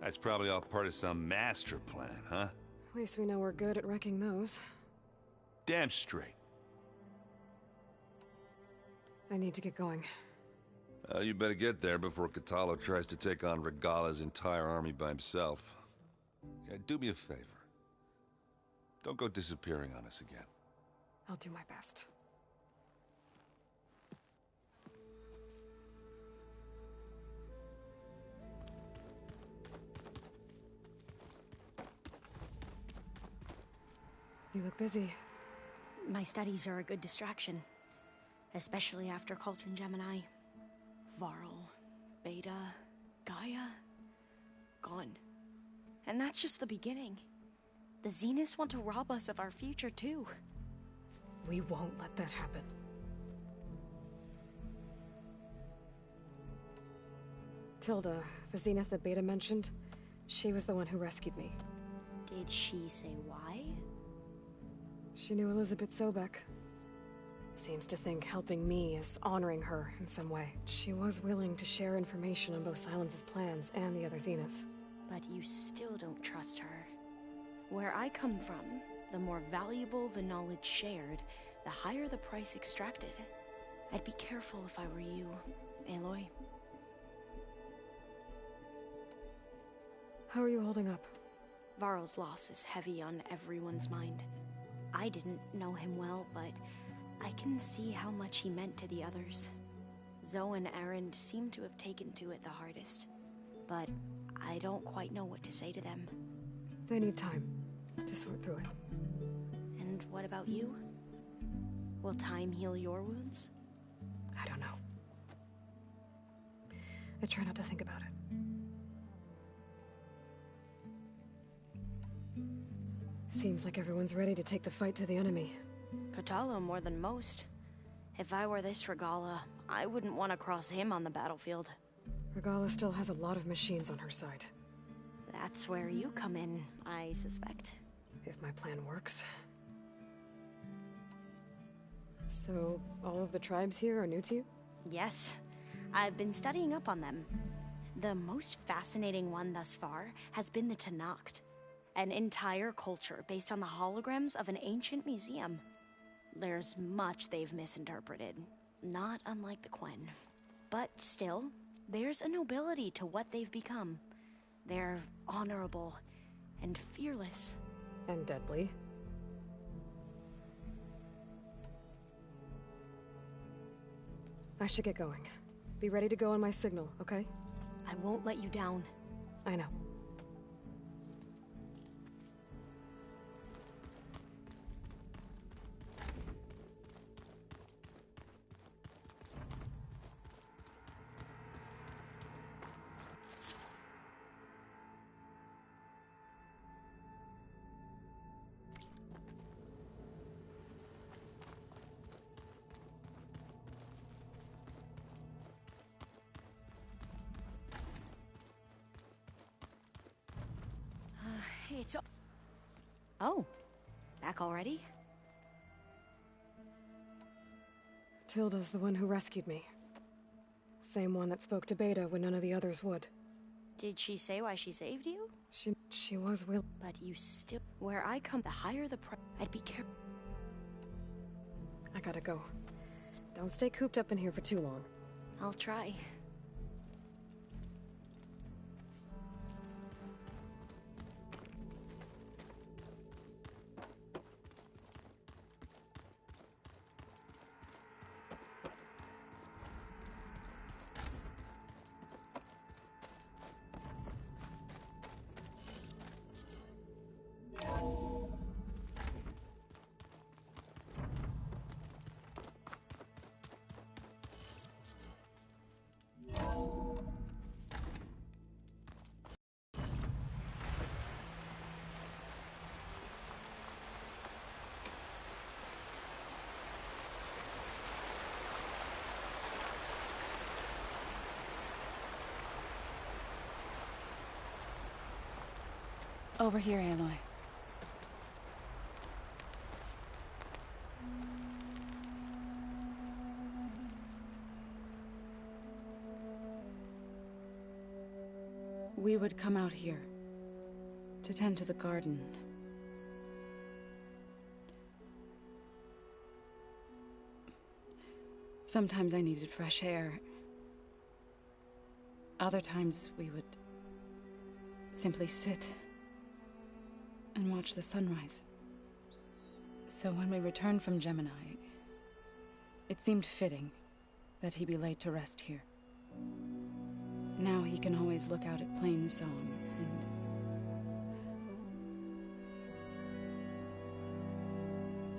That's probably all part of some master plan, huh? At least we know we're good at wrecking those. Damn straight. I need to get going. You better get there before Katalo tries to take on Regala's entire army by himself. Yeah, do me a favor. Don't go disappearing on us again. I'll do my best. You look busy. My studies are a good distraction. Especially after Cauldron Gemini. Varl, Beta, Gaia, gone. And that's just the beginning. The Zeniths want to rob us of our future, too. We won't let that happen. Tilda, the Zenith that Beta mentioned, she was the one who rescued me. Did she say why? She knew Elizabeth Sobek. Seems to think helping me is honoring her in some way. She was willing to share information on both Sylens's plans and the other Zeniths. But you still don't trust her. Where I come from, the more valuable the knowledge shared, the higher the price extracted. I'd be careful if I were you, Aloy. How are you holding up? Varl's loss is heavy on everyone's mind. I didn't know him well, but I can see how much he meant to the others. Zoe and Erend seem to have taken to it the hardest, but I don't quite know what to say to them. They need time to sort through it. And what about you? Will time heal your wounds? I don't know. I try not to think about it. Seems like everyone's ready to take the fight to the enemy. Katalo more than most. If I were this Regala, I wouldn't want to cross him on the battlefield. Regala still has a lot of machines on her side. That's where you come in, I suspect. If my plan works. So, all of the tribes here are new to you? Yes. I've been studying up on them. The most fascinating one thus far has been the Tanakh. An entire culture based on the holograms of an ancient museum. There's much they've misinterpreted, not unlike the Quen. But still, there's a nobility to what they've become. They're honorable and fearless. And deadly. I should get going. Be ready to go on my signal, okay? I won't let you down. I know. It's... Oh, back already? Tilda's the one who rescued me. Same one that spoke to Beta when none of the others would. Did she say why she saved you? She was willing. But you still... Where I come, the higher the price. I'd be careful. I gotta go. Don't stay cooped up in here for too long. I'll try. Over here, Aloy. We would come out here to tend to the garden. Sometimes I needed fresh air. Other times we would simply sit and watch the sunrise. So when we returned from Gemini, it seemed fitting that he be laid to rest here. Now he can always look out at Plainsong and...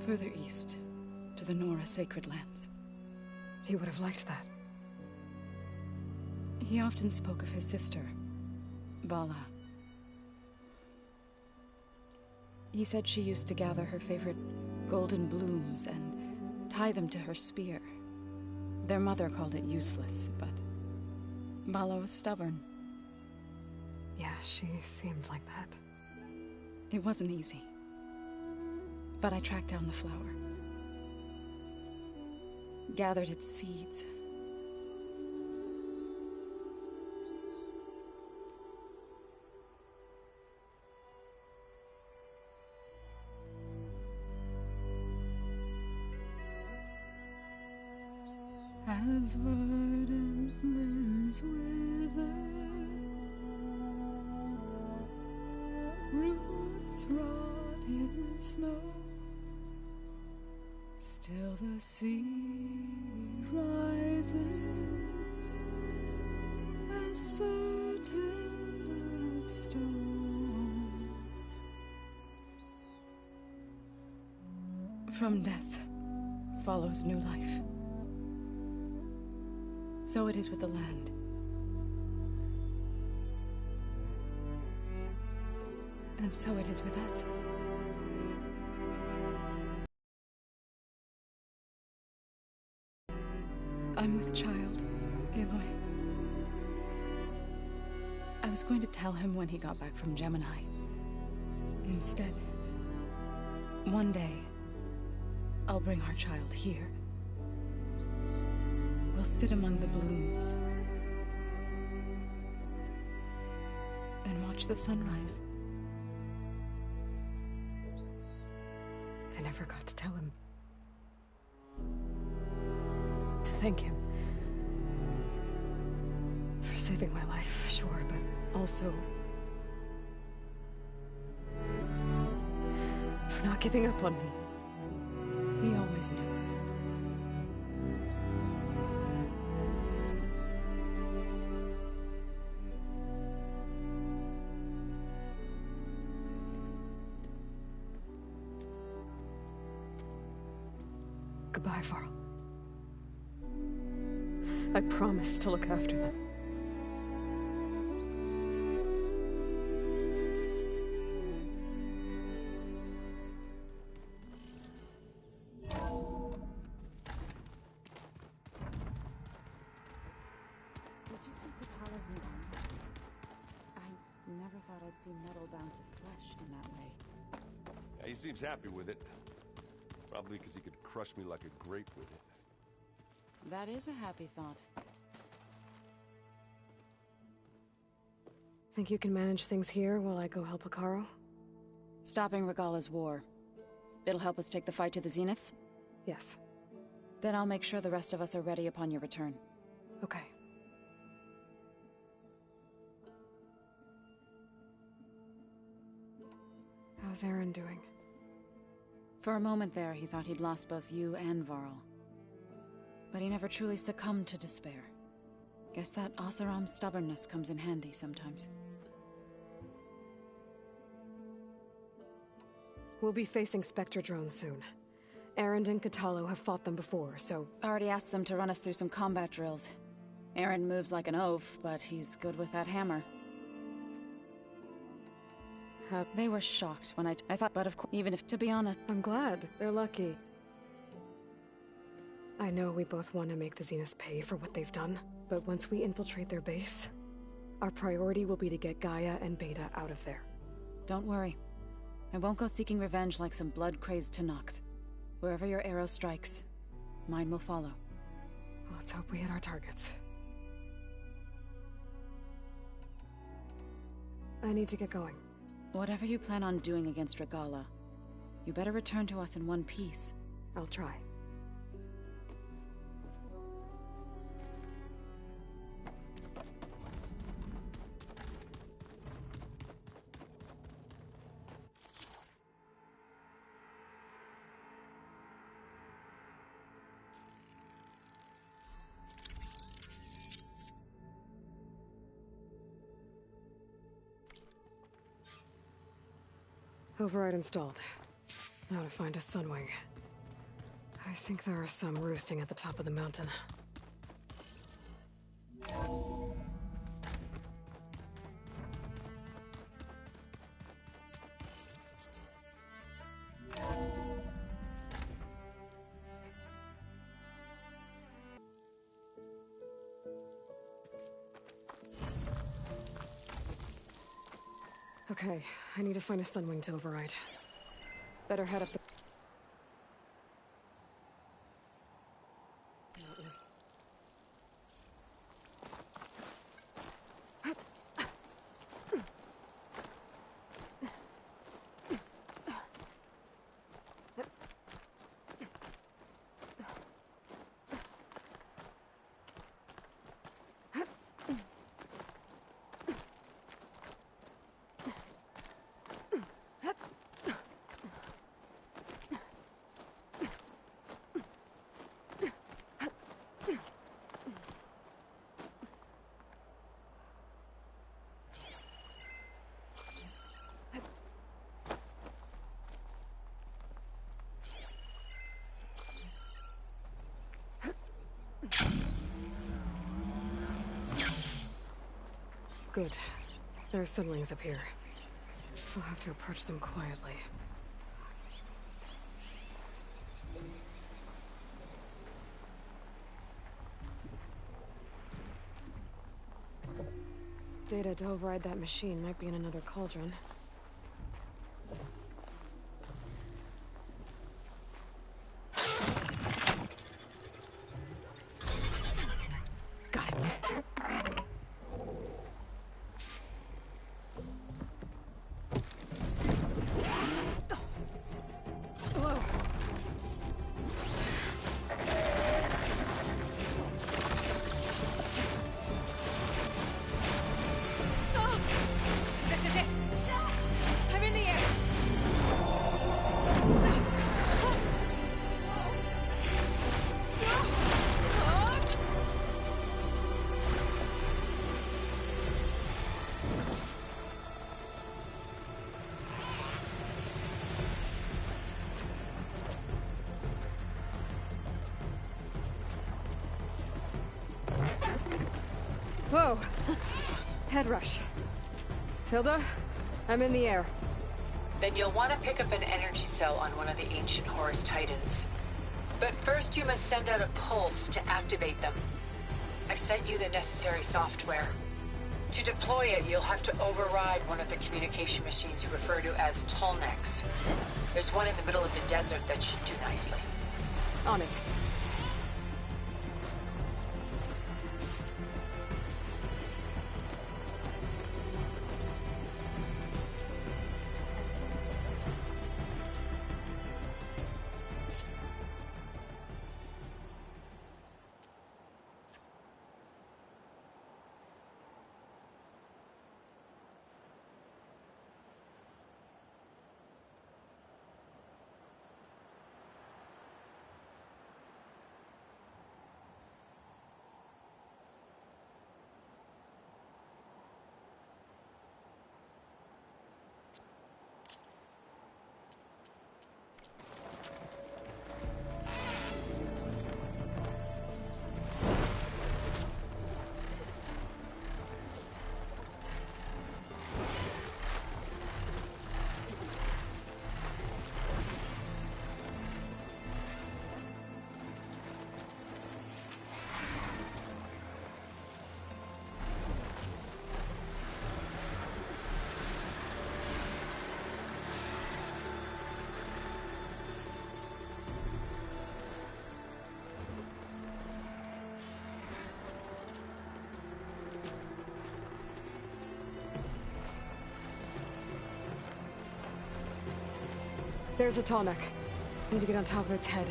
further east, to the Nora Sacred Lands. He would have liked that. He often spoke of his sister, Vala. He said she used to gather her favorite golden blooms and tie them to her spear. Their mother called it useless, but Vala was stubborn. Yeah, she seemed like that. It wasn't easy. But I tracked down the flower. Gathered its seeds. As verdant limbs wither, roots rot in snow, still the sea rises as certain as stone. From death follows new life. So it is with the land. And so it is with us. I'm with child, Aloy. I was going to tell him when he got back from Gemini. Instead, one day, I'll bring our child here. We'll sit among the blooms and watch the sunrise. forgot to tell him. To thank him. For saving my life, sure, but also... for not giving up on me. He always knew. Goodbye, Varl. I promise to look after them. Did you see Katala's new armor? I never thought I'd see metal bound to flesh in that way. Yeah, he seems happy with it. Probably because he could crush me like a grape with it. That is a happy thought. Think you can manage things here while I go help Akaro? Stopping Regala's war. It'll help us take the fight to the Zeniths? Yes. Then I'll make sure the rest of us are ready upon your return. Okay. How's Aaron doing? For a moment there, he thought he'd lost both you and Varl. But he never truly succumbed to despair. Guess that Oseram's stubbornness comes in handy sometimes. We'll be facing Spectre drones soon. Aaron and Katalo have fought them before, so... Already asked them to run us through some combat drills. Aaron moves like an oaf, but he's good with that hammer. They were shocked when I thought, but of course, even if, to be honest... I'm glad. They're lucky. I know we both want to make the Zeniths pay for what they've done, but once we infiltrate their base, our priority will be to get Gaia and Beta out of there. Don't worry. I won't go seeking revenge like some blood-crazed Tenakth. Wherever your arrow strikes, mine will follow. Let's hope we hit our targets. I need to get going. Whatever you plan on doing against Regala, you better return to us in one piece. I'll try. Override installed. Now to find a sunwing. I think there are some roosting at the top of the mountain. Okay, I need to find a sunwing to override. Better head up the... Good. There are sunwings up here. We'll have to approach them quietly. Data to override that machine might be in another cauldron. Got it. Whoa. Head rush. Tilda, I'm in the air. Then you'll want to pick up an energy cell on one of the ancient Horus Titans. But first you must send out a pulse to activate them. I've sent you the necessary software. To deploy it, you'll have to override one of the communication machines you refer to as Tallnecks. There's one in the middle of the desert that should do nicely. On it. There's a Tallneck. Need to get on top of its head.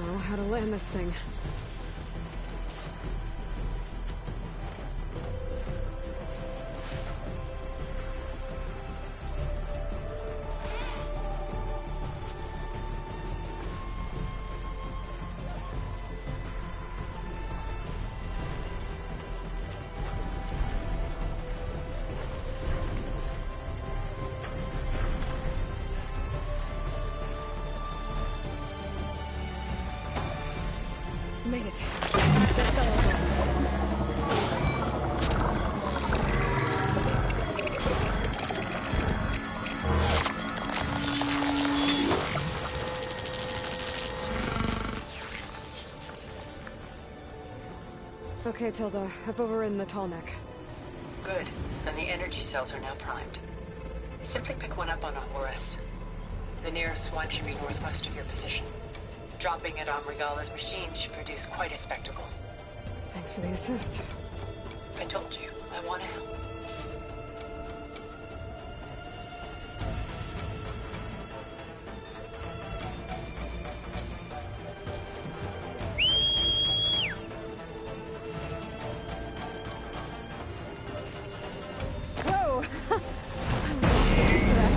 Now, how to land this thing. Made it. Just got over. Okay, Tilda. I've overridden the Tallneck. Good. And the energy cells are now primed. Simply pick one up on a Horus. The nearest one should be northwest of your position. Dropping it on Regala's machine should produce quite a spectacle. Thanks for the assist. I told you, I want to help. Whoa! I'm not used to that.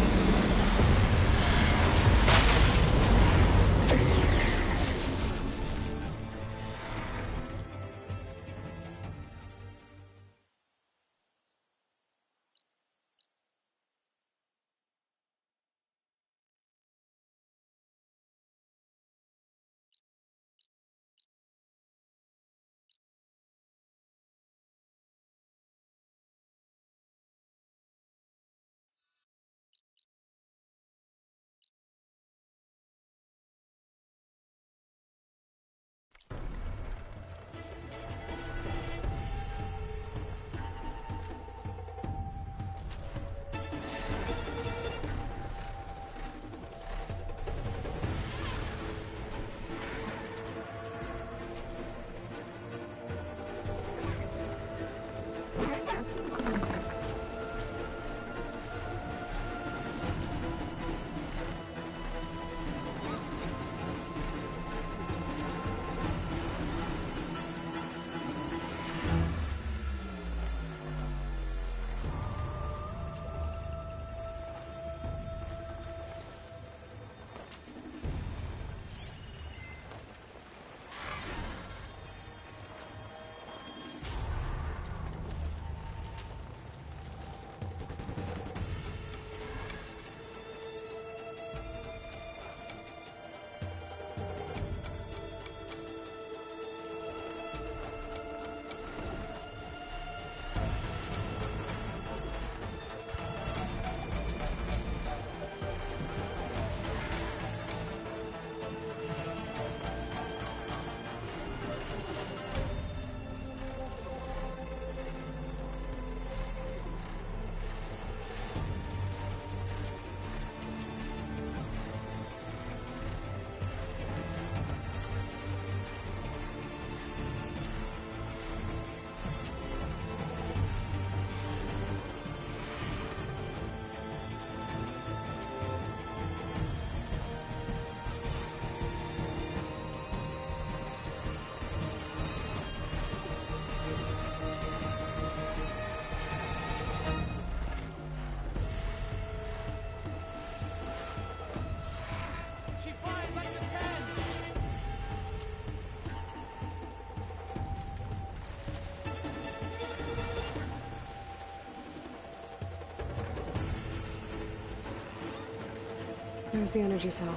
There's the energy cell.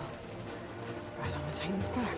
Right on the Titan's back.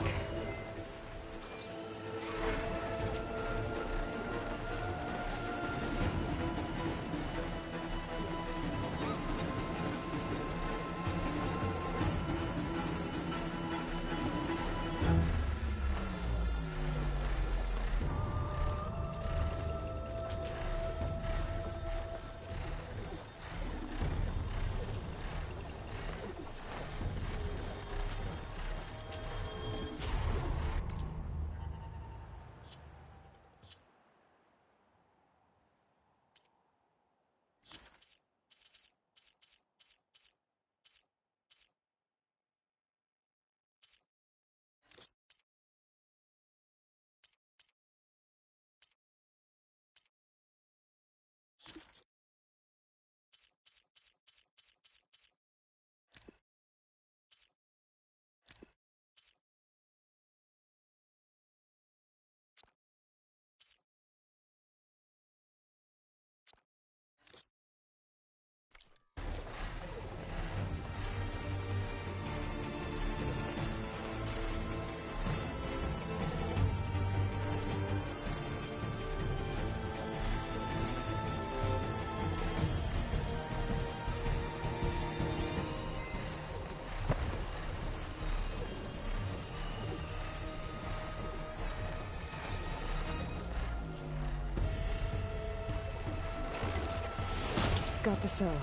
Got the cell.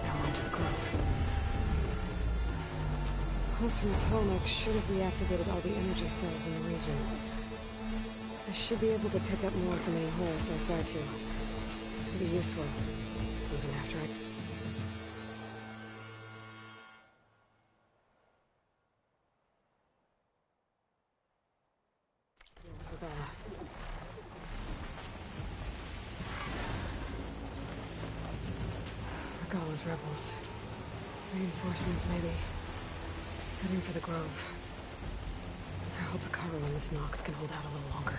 Now on to the Grove. Pulse from Atomic should have reactivated all the energy cells in the region. I should be able to pick up more from any holes I fly to. It'll be useful, even after I... Regala's rebels. Reinforcements, maybe. Heading for the Grove. I hope Hikaru and this Noct can hold out a little longer.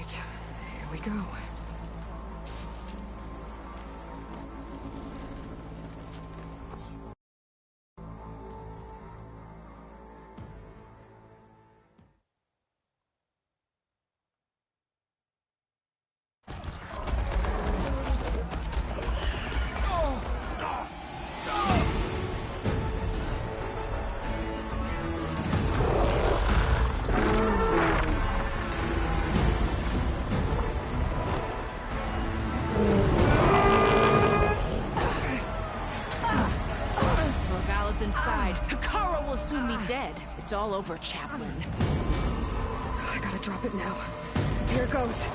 Here we go. It's all over, Chaplain. I gotta drop it now. Here it goes.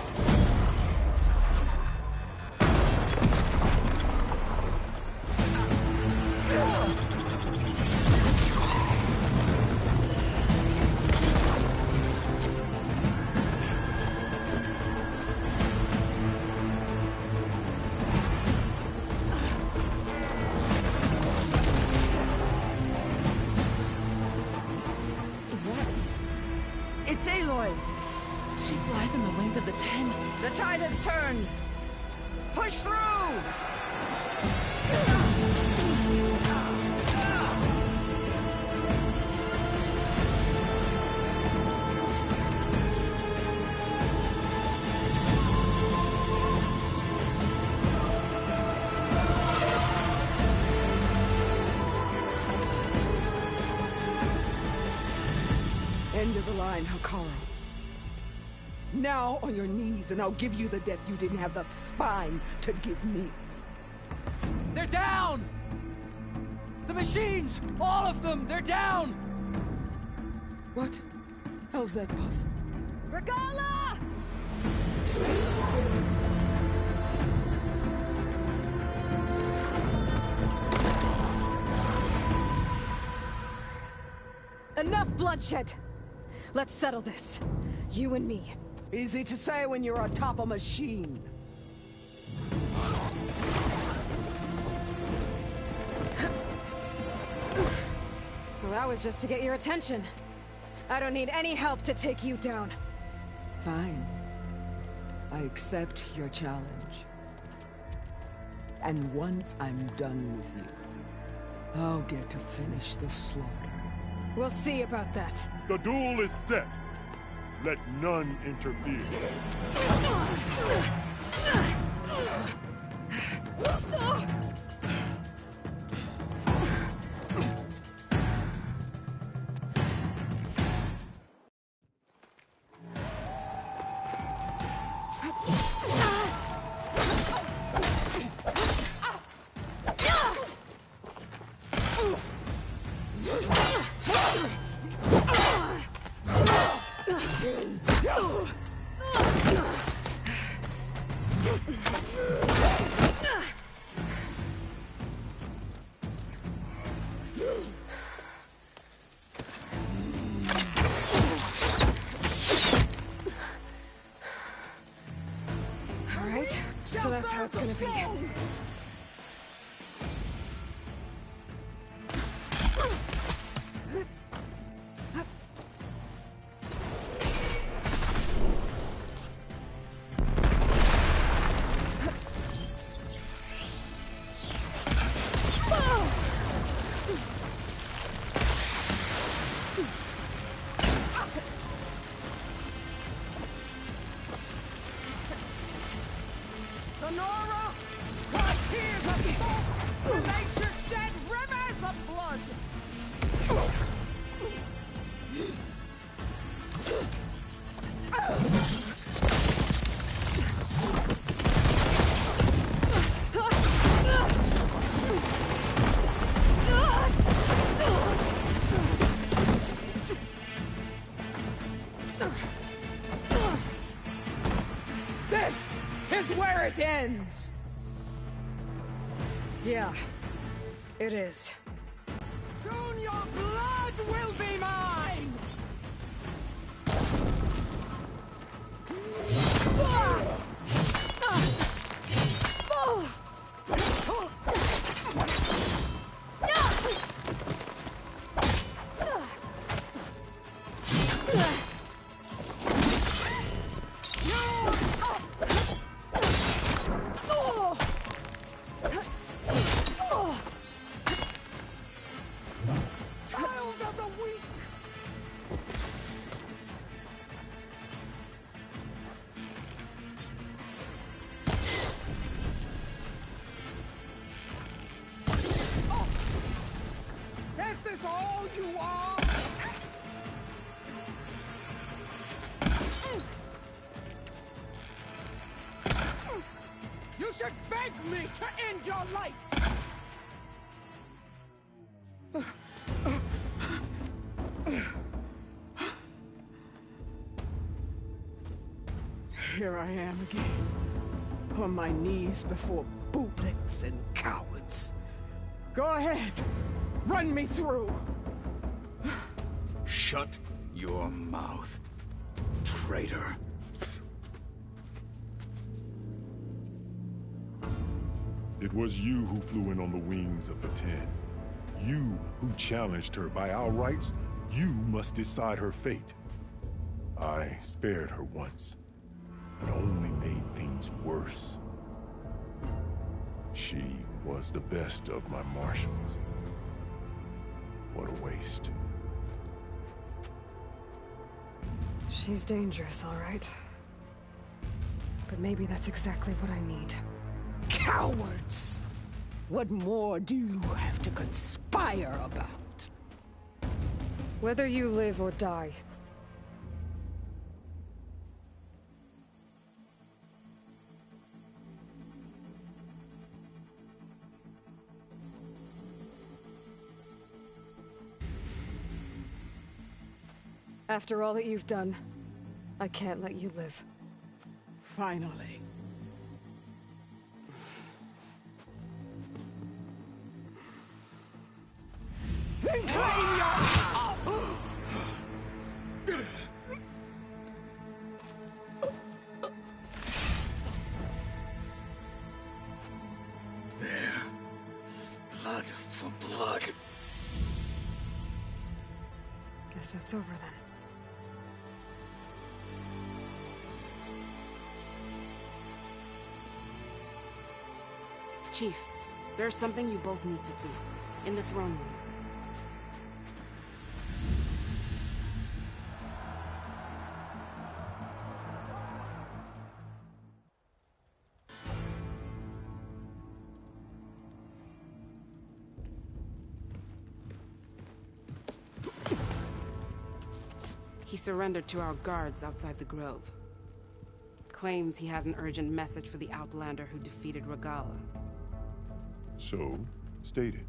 It's Aloy! She flies in the wings of the Ten. The tide has turned! Push through! End of the line, Hikaru. Now on your knees, and I'll give you the death you didn't have the spine to give me. They're down! The machines! All of them! They're down! What? How's that possible? Regala! Enough bloodshed! Let's settle this. You and me. Easy to say when you're atop a machine. Well, that was just to get your attention. I don't need any help to take you down. Fine. I accept your challenge. And once I'm done with you, I'll get to finish the slaughter. We'll see about that. The duel is set. Let none interfere. Alright, so that's how it's gonna be. Sonora! What tears of smoke! The nature shed rivers of blood! This is where it ends! Yeah, it is. Soon your blood will be mine! Child of the weak! Oh. This is all you are? You should beg me to end your life! Here I am again, on my knees before booblets and cowards. Go ahead, run me through. Shut your mouth, traitor. It was you who flew in on the wings of the 10. You who challenged her by our rights. You must decide her fate. I spared her once, but only made things worse. She was the best of my marshals. What a waste. She's dangerous, all right. But maybe that's exactly what I need. Cowards! What more do you have to conspire about? Whether you live or die. After all that you've done, I can't let you live. Finally. Then claim your... There. Blood for blood. Guess that's over then. Chief, there's something you both need to see. In the throne room. He surrendered to our guards outside the grove. Claims he has an urgent message for the Outlander who defeated Regala. So, state it.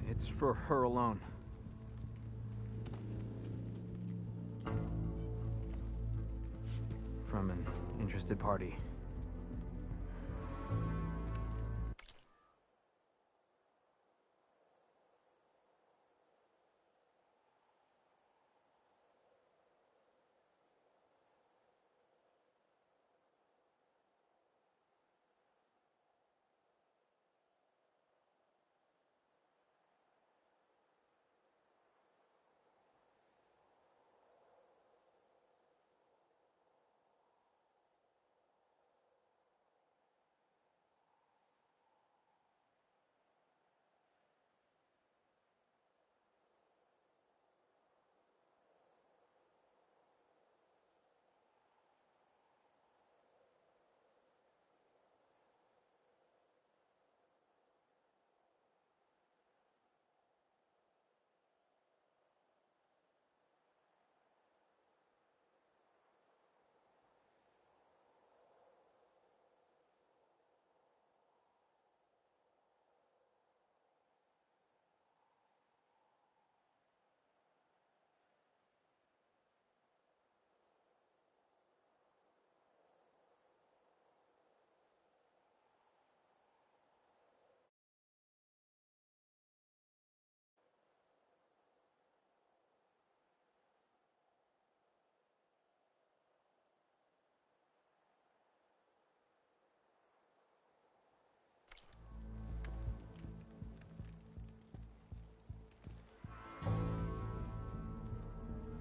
It's for her alone. From an interested party.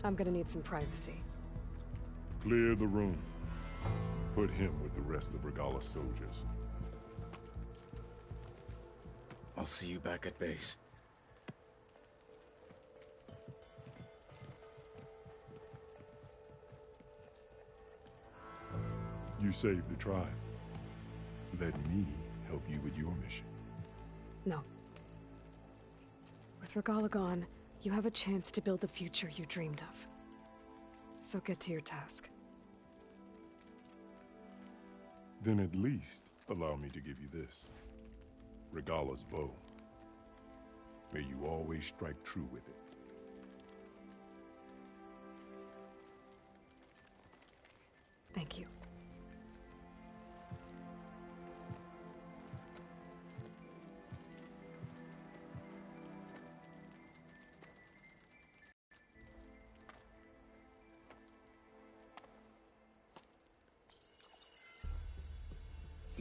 I'm gonna need some privacy. Clear the room. Put him with the rest of Regala's soldiers. I'll see you back at base. You saved the tribe. Let me help you with your mission. No. With Regala gone, you have a chance to build the future you dreamed of. So get to your task. Then at least allow me to give you this. Regala's bow. May you always strike true with it. Thank you.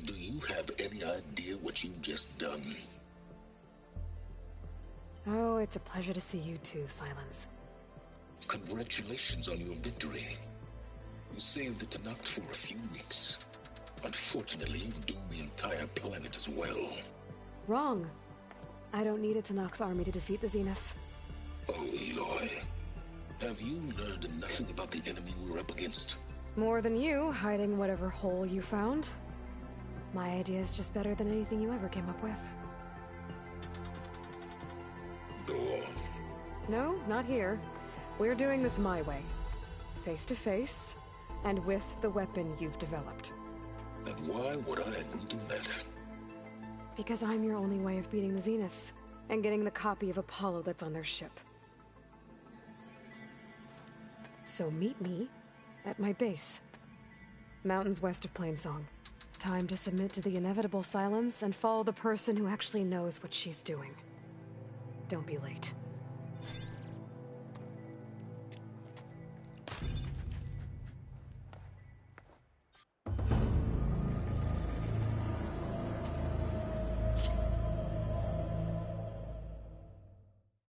Do you have any idea what you've just done? Oh, it's a pleasure to see you too, Silence. Congratulations on your victory. You saved the Tanakh for a few weeks. Unfortunately, you've doomed the entire planet as well. Wrong. I don't need a Tanakh army to defeat the Zeniths. Oh, Eloy. Have you learned nothing about the enemy we're up against? More than you, hiding whatever hole you found. My idea is just better than anything you ever came up with. Go on. No, not here. We're doing this my way. Face to face, and with the weapon you've developed. And why would I agree to that? Because I'm your only way of beating the Zeniths, and getting the copy of Apollo that's on their ship. So meet me at my base. Mountains west of Plainsong. Time to submit to the inevitable silence and follow the person who actually knows what she's doing. Don't be late.